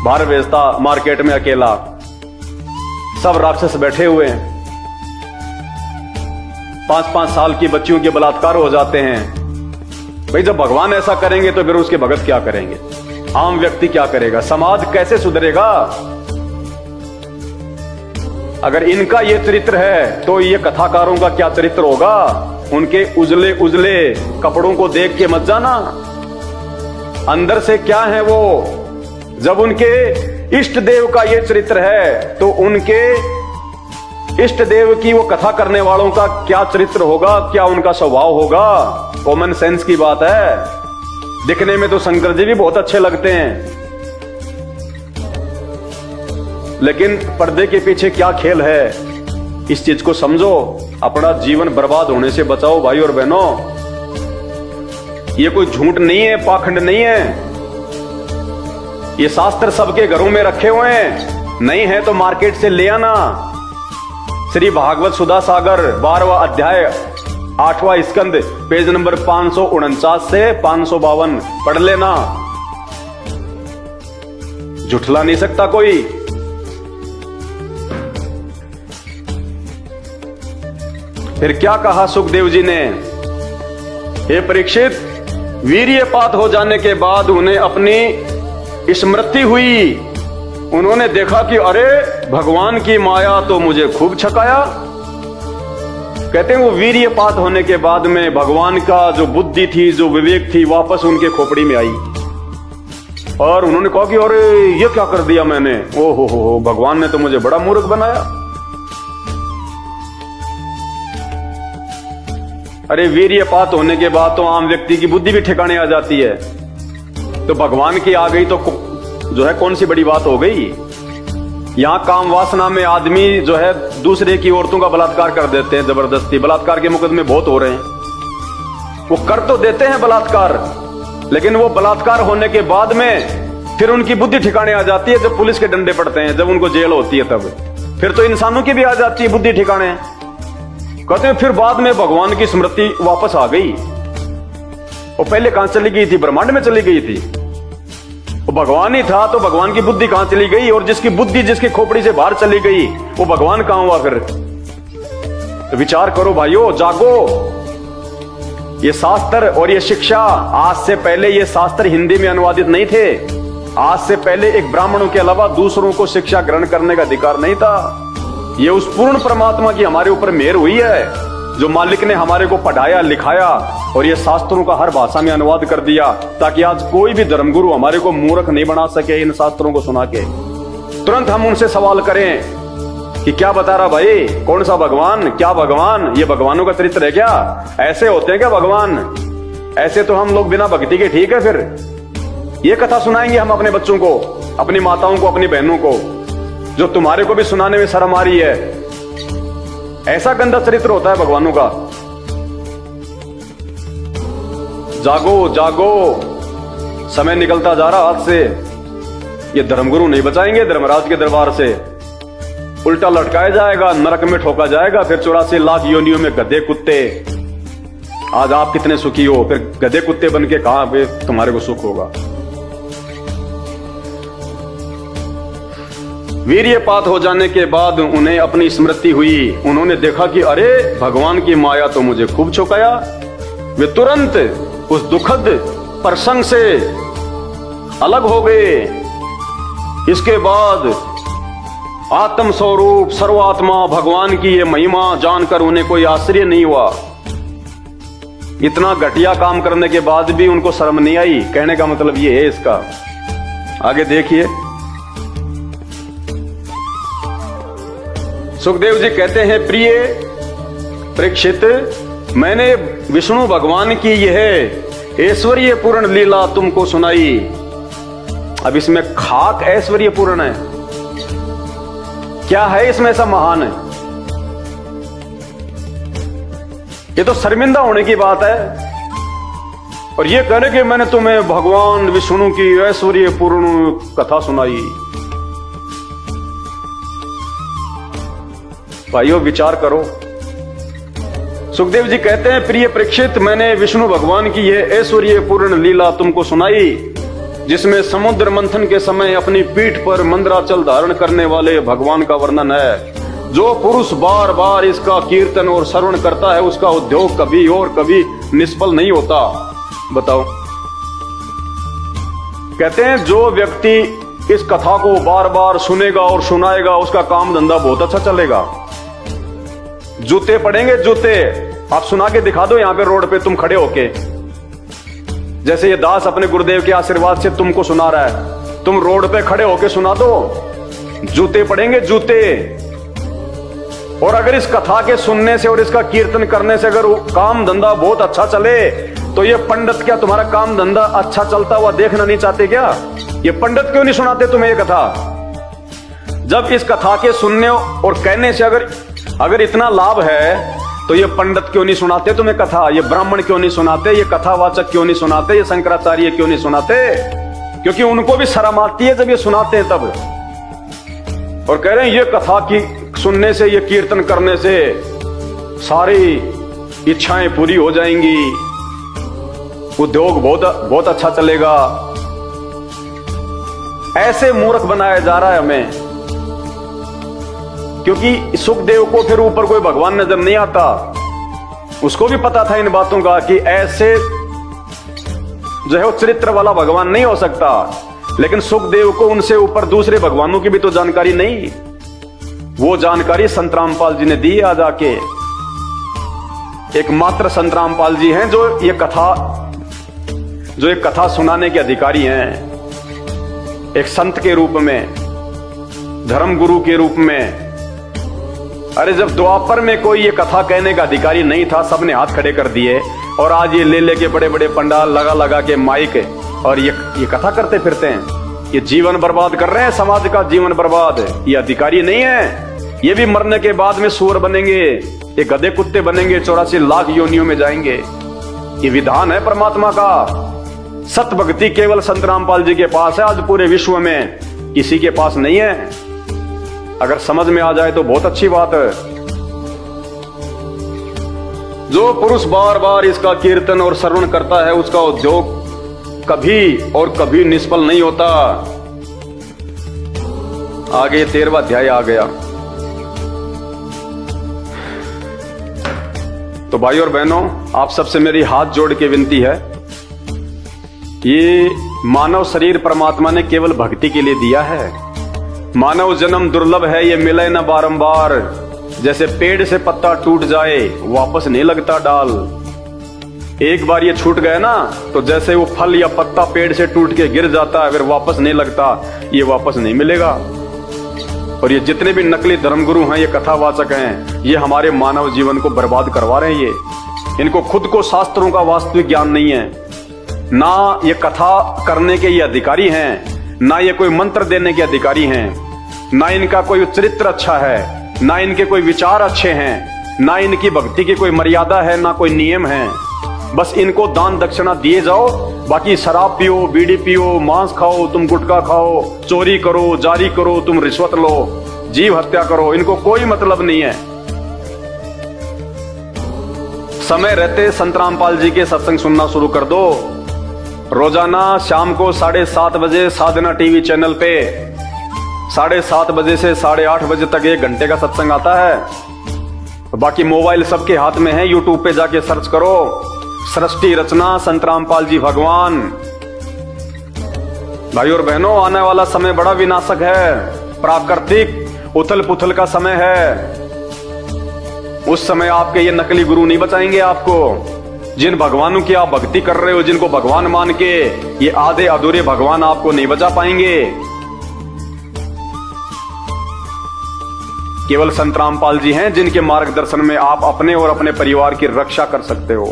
बाहर भेजता मार्केट में अकेला, सब राक्षस बैठे हुए हैं। 5-5 साल की बच्चियों के बलात्कार हो जाते हैं। भाई जब भगवान ऐसा करेंगे तो फिर उसके भगत क्या करेंगे? आम व्यक्ति क्या करेगा? समाज कैसे सुधरेगा? अगर इनका ये चरित्र है तो ये कथाकारों का क्या चरित्र होगा? उनके उजले उजले कपड़ों को देख के मत जाना, अंदर से क्या है वो। जब उनके इष्ट देव का ये चरित्र है तो उनके इष्ट देव की वो कथा करने वालों का क्या चरित्र होगा, क्या उनका स्वभाव होगा? कॉमन सेंस की बात है। दिखने में तो शंकर जी भी बहुत अच्छे लगते हैं, लेकिन पर्दे के पीछे क्या खेल है इस चीज को समझो, अपना जीवन बर्बाद होने से बचाओ भाई और बहनों। ये कोई झूठ नहीं है, पाखंड नहीं है। ये शास्त्र सबके घरों में रखे हुए हैं, नहीं है तो मार्केट से ले आना। श्री भागवत सुधा सागर 12वां अध्याय 8वां स्कंद पेज नंबर 549 से 552 पढ़ लेना। झुठला नहीं सकता कोई। फिर क्या कहा सुखदेव जी ने, हे परीक्षित, वीर्यपात हो जाने के बाद उन्हें अपनी स्मृति हुई। उन्होंने देखा कि अरे भगवान की माया तो मुझे खूब छकाया। कहते हैं वो वीर्यपात होने के बाद में भगवान का जो बुद्धि थी, जो विवेक थी, वापस उनके खोपड़ी में आई और उन्होंने कहा कि अरे ये क्या कर दिया मैंने, ओ हो, भगवान ने तो मुझे बड़ा मूर्ख बनाया। अरे वीर्यपात होने के बाद तो आम व्यक्ति की बुद्धि भी ठिकाने आ जाती है, तो भगवान की आ गई तो जो है कौन सी बड़ी बात हो गई। यहां काम वासना में आदमी जो है दूसरे की औरतों का बलात्कार कर देते हैं जबरदस्ती। बलात्कार के मुकदमे बहुत हो रहे हैं। वो कर तो देते हैं बलात्कार, लेकिन वो बलात्कार होने के बाद में फिर उनकी बुद्धि ठिकाने आ जाती है जब पुलिस के डंडे पड़ते हैं, जब उनको जेल होती है तब। फिर तो इंसानों की भी आ जाती है बुद्धि ठिकाने। कहते हैं फिर बाद में भगवान की स्मृति वापस आ गई। वो पहले कहां चली गई थी, ब्रह्मांड में चली गई थी। वो भगवान ही था तो भगवान की बुद्धि कहां चली गई, और जिसकी बुद्धि जिसकी खोपड़ी से बाहर चली गई वो भगवान कहां हुआ फिर। तो विचार करो भाइयों, जागो। ये शास्त्र और ये शिक्षा, आज से पहले ये शास्त्र हिंदी में अनुवादित नहीं थे। आज से पहले एक ब्राह्मणों के अलावा दूसरों को शिक्षा ग्रहण करने का अधिकार नहीं था। ये उस पूर्ण परमात्मा की हमारे ऊपर मेहर हुई है, जो मालिक ने हमारे को पढ़ाया लिखाया और ये शास्त्रों का हर भाषा में अनुवाद कर दिया, ताकि आज कोई भी धर्मगुरु हमारे को मूर्ख नहीं बना सके इन शास्त्रों को सुना के। तुरंत हम उनसे सवाल करें कि क्या बता रहा भाई, कौन सा भगवान, क्या भगवान, ये भगवानों का चरित्र है क्या, ऐसे होते हैं क्या भगवान? ऐसे तो हम लोग बिना भक्ति के ठीक है। फिर ये कथा सुनाएंगे हम अपने बच्चों को, अपनी माताओं को, अपनी बहनों को, जो तुम्हारे को भी सुनाने में शर्म आ रही है। ऐसा गंदा चरित्र होता है भगवानों का। जागो जागो, समय निकलता जा रहा हाथ से। ये धर्मगुरु नहीं बचाएंगे धर्मराज के दरबार से। उल्टा लटकाया जाएगा, नरक में ठोका जाएगा, फिर 84 लाख योनियों में गधे कुत्ते। आज आप कितने सुखी हो, फिर गधे कुत्ते बन के कहां पे तुम्हारे को सुख होगा। वीर्यपात हो जाने के बाद उन्हें अपनी स्मृति हुई। उन्होंने देखा कि अरे भगवान की माया तो मुझे खूब छुकाया। वे तुरंत उस दुखद प्रसंग से अलग हो गए। इसके बाद आत्म स्वरूप सर्वात्मा भगवान की ये महिमा जानकर उन्हें कोई आश्चर्य नहीं हुआ। इतना घटिया काम करने के बाद भी उनको शर्म नहीं आई। कहने का मतलब ये है इसका। आगे देखिए, सुखदेव जी कहते हैं, प्रिय परीक्षित, मैंने विष्णु भगवान की यह ऐश्वर्य पूर्ण लीला तुमको सुनाई। अब इसमें खाक ऐश्वर्य पूर्ण है, क्या है इसमें ऐसा महान है? ये तो शर्मिंदा होने की बात है। और ये कहने कि मैंने तुम्हें भगवान विष्णु की ऐश्वर्य पूर्ण कथा सुनाई। भाइयों विचार करो। सुखदेव जी कहते हैं, प्रिय परीक्षित, मैंने विष्णु भगवान की यह ऐश्वर्य पूर्ण लीला तुमको सुनाई, जिसमें समुद्र मंथन के समय अपनी पीठ पर मंदराचल धारण करने वाले भगवान का वर्णन है। जो पुरुष बार बार इसका कीर्तन और श्रवण करता है, उसका उद्योग कभी और कभी निष्फल नहीं होता। बताओ, कहते हैं जो व्यक्ति इस कथा को बार बार सुनेगा और सुनाएगा, उसका काम धंधा बहुत अच्छा चलेगा। जूते पड़ेंगे, जूते। आप सुना के दिखा दो यहां पे रोड पे तुम खड़े होके, जैसे ये दास अपने गुरुदेव के आशीर्वाद से तुमको सुना रहा है, तुम रोड पे खड़े होके सुना दो, जूते पड़ेंगे, जूते। और अगर इस कथा के सुनने से और इसका कीर्तन करने से अगर काम धंधा बहुत अच्छा चले, तो ये पंडित क्या तुम्हारा काम धंधा अच्छा चलता हुआ देखना नहीं चाहते क्या? ये पंडित क्यों नहीं सुनाते तुम्हें ये कथा? जब इस कथा के सुनने और कहने से अगर अगर इतना लाभ है तो ये पंडित क्यों नहीं सुनाते तुम्हें कथा, ये ब्राह्मण क्यों नहीं सुनाते, ये कथावाचक क्यों नहीं सुनाते, ये शंकराचार्य क्यों नहीं सुनाते? क्योंकि उनको भी शर्म आती है जब ये सुनाते हैं तब। और कह रहे हैं ये कथा की सुनने से, ये कीर्तन करने से सारी इच्छाएं पूरी हो जाएंगी, उद्योग बहुत अच्छा चलेगा। ऐसे मूर्ख बनाया जा रहा है हमें, क्योंकि सुखदेव को फिर ऊपर कोई भगवान नजर नहीं आता। उसको भी पता था इन बातों का कि ऐसे जो है वो चरित्र वाला भगवान नहीं हो सकता, लेकिन सुखदेव को उनसे ऊपर दूसरे भगवानों की भी तो जानकारी नहीं। वो जानकारी संत रामपाल जी ने दी आज आके। एकमात्र संत रामपाल जी हैं जो ये कथा सुनाने के अधिकारी हैं, एक संत के रूप में, धर्म गुरु के रूप में। अरे जब द्वापर में कोई ये कथा कहने का अधिकारी नहीं था, सबने हाथ खड़े कर दिए, और आज ये ले लेके बड़े बड़े पंडाल लगा लगा के माइक और ये कथा करते फिरते हैं। ये जीवन बर्बाद कर रहे हैं, समाज का जीवन बर्बाद। ये अधिकारी नहीं है, ये भी मरने के बाद में सूअर बनेंगे, ये गधे कुत्ते बनेंगे, 84 लाख योनियों में जाएंगे। ये विधान है परमात्मा का। सत भक्ति केवल संत रामपाल जी के पास है, आज पूरे विश्व में किसी के पास नहीं है। अगर समझ में आ जाए तो बहुत अच्छी बात है। जो पुरुष बार बार इसका कीर्तन और श्रवण करता है, उसका उद्योग कभी और कभी निष्फल नहीं होता। आगे 13वां अध्याय आ गया। तो भाई और बहनों, आप सबसे मेरी हाथ जोड़ के विनती है, ये मानव शरीर परमात्मा ने केवल भक्ति के लिए दिया है। मानव जन्म दुर्लभ है, ये मिले न बारंबार। जैसे पेड़ से पत्ता टूट जाए वापस नहीं लगता डाल। एक बार ये छूट गया ना, तो जैसे वो फल या पत्ता पेड़ से टूट के गिर जाता है, फिर वापस नहीं लगता, ये वापस नहीं मिलेगा। और ये जितने भी नकली धर्मगुरु हैं, ये कथावाचक हैं, ये हमारे मानव जीवन को बर्बाद करवा रहे हैं। इनको खुद को शास्त्रों का वास्तविक ज्ञान नहीं है, ना ये कथा करने के ये अधिकारी हैं, ना ये कोई मंत्र देने के अधिकारी हैं, ना इनका कोई चरित्र अच्छा है, ना इनके कोई विचार अच्छे हैं, ना इनकी भक्ति की कोई मर्यादा है, ना कोई नियम है। बस इनको दान दक्षिणा दिए जाओ, बाकी शराब पियो, बीड़ी पियो, मांस खाओ, तुम गुटखा खाओ, चोरी करो, जारी करो, तुम रिश्वत लो, जीव हत्या करो, इनको कोई मतलब नहीं है। समय रहते संत रामपाल जी के सत्संग सुनना शुरू कर दो। रोजाना शाम को 7:30 बजे साधना टीवी चैनल पे 7:30 बजे से 8:30 बजे तक 1 घंटे का सत्संग आता है। बाकी मोबाइल सबके हाथ में है, यूट्यूब पे जाके सर्च करो, सृष्टि रचना संत रामपाल जी भगवान। भाई और बहनों, आने वाला समय बड़ा विनाशक है, प्राकृतिक उथल पुथल का समय है। उस समय आपके ये नकली गुरु नहीं बचाएंगे आपको। जिन भगवानों की आप भक्ति कर रहे हो, जिनको भगवान मान के, ये आधे अधूरे भगवान आपको नहीं बचा पाएंगे। केवल संत रामपाल जी हैं जिनके मार्गदर्शन में आप अपने और अपने परिवार की रक्षा कर सकते हो।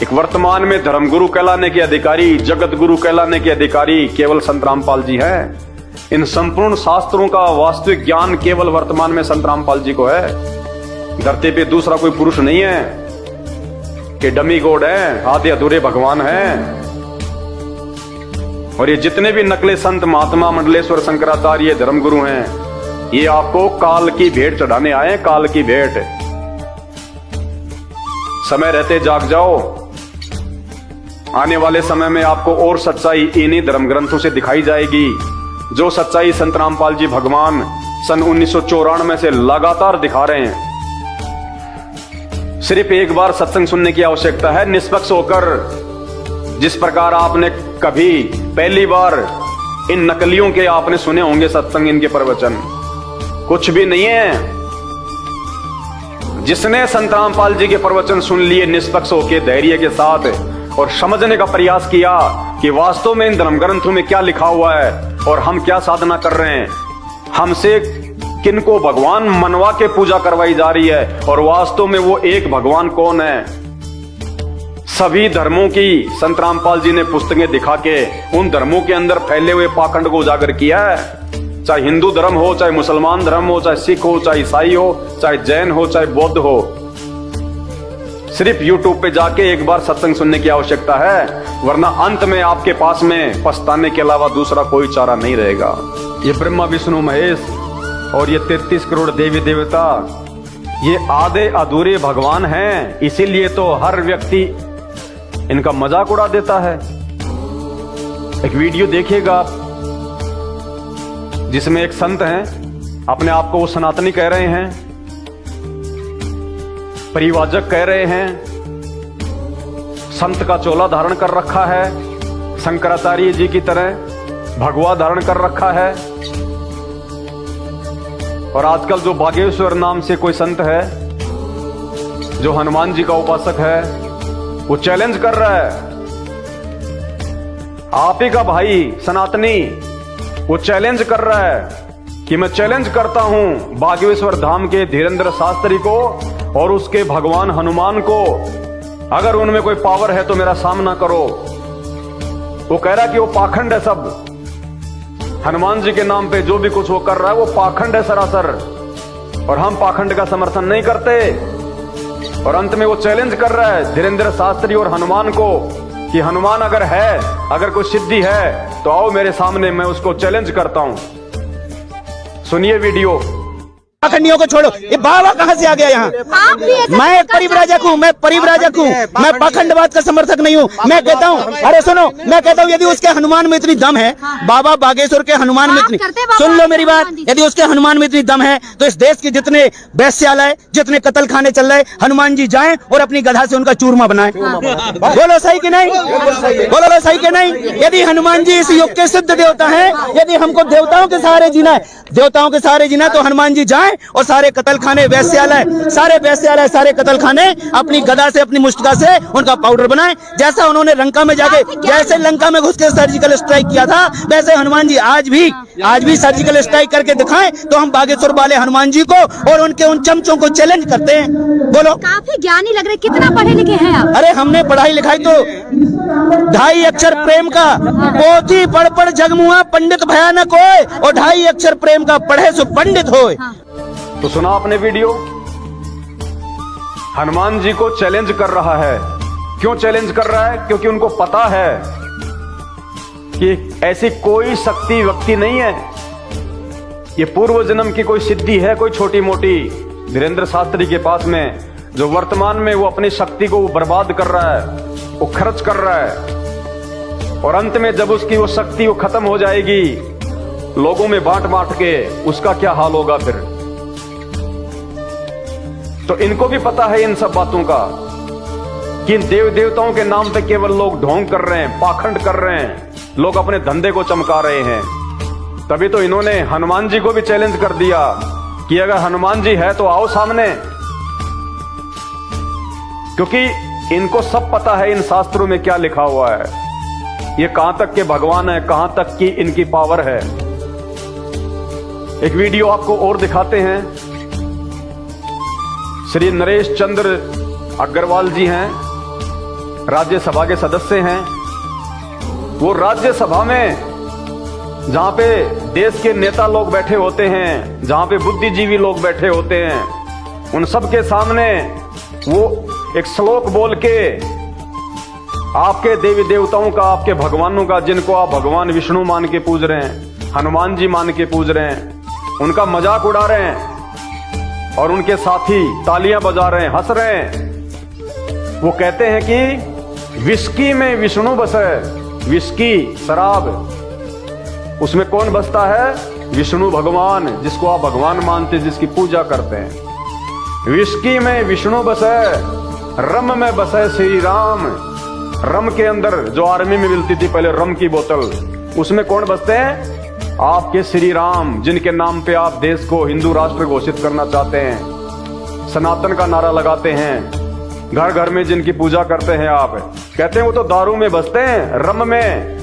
एक वर्तमान में धर्मगुरु कहलाने के अधिकारी, जगत गुरु कहलाने के अधिकारी केवल संत रामपाल जी हैं। इन संपूर्ण शास्त्रों का वास्तविक ज्ञान केवल वर्तमान में संत रामपाल जी को है। धरती पे दूसरा कोई पुरुष नहीं है कि डमी गॉड है, आधे अधूरे भगवान हैं। और ये जितने भी नकले संत, महात्मा, मंडलेश्वर, शंकराचार्य, धर्मगुरु हैं, ये आपको काल की भेंट चढ़ाने आए, काल की भेंट। समय रहते जाग जाओ। आने वाले समय में आपको और सच्चाई इन्हीं धर्म ग्रंथों से दिखाई जाएगी, जो सच्चाई संत रामपाल जी भगवान सन 1994 से लगातार दिखा रहे हैं। सिर्फ एक बार सत्संग सुनने की आवश्यकता है, निष्पक्ष होकर। जिस प्रकार आपने कभी पहली बार इन नकलियों के आपने सुने होंगे सत्संग, इनके प्रवचन कुछ भी नहीं है। जिसने संत रामपाल जी के प्रवचन सुन लिए निष्पक्ष होकर, धैर्य के साथ, और समझने का प्रयास किया कि वास्तव में इन धर्म ग्रंथों में क्या लिखा हुआ है और हम क्या साधना कर रहे हैं, हमसे किनको भगवान मनवा के पूजा करवाई जा रही है, और वास्तव में वो एक भगवान कौन है। सभी धर्मों की संत रामपाल जी ने पुस्तकें दिखा के उन धर्मों के अंदर फैले हुए पाखंड को उजागर किया है। चाहे हिंदू धर्म हो, चाहे मुसलमान धर्म हो, चाहे सिख हो, चाहे ईसाई हो, चाहे जैन हो, चाहे बौद्ध हो, सिर्फ YouTube पे जाके एक बार सत्संग सुनने की आवश्यकता है, वरना अंत में आपके पास में पछताने के अलावा दूसरा कोई चारा नहीं रहेगा। ये ब्रह्मा विष्णु महेश और ये 33 करोड़ देवी देवता, ये आधे अधूरे भगवान हैं, इसीलिए तो हर व्यक्ति इनका मजाक उड़ा देता है। एक वीडियो देखिएगा आप, जिसमें एक संत हैं, अपने आप को वो सनातनी कह रहे हैं, परिवाजक कह रहे हैं, संत का चोला धारण कर रखा है, शंकराचार्य जी की तरह भगवा धारण कर रखा है। और आजकल जो बागेश्वर नाम से कोई संत है, जो हनुमान जी का उपासक है, वो चैलेंज कर रहा है, आप ही का भाई सनातनी, वो चैलेंज कर रहा है कि मैं चैलेंज करता हूं बागेश्वर धाम के धीरेन्द्र शास्त्री को और उसके भगवान हनुमान को, अगर उनमें कोई पावर है तो मेरा सामना करो। वो कह रहा है कि वो पाखंड है, सब हनुमान जी के नाम पे जो भी कुछ वो कर रहा है वो पाखंड है सरासर, और हम पाखंड का समर्थन नहीं करते। और अंत में वो चैलेंज कर रहा है धीरेन्द्र शास्त्री और हनुमान को कि हनुमान अगर है, अगर कोई सिद्धि है तो आओ मेरे सामने, मैं उसको चैलेंज करता हूं। सुनिए वीडियो। पाखंडियों को छोड़ो, ये बाबा कहाँ से आ गया यहाँ? मैं एक परिव्राजक हूँ, मैं परिव्राजक हूँ, मैं पाखंडवाद का समर्थक नहीं हूँ। मैं कहता हूँ, अरे सुनो, मैं कहता हूँ यदि उसके हनुमान में इतनी दम है, बाबा बागेश्वर के हनुमान में इतनी, सुन लो मेरी बात, यदि उसके हनुमान में इतनी दम है तो इस देश के जितने वैश्यालय, जितने कत्ल खाने चल रहे, हनुमान जी जाएं और अपनी गधा से उनका चूरमा बनाएं। बोलो सही कि नहीं? बोलो सही कि नहीं? यदि हनुमान जी इस युग के सिद्ध देवता है, यदि हमको देवताओं के सहारे जीना है, देवताओं के सहारे जीना, तो हनुमान जी जाएं और सारे कत्ल खाने, वैश्यालय, सारे कत्ल खाने अपनी गदा से, अपनी मुष्टिका से उनका पाउडर बनाएं। जैसा उन्होंने लंका में जाके, जैसे लंका में घुस के सर्जिकल स्ट्राइक किया था, वैसे हनुमान जी आज भी सर्जिकल स्ट्राइक करके दिखाएं, तो हम बागेश्वर वाले हनुमान जी को और उनके उन चमचों को चैलेंज करते हैं। बोलो। काफी ज्ञानी लग रहे, कितना पढ़े लिखे हैं आप? अरे हमने पढ़ाई लिखाई तो 2.5 अक्षर प्रेम का, पोथी पढ़ पढ़ जगमुआ पंडित भयानक होए, और 2.5 अक्षर प्रेम का पढ़े सो पंडित होए। तो सुना आपने वीडियो, हनुमान जी को चैलेंज कर रहा है। क्यों चैलेंज कर रहा है? क्योंकि उनको पता है कि ऐसी कोई शक्ति व्यक्ति नहीं है, ये पूर्व जन्म की कोई सिद्धि है, कोई छोटी मोटी, धीरेन्द्र शास्त्री के पास में, जो वर्तमान में वो अपनी शक्ति को बर्बाद कर रहा है, वो खर्च कर रहा है, और अंत में जब उसकी वो शक्ति वो खत्म हो जाएगी लोगों में बांट बांट के, उसका क्या हाल होगा फिर। तो इनको भी पता है इन सब बातों का कि इन देव देवताओं के नाम पे केवल लोग ढोंग कर रहे हैं, पाखंड कर रहे हैं, लोग अपने धंधे को चमका रहे हैं। तभी तो इन्होंने हनुमान जी को भी चैलेंज कर दिया कि अगर हनुमान जी है तो आओ सामने, क्योंकि इनको सब पता है इन शास्त्रों में क्या लिखा हुआ है, ये कहां तक के भगवान है, कहां तक की इनकी पावर है। एक वीडियो आपको और दिखाते हैं। श्री नरेश चंद्र अग्रवाल जी हैं, राज्यसभा के सदस्य हैं। वो राज्यसभा में, जहां पे देश के नेता लोग बैठे होते हैं, जहां पे बुद्धिजीवी लोग बैठे होते हैं, उन सब के सामने वो एक श्लोक बोल के आपके देवी देवताओं का, आपके भगवानों का, जिनको आप भगवान विष्णु मान के पूज रहे हैं, हनुमान जी मान के पूज रहे हैं, उनका मजाक उड़ा रहे हैं, और उनके साथी तालियां बजा रहे हैं, हंस रहे हैं। वो कहते हैं कि विस्की में विष्णु बसे, विस्की शराब, उसमें कौन बसता है? विष्णु भगवान, जिसको आप भगवान मानते, जिसकी पूजा करते हैं। विस्की में विष्णु बसे, रम में बसे श्री राम। रम के अंदर जो आर्मी में मिलती थी पहले रम की बोतल, उसमें कौन बसते हैं? आपके श्री राम, जिनके नाम पे आप देश को हिंदू राष्ट्र घोषित करना चाहते हैं, सनातन का नारा लगाते हैं, घर घर में जिनकी पूजा करते हैं आप, कहते हैं वो तो दारू में बसते हैं, रम में।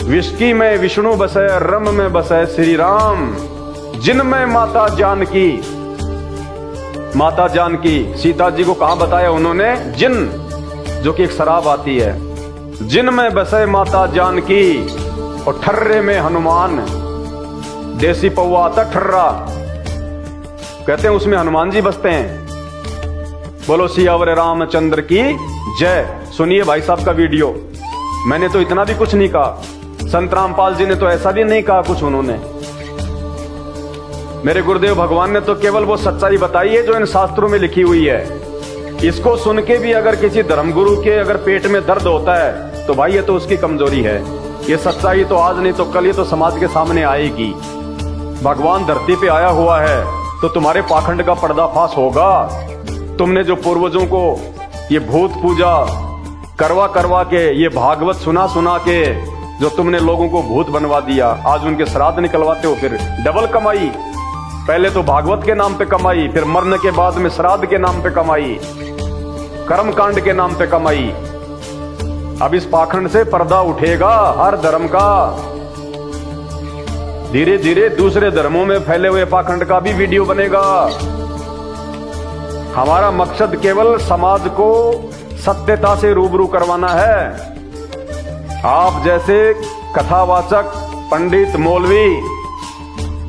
विस्की में विष्णु बसे, रम में बसे श्री राम, जिनमें माता जानकी, माता जानकी सीता जी को कहां बताया उन्होंने? जिन, जो कि एक शराब आती है। जिनमें बसे माता जानकी, और ठर्रे में हनुमान, देसी पौवा आता ठर्रा, कहते हैं उसमें हनुमान जी बसते हैं। बोलो सियावर रामचंद्र की जय। सुनिए भाई साहब का वीडियो। मैंने तो इतना भी कुछ नहीं कहा, संत रामपाल जी ने तो ऐसा भी नहीं कहा कुछ उन्होंने। मेरे गुरुदेव भगवान ने तो केवल वो सच्चाई बताई है जो इन शास्त्रों में लिखी हुई है। इसको सुन के भी अगर किसी धर्मगुरु के अगर पेट में दर्द होता है तो भाई ये तो उसकी कमजोरी है। ये सच्चाई तो आज नहीं तो कल ये तो समाज के सामने आएगी। भगवान धरती पे आया हुआ है तो तुम्हारे पाखंड का पर्दाफाश होगा। तुमने जो पूर्वजों को ये भूत पूजा करवा करवा के, ये भागवत सुना सुना के जो तुमने लोगों को भूत बनवा दिया, आज उनके श्राद्ध निकलवाते हो। फिर डबल कमाई, पहले तो भागवत के नाम पे कमाई, फिर मरने के बाद में श्राद्ध के नाम पे कमाई, कर्म कांड के नाम पे कमाई। अब इस पाखंड से पर्दा उठेगा हर धर्म का। धीरे धीरे दूसरे धर्मों में फैले हुए पाखंड का भी वीडियो बनेगा। हमारा मकसद केवल समाज को सत्यता से रूबरू करवाना है। आप जैसे कथावाचक पंडित मौलवी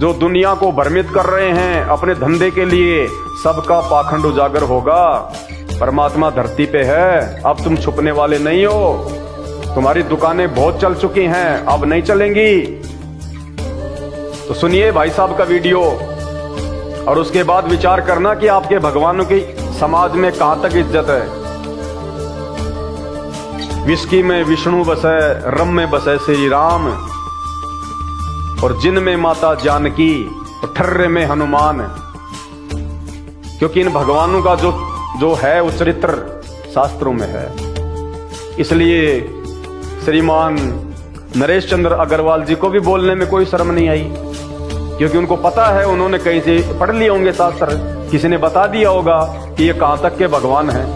जो दुनिया को भ्रमित कर रहे हैं अपने धंधे के लिए, सबका पाखंड उजागर होगा। परमात्मा धरती पे है, अब तुम छुपने वाले नहीं हो। तुम्हारी दुकानें बहुत चल चुकी हैं, अब नहीं चलेंगी। तो सुनिए भाई साहब का वीडियो और उसके बाद विचार करना कि आपके भगवानों की समाज में कहां तक इज्जत है। विस्की में विष्णु बसे, रम में बसे श्री राम, और जिन में माता जानकी, और ठर्रे में हनुमान। क्योंकि इन भगवानों का जो है वो चरित्र शास्त्रों में है। इसलिए श्रीमान नरेश चंद्र अग्रवाल जी को भी बोलने में कोई शर्म नहीं आई, क्योंकि उनको पता है, उन्होंने कहीं से पढ़ लिए होंगे शास्त्र, किसी ने बता दिया होगा कि ये कहां तक के भगवान हैं,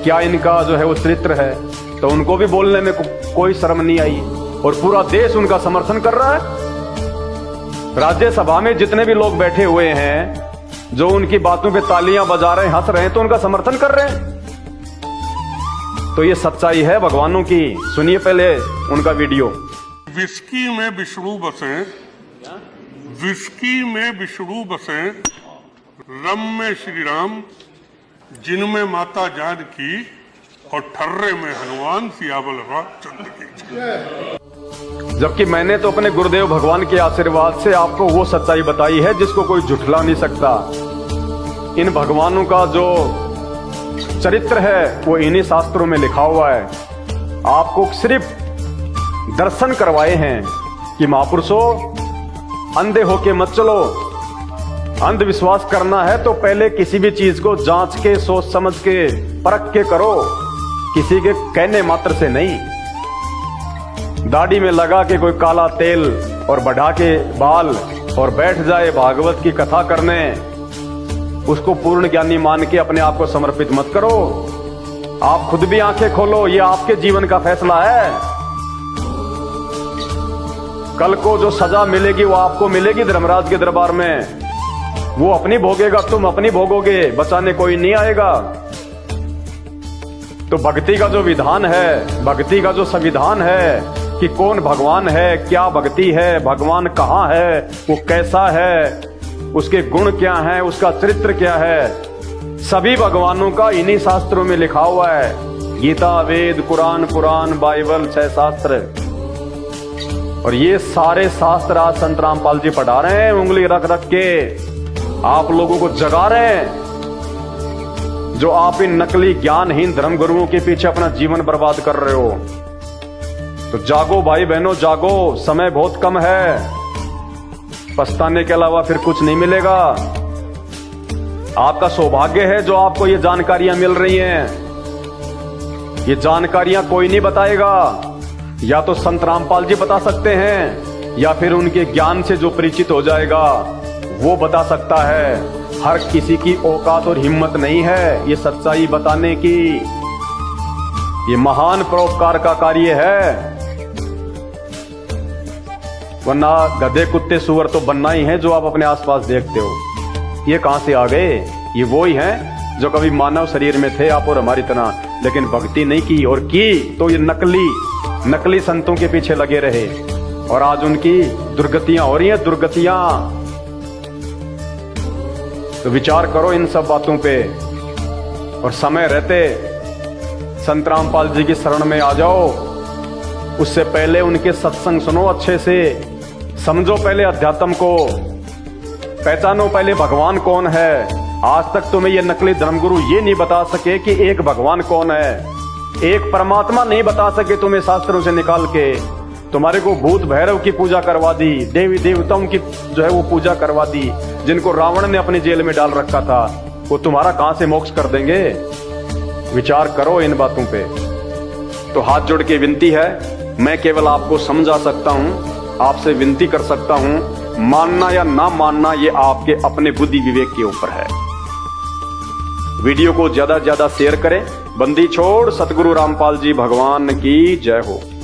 क्या इनका जो है वो चरित्र है। तो उनको भी बोलने में कोई शर्म नहीं आई और पूरा देश उनका समर्थन कर रहा है। राज्यसभा में जितने भी लोग बैठे हुए हैं जो उनकी बातों पे तालियां बजा रहे हैं, हंस रहे हैं, तो उनका समर्थन कर रहे हैं। तो ये सच्चाई है भगवानों की। सुनिए पहले उनका वीडियो। विस्की में विष्णु बसे, विस्की में विष्णु बसे, रम में श्री राम, जिनमें माता जानकी, और ठर्रे में हनुमान, सियावर रामचंद्र की जय। जबकि मैंने तो अपने गुरुदेव भगवान के आशीर्वाद से आपको वो सच्चाई बताई है जिसको कोई झुठला नहीं सकता। इन भगवानों का जो चरित्र है वो इन्हीं शास्त्रों में लिखा हुआ है। आपको सिर्फ दर्शन करवाए हैं कि महापुरुषों अंधे होके मत चलो। अंधविश्वास करना है तो पहले किसी भी चीज को जांच के, सोच समझ के, परख के करो, किसी के कहने मात्र से नहीं। दाढ़ी में लगा के कोई काला तेल और बढ़ा के बाल और बैठ जाए भागवत की कथा करने, उसको पूर्ण ज्ञानी मान के अपने आप को समर्पित मत करो। आप खुद भी आंखें खोलो, ये आपके जीवन का फैसला है। कल को जो सजा मिलेगी वो आपको मिलेगी धर्मराज के दरबार में। वो अपनी भोगेगा, तुम अपनी भोगोगे, बचाने कोई नहीं आएगा। तो भक्ति का जो विधान है, भक्ति का जो संविधान है कि कौन भगवान है, क्या भक्ति है, भगवान कहाँ है, वो कैसा है, उसके गुण क्या हैं, उसका चरित्र क्या है, सभी भगवानों का इन्हीं शास्त्रों में लिखा हुआ है। गीता, वेद, कुरान, पुराण, बाइबल, 6 शास्त्र। और ये सारे शास्त्र आज संत रामपाल जी पढ़ा रहे हैं, उंगली रख रख के आप लोगों को जगा रहे हैं। जो आप इन नकली ज्ञानहीन धर्मगुरुओं के पीछे अपना जीवन बर्बाद कर रहे हो, तो जागो भाई बहनों, जागो। समय बहुत कम है, पछताने के अलावा फिर कुछ नहीं मिलेगा। आपका सौभाग्य है जो आपको ये जानकारियां मिल रही हैं। ये जानकारियां कोई नहीं बताएगा, या तो संत रामपाल जी बता सकते हैं, या फिर उनके ज्ञान से जो परिचित हो जाएगा वो बता सकता है। हर किसी की औकात और हिम्मत नहीं है ये सच्चाई बताने की। ये महान परोपकार का कार्य है, वरना गधे, कुत्ते, सुअर तो बनना ही है जो आप अपने आसपास देखते हो। ये कहां से आ गए? ये वो ही हैं जो कभी मानव शरीर में थे आप और हमारी तरह, लेकिन भक्ति नहीं की, और की तो ये नकली संतों के पीछे लगे रहे। और आज उनकी दुर्गतियां हो रही हैं, दुर्गतियां। तो विचार करो इन सब बातों पे और समय रहते संत रामपाल जी की शरण में आ जाओ। उससे पहले उनके सत्संग सुनो, अच्छे से समझो, पहले अध्यात्म को पहचानो, पहले भगवान कौन है। आज तक तुम्हें ये नकली धर्मगुरु ये नहीं बता सके कि एक भगवान कौन है, एक परमात्मा नहीं बता सके तुम्हें शास्त्रों से निकाल के। तुम्हारे को भूत भैरव की पूजा करवा दी, देवी देवताओं की जो है वो पूजा करवा दी, जिनको रावण ने अपनी जेल में डाल रखा था। वो तुम्हारा कहां से मोक्ष कर देंगे? विचार करो इन बातों पे। तो हाथ जोड़ के विनती है, मैं केवल आपको समझा सकता हूं, आपसे विनती कर सकता हूं। मानना या ना मानना ये आपके अपने बुद्धि विवेक के ऊपर है। वीडियो को ज्यादा से ज्यादा शेयर करें। बंदी छोड़ सतगुरु रामपाल जी भगवान की जय हो।